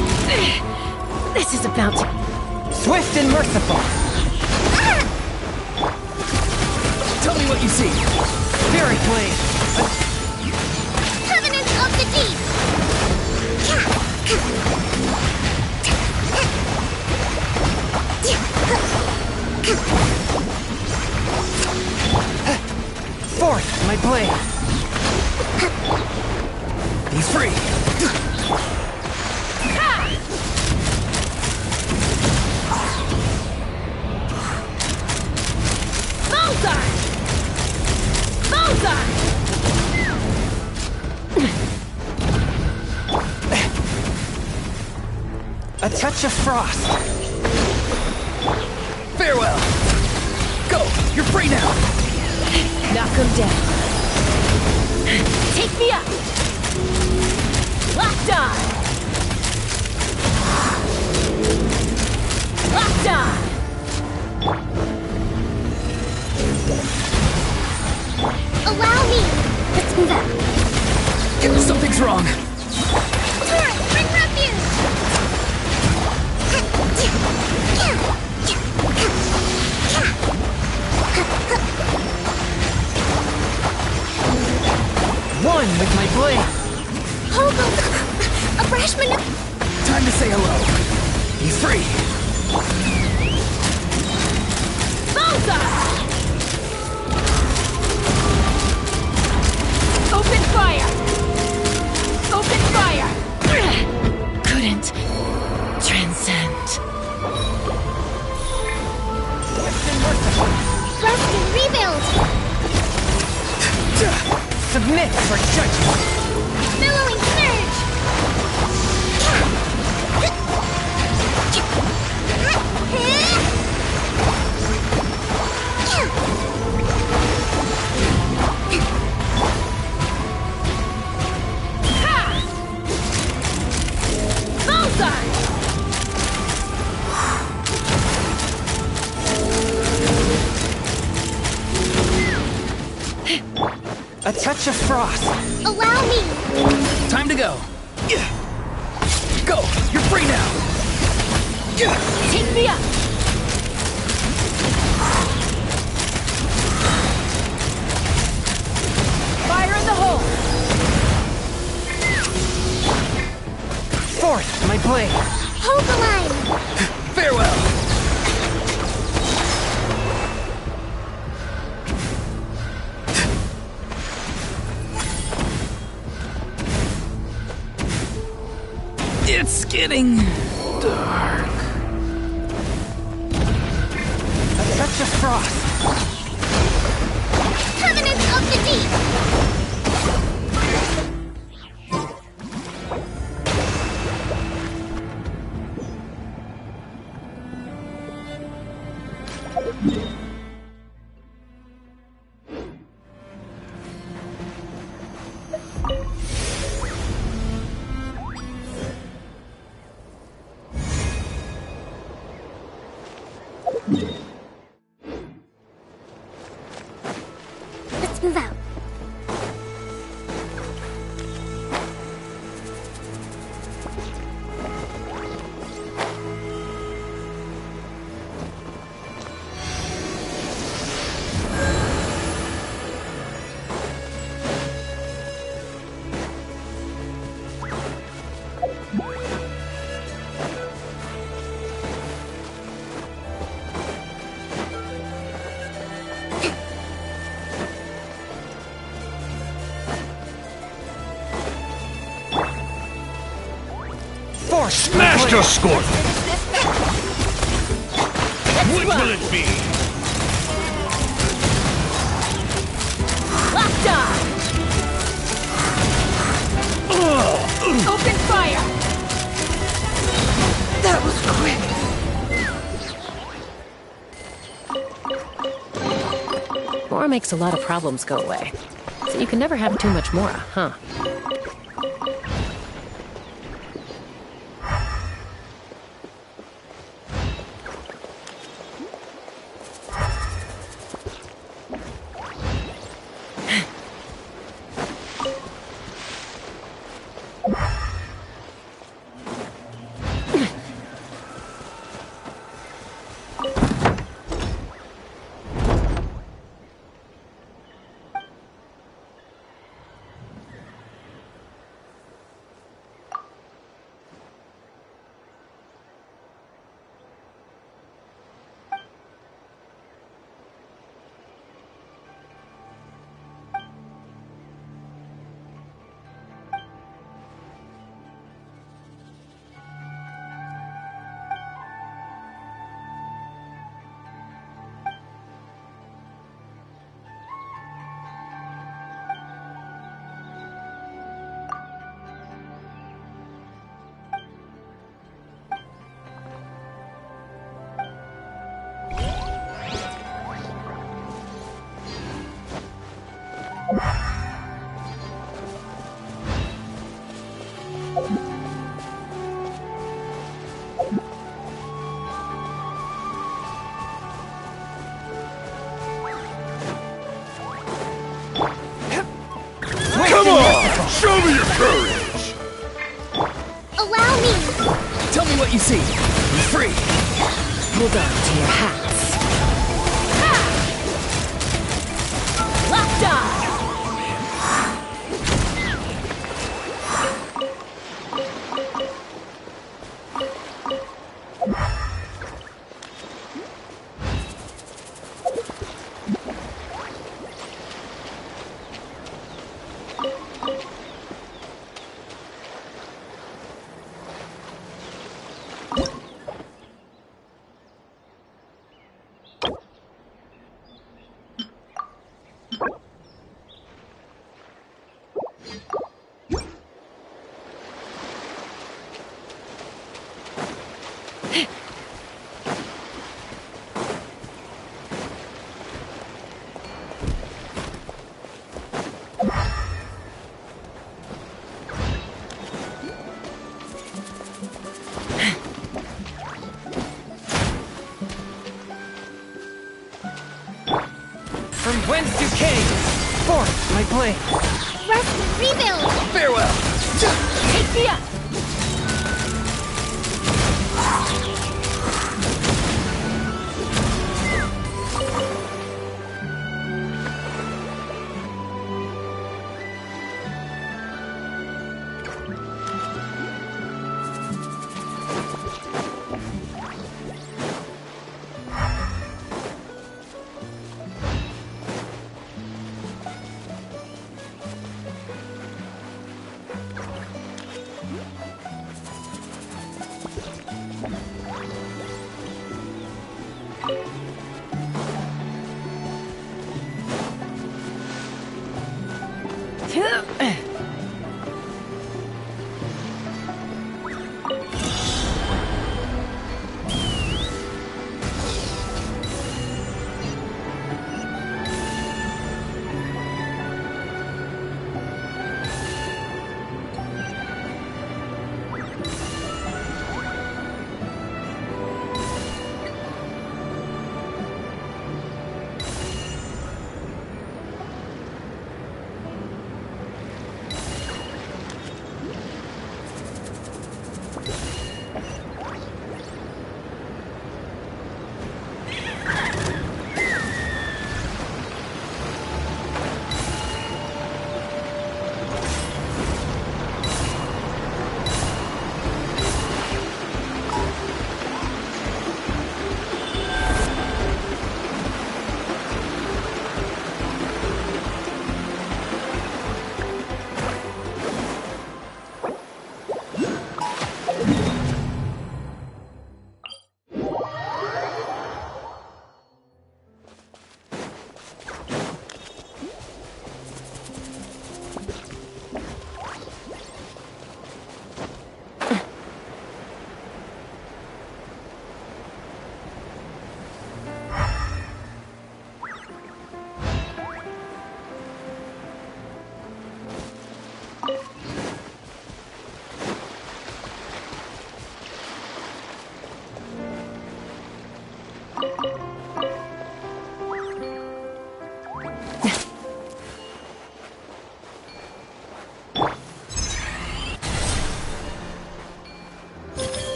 This is about to... Swift and merciful! Tell me what you see! Spirit blade! Covenant of the Deep! Forth, my blade! Be free! Bullseye! Bullseye! A touch of frost! Farewell! Go! You're free now! Knock him down. Take me up! Locked on! Locked on! Allow me! Let's move out. Something's wrong! Turret, bring refuge! One with my blade! Hold on! A freshman! Time to say hello! Be free! Bullseye! Open fire! Open fire! Couldn't transcend. Rest and rebuild! Submit for judgment! Billowing surge! Bullseye! A touch of frost! Allow me! Time to go! Go! You're free now! Take me up! Fire in the hole! Forth, my blade! Hold the line! Farewell! It's getting dark. A touch of frost. Covenant of the Deep! Let's move out. Master Scorpion! What will it be? Locked on! Open fire! That was quick. Mora makes a lot of problems go away. So you can never have too much Mora, huh? Come on! Show me your courage! Allow me! Tell me what you see. Be free. Hold on to your hats. Locked on! From whence you came, forth my blade. Rest and rebuild! Farewell. Take me up!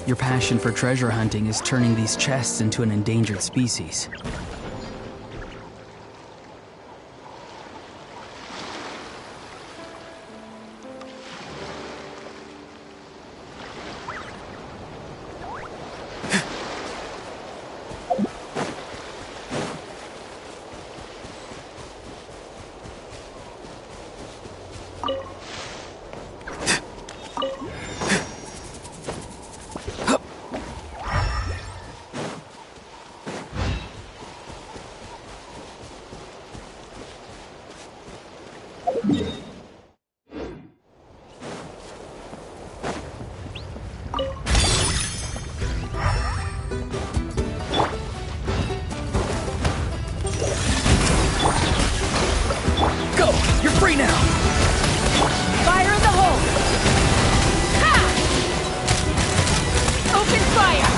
Your passion for treasure hunting is turning these chests into an endangered species. Free now! Fire in the hole! Ha! Open fire!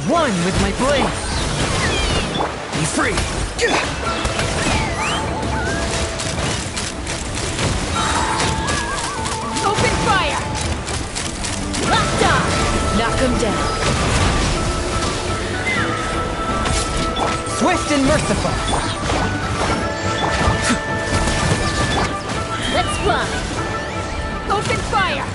One with my blade! Be free! Open fire! Locked on! Knock him down. Swift and merciful! Let's fly! Open fire!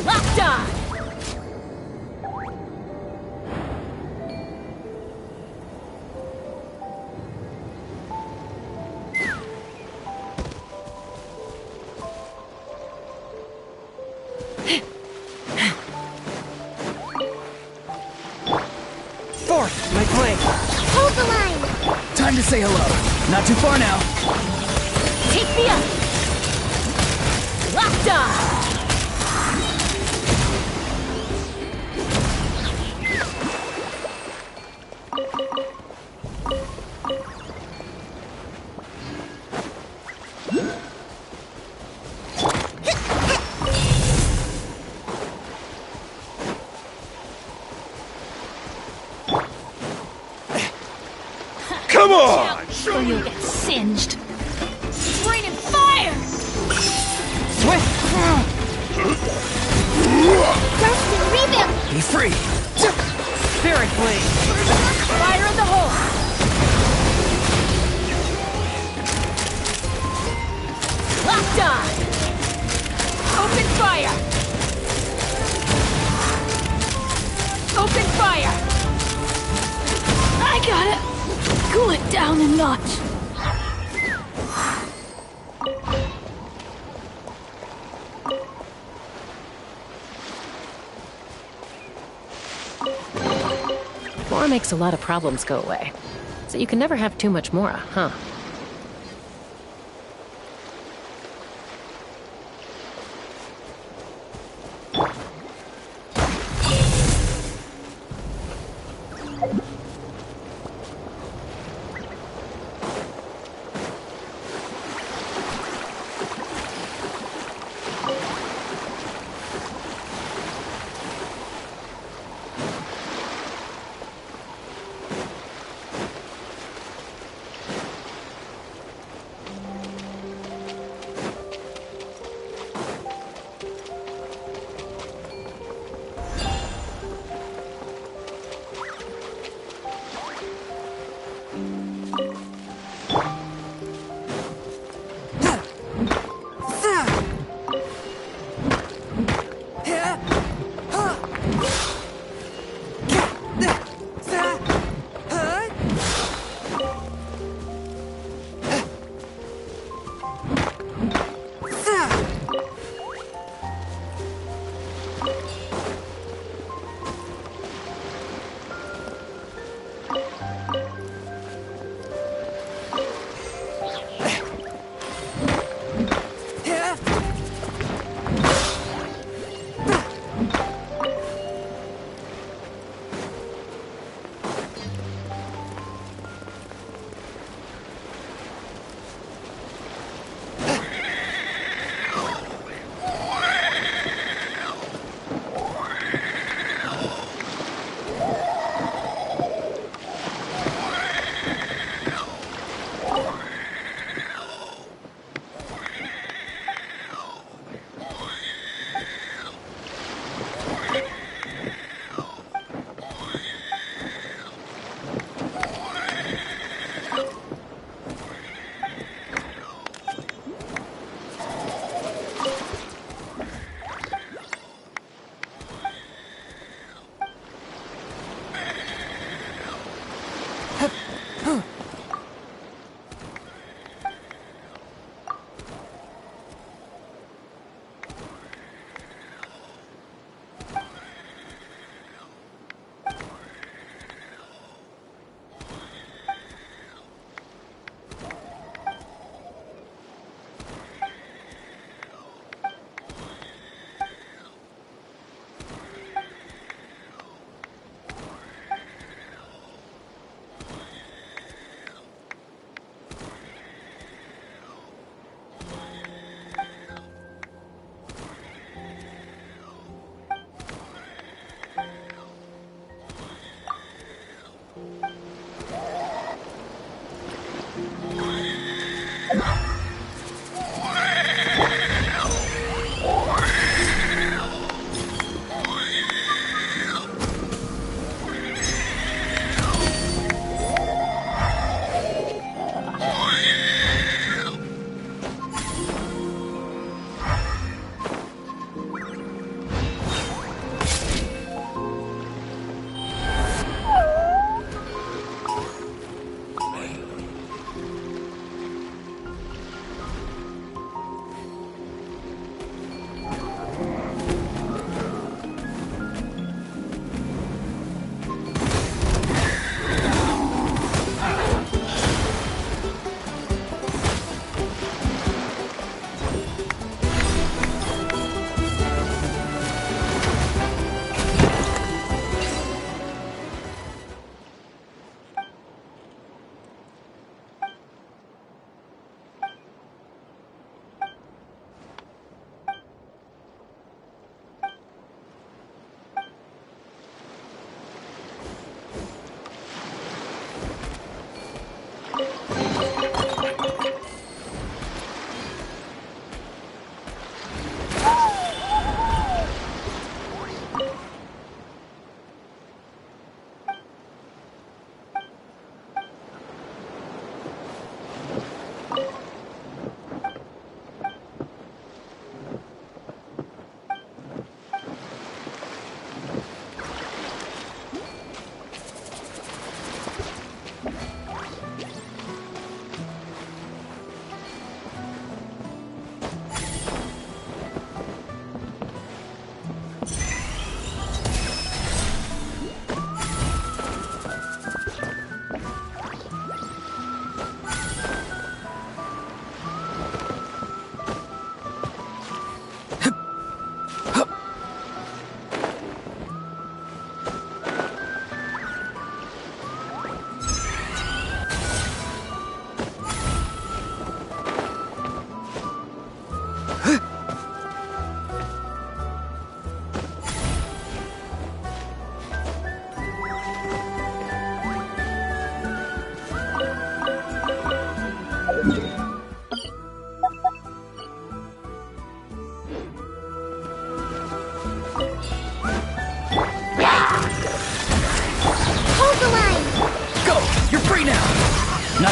Locked on! Fourth, my blade! Hold the line! Time to say hello. Not too far now. Take me up! Locked on! Come on! Or you'll get singed. Raining fire! Swift! Dustin, rebuild! Be free! Spirit blade! Fire in the hole! Locked on! Open fire! Open fire! I got it! Cool it down a notch. War makes a lot of problems go away. So you can never have too much Mora, huh?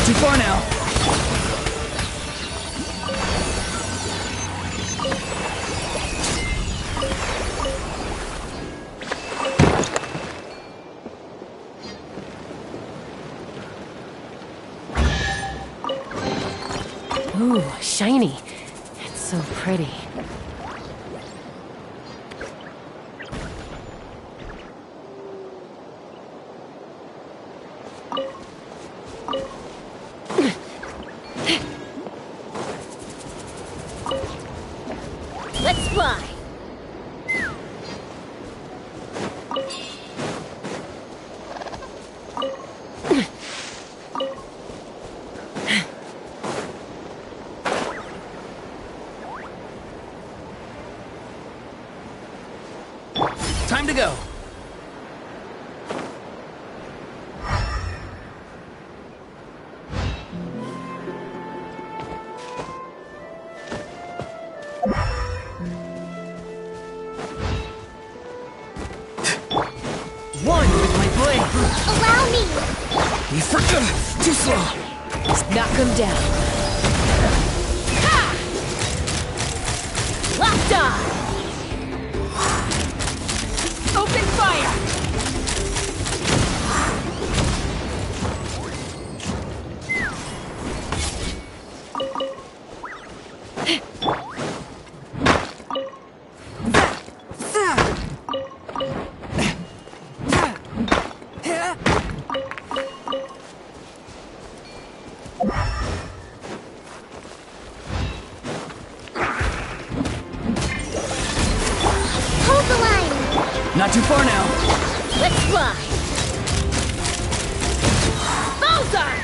Not too far now. Ooh, shiny. It's so pretty. Let's fly. Time to go. One with my blade. Allow me. You forgot. Too slow. Knock him down. Ha! Locked on. Open fire. Hold the line. Not too far now. Let's fly. Bullseye.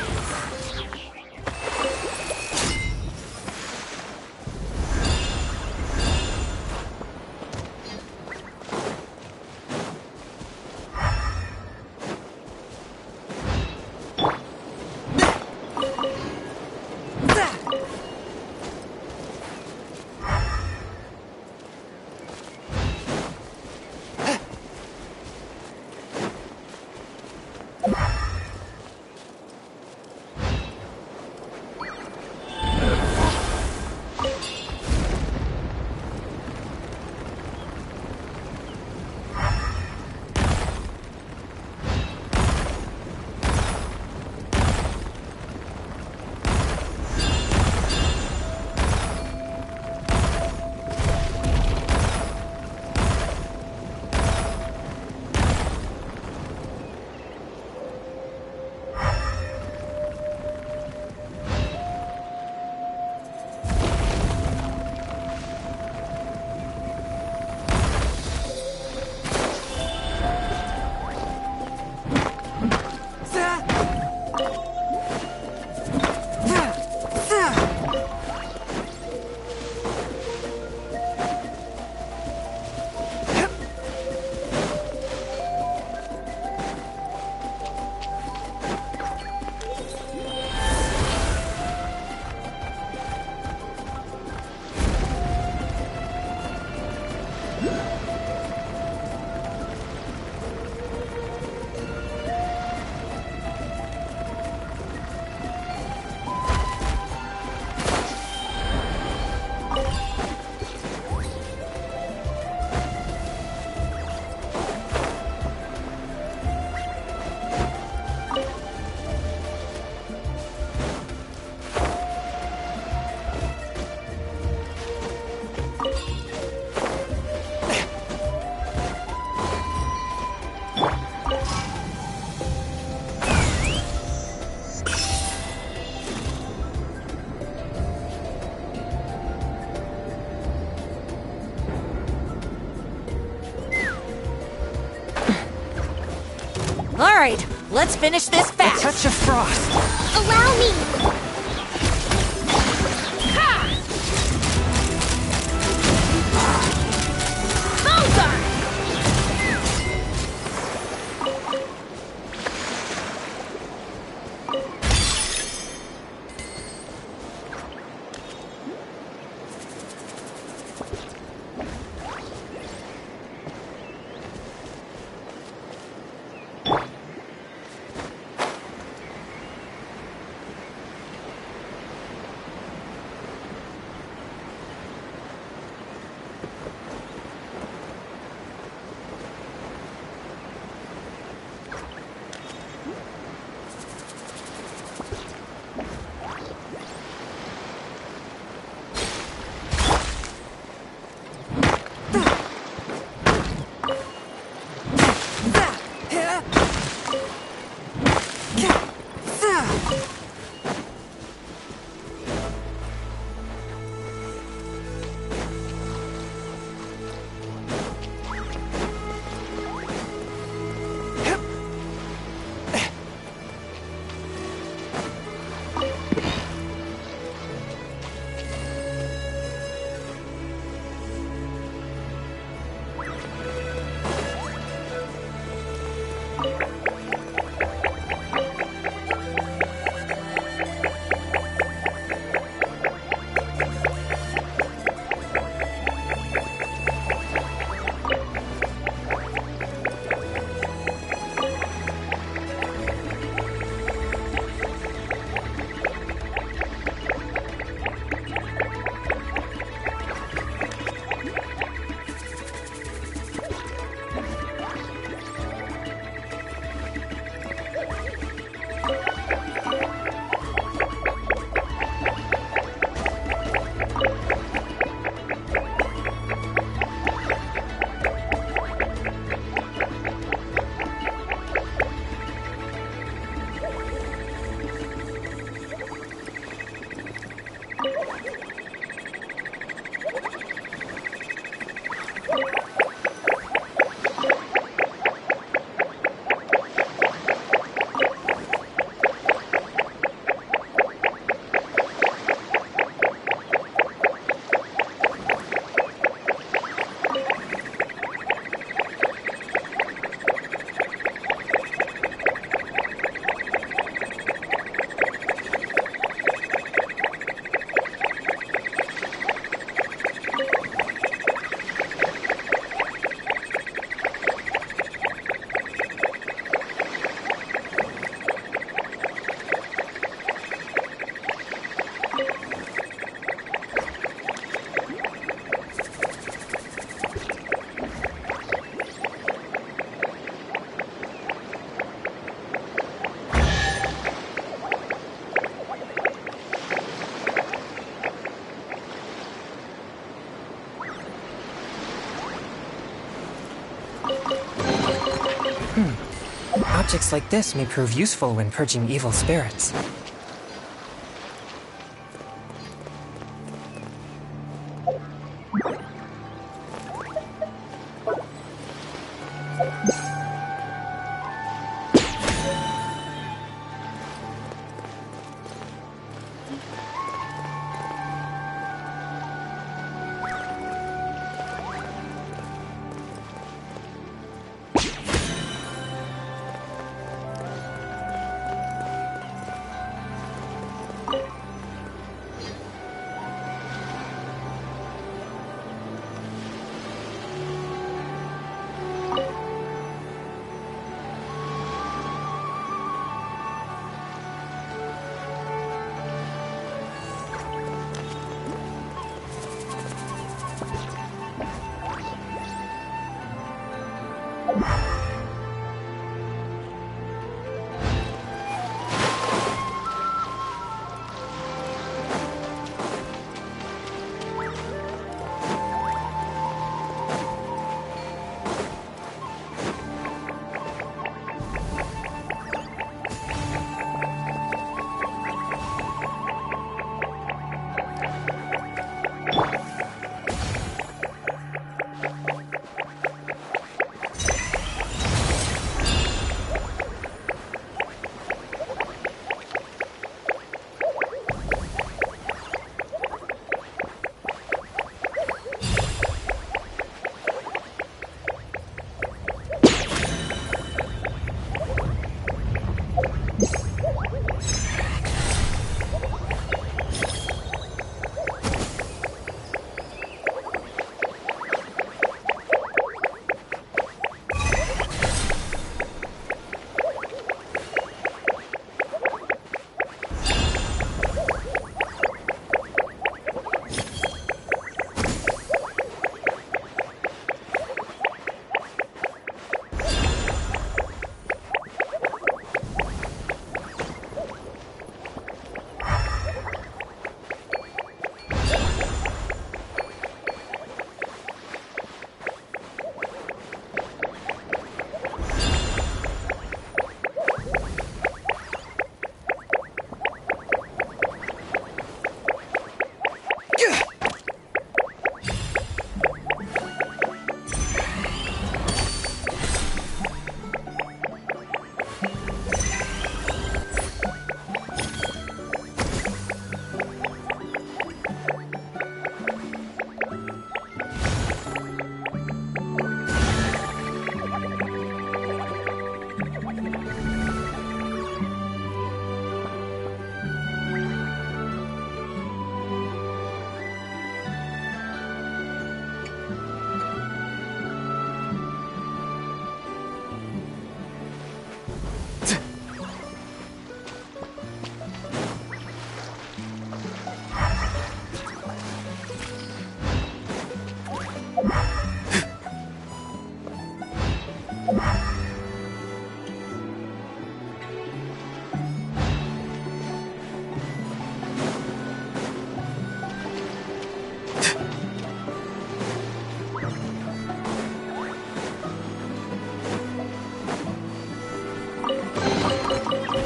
All right, let's finish this fast. A touch of frost. Allow me. Bullseye. Objects like this may prove useful when purging evil spirits.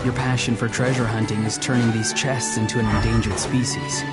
Your passion for treasure hunting is turning these chests into an endangered species.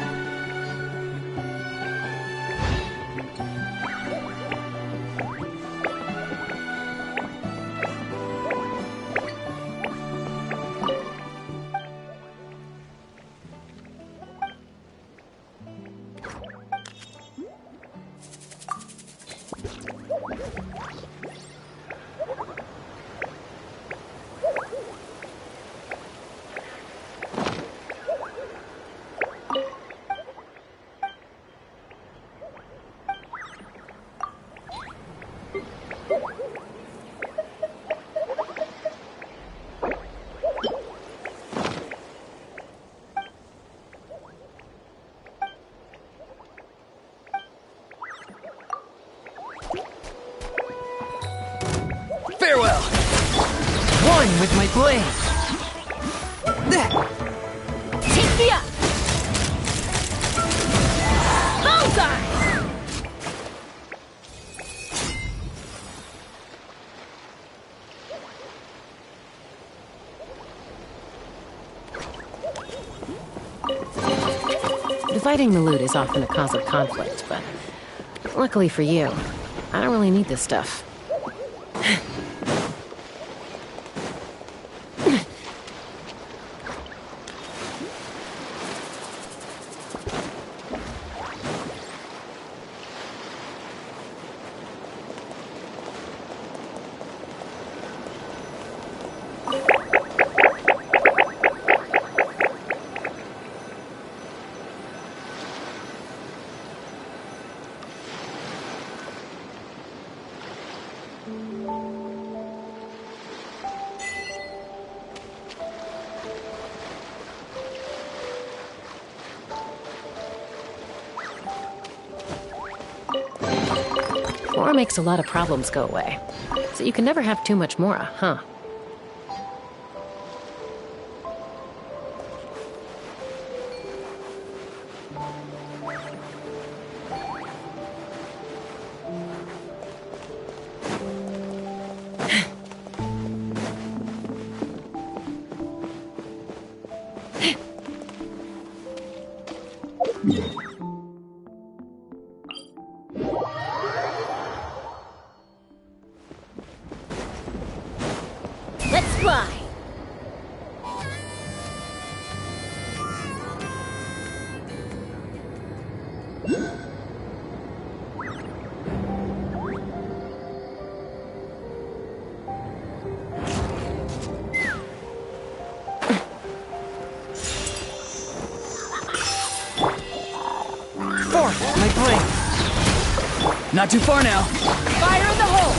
Farewell! One with my blade! Take me up! Bullseye! Fighting the loot is often a cause of conflict, but luckily for you, I don't really need this stuff. Mora makes a lot of problems go away. So you can never have too much Mora, huh? Let's fly! Fourth, my blade. Not too far now. Fire in the hole!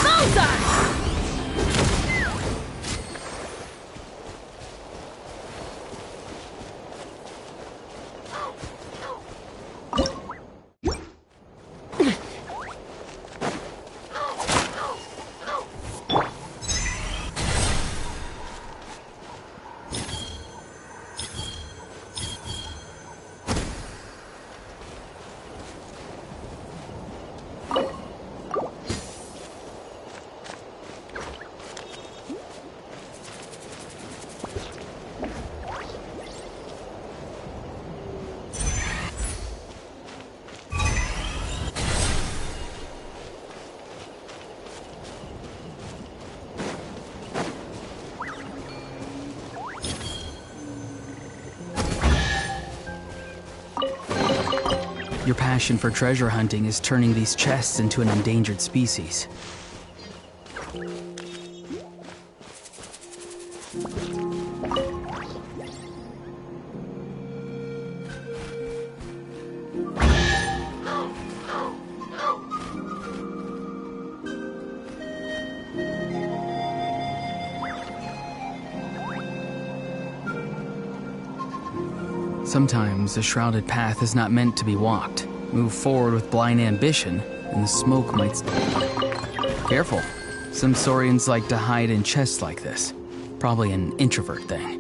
Bullseye! Your passion for treasure hunting is turning these chests into an endangered species. Sometimes a shrouded path is not meant to be walked. Move forward with blind ambition, and the smoke might... Careful. Some Saurians like to hide in chests like this. Probably an introvert thing.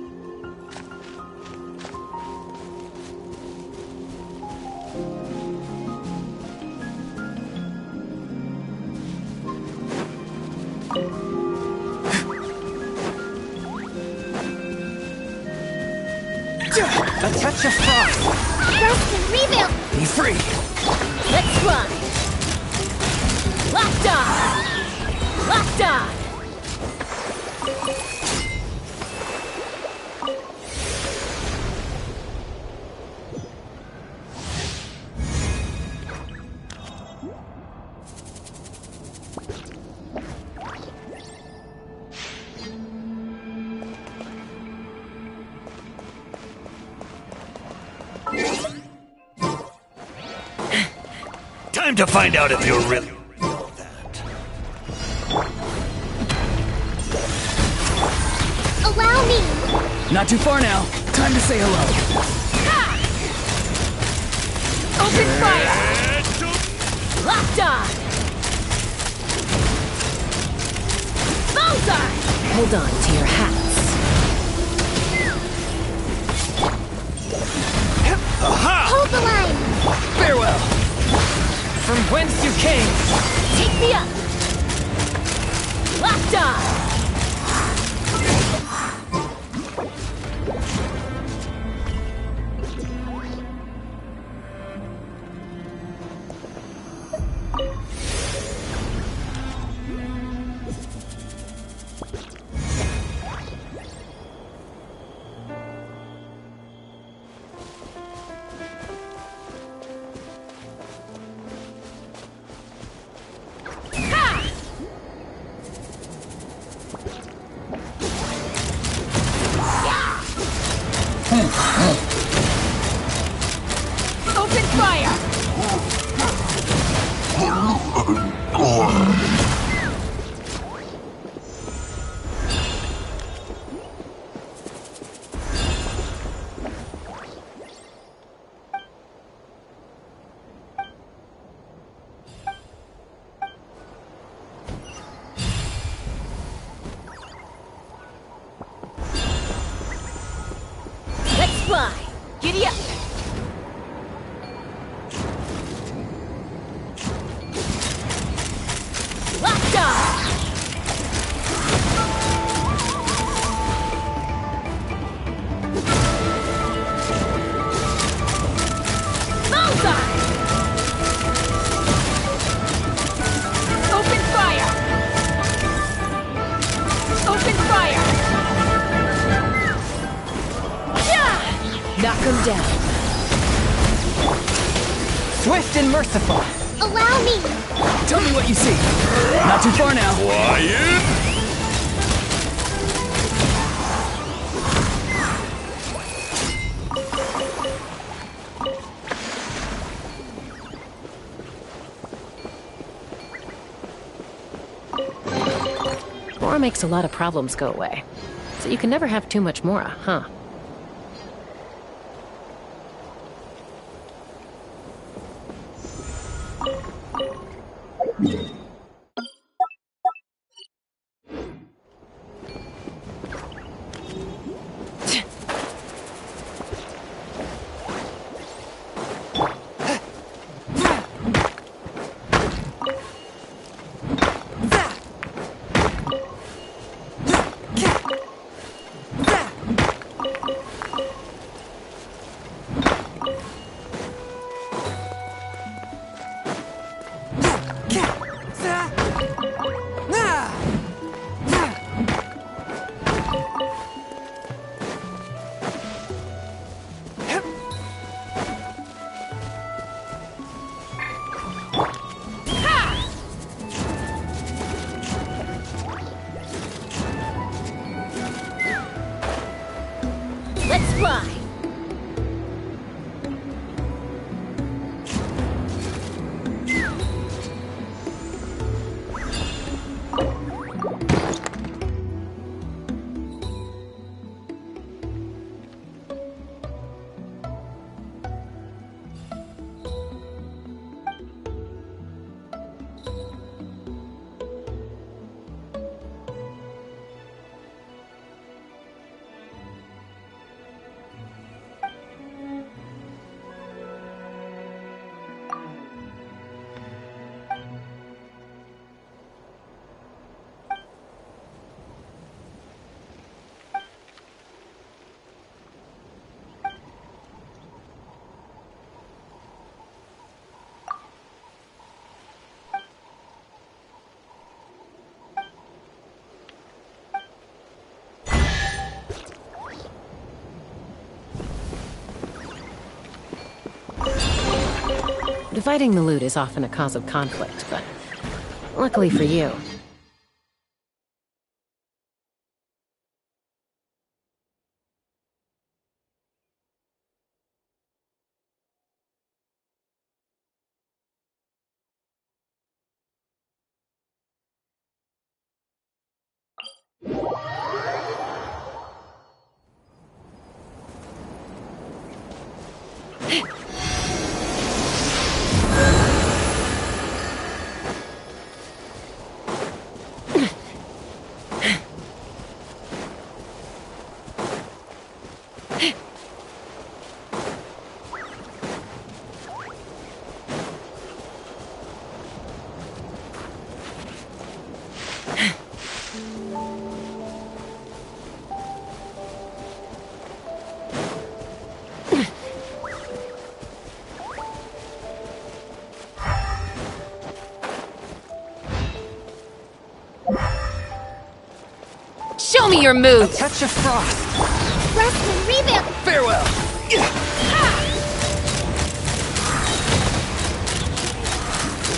A touch of frost. Rest and rebuild. Be free. Let's fly! Locked on! Locked on! Time to find out if you're really that. Allow me. Not too far now. Time to say hello. Open fire! Locked on! Bullseye! Hold on to your hats. Aha! Hold the line. Farewell. From whence you came! Take me up! Locked on! Let's fly! Giddy up! Locked on! Bullseye! Open fire! Open fire! Knock him down. Swift and merciful. Allow me. Tell me what you see. Not too far now. Quiet! Mora makes a lot of problems go away. So you can never have too much Mora, huh? Let's fly! Dividing the loot is often a cause of conflict, but luckily for you, show me your moves! A touch of frost. Rest and rebuild. Farewell.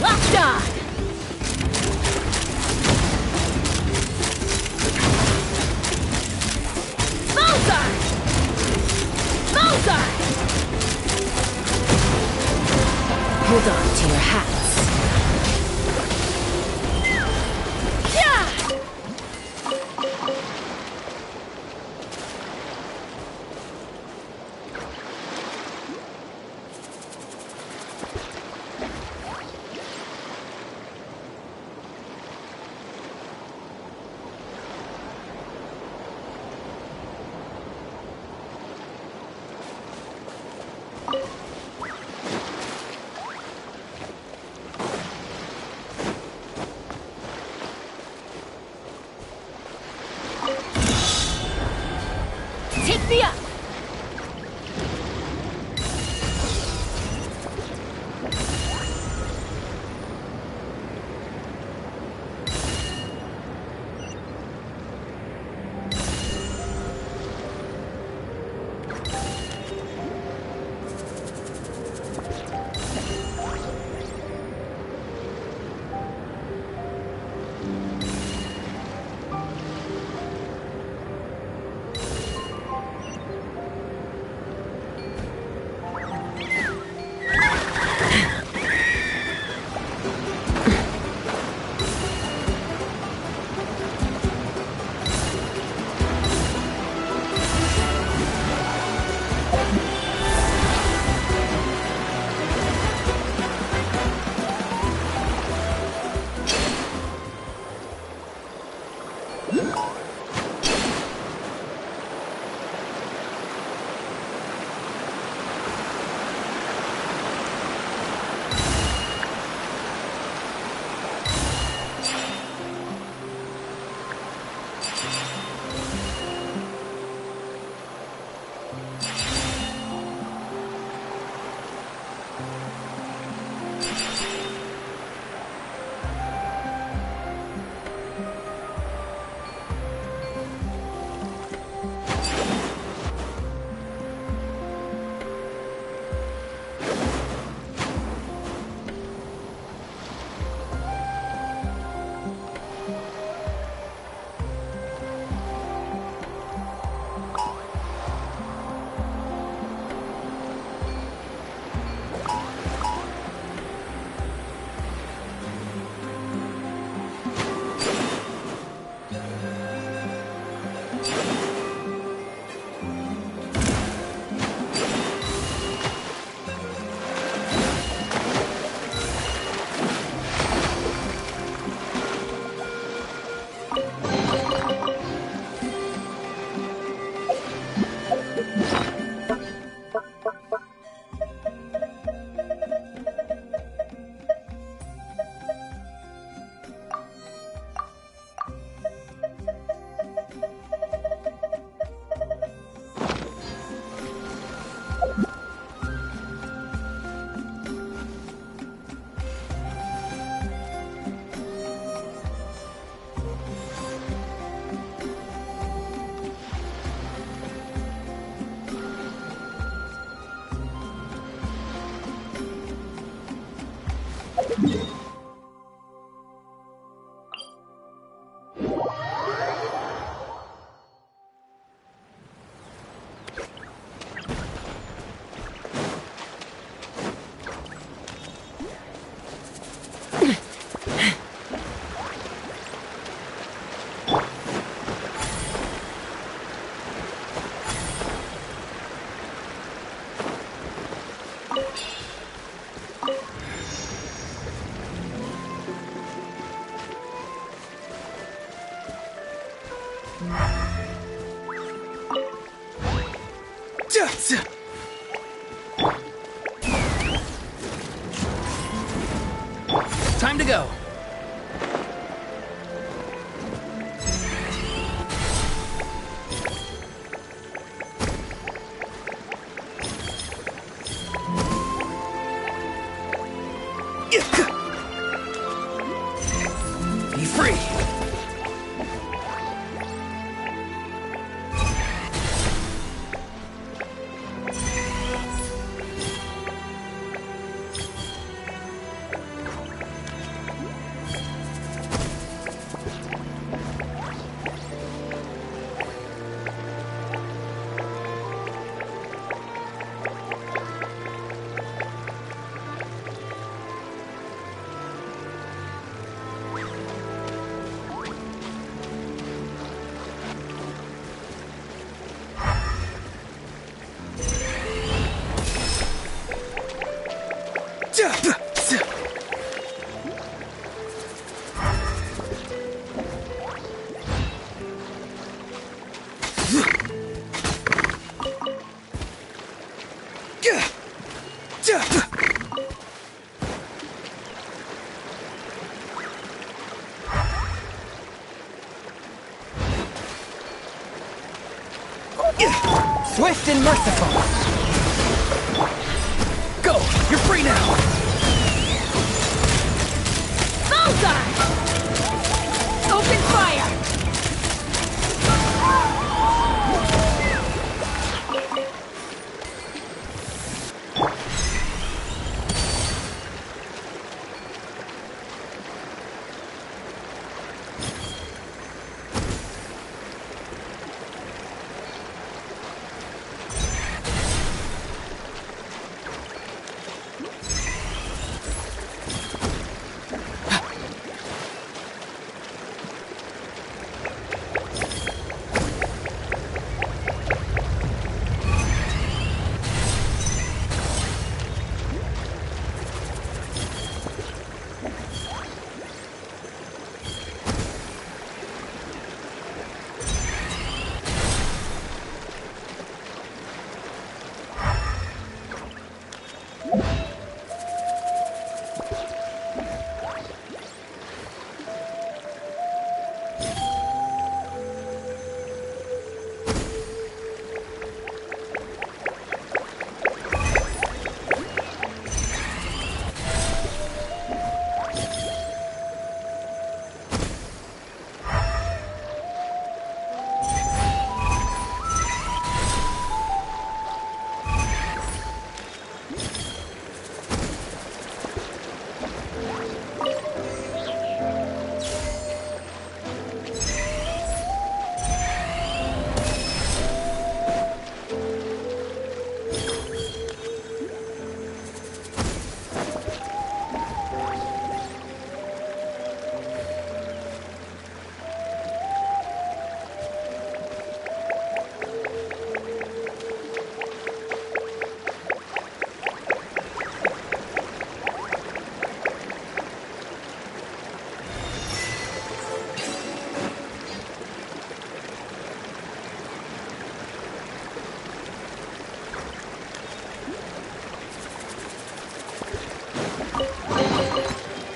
Locked on! Bullseye! Bullseye! Hold on to your hats. Time to go. Be free. Swift and merciful. Go! You're free now! Bullseye! Open fire!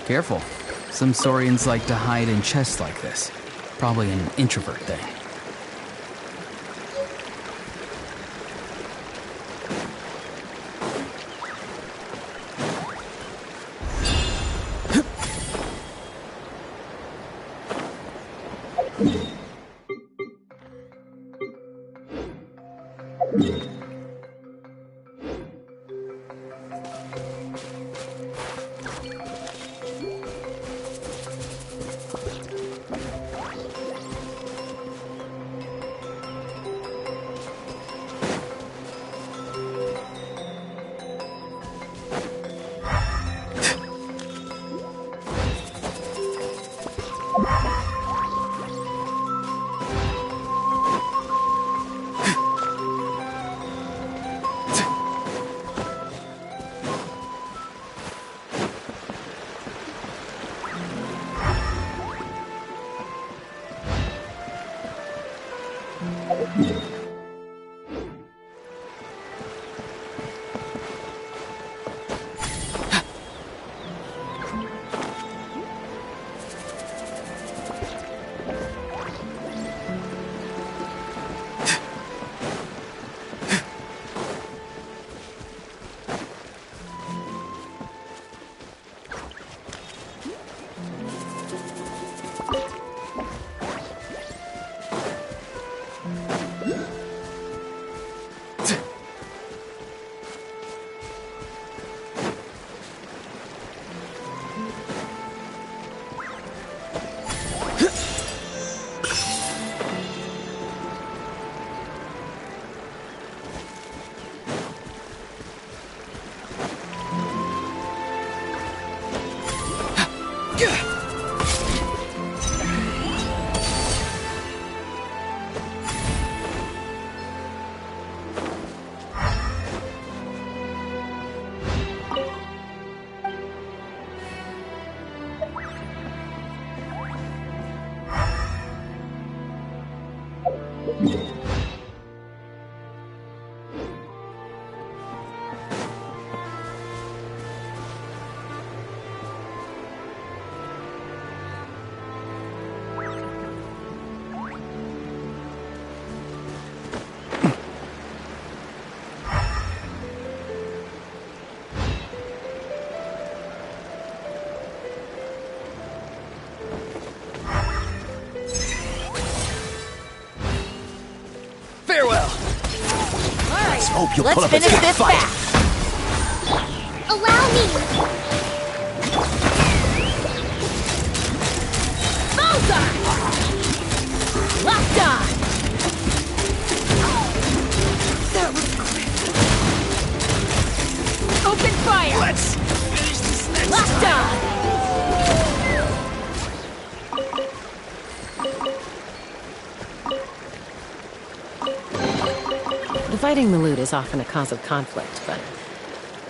Careful. Some saurians like to hide in chests like this. Probably an introvert thing. Hope you Let's pull up a finish stick this fight. fast. Allow me. Bullseye! Locked on! That was quick. Open fire! Let's finish this next Locked on! Dividing the loot is often a cause of conflict, but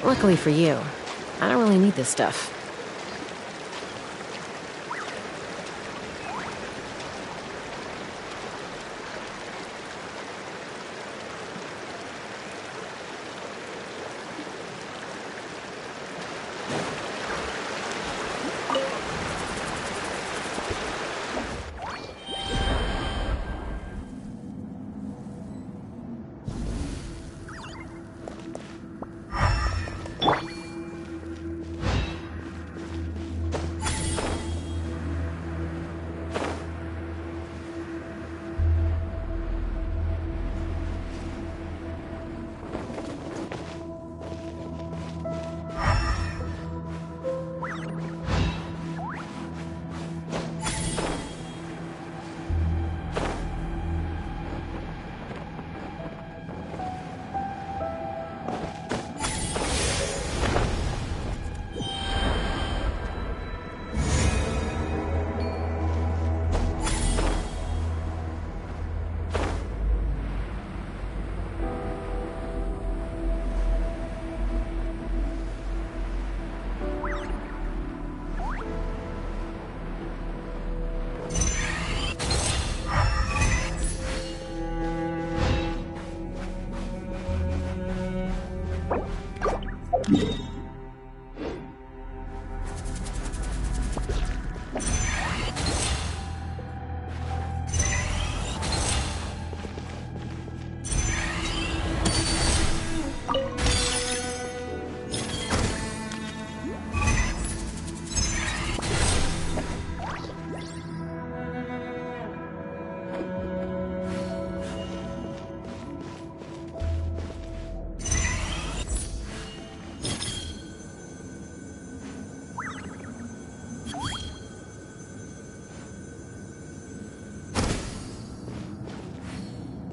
luckily for you, I don't really need this stuff.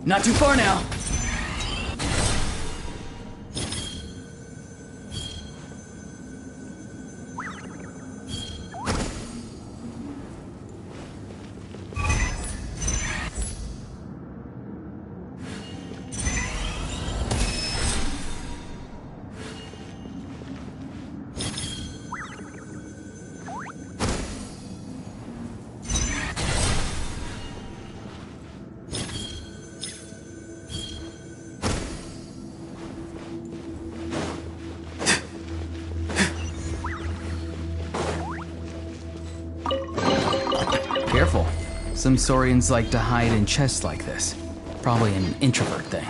Not too far now. Careful. Some Saurians like to hide in chests like this. Probably an introvert thing.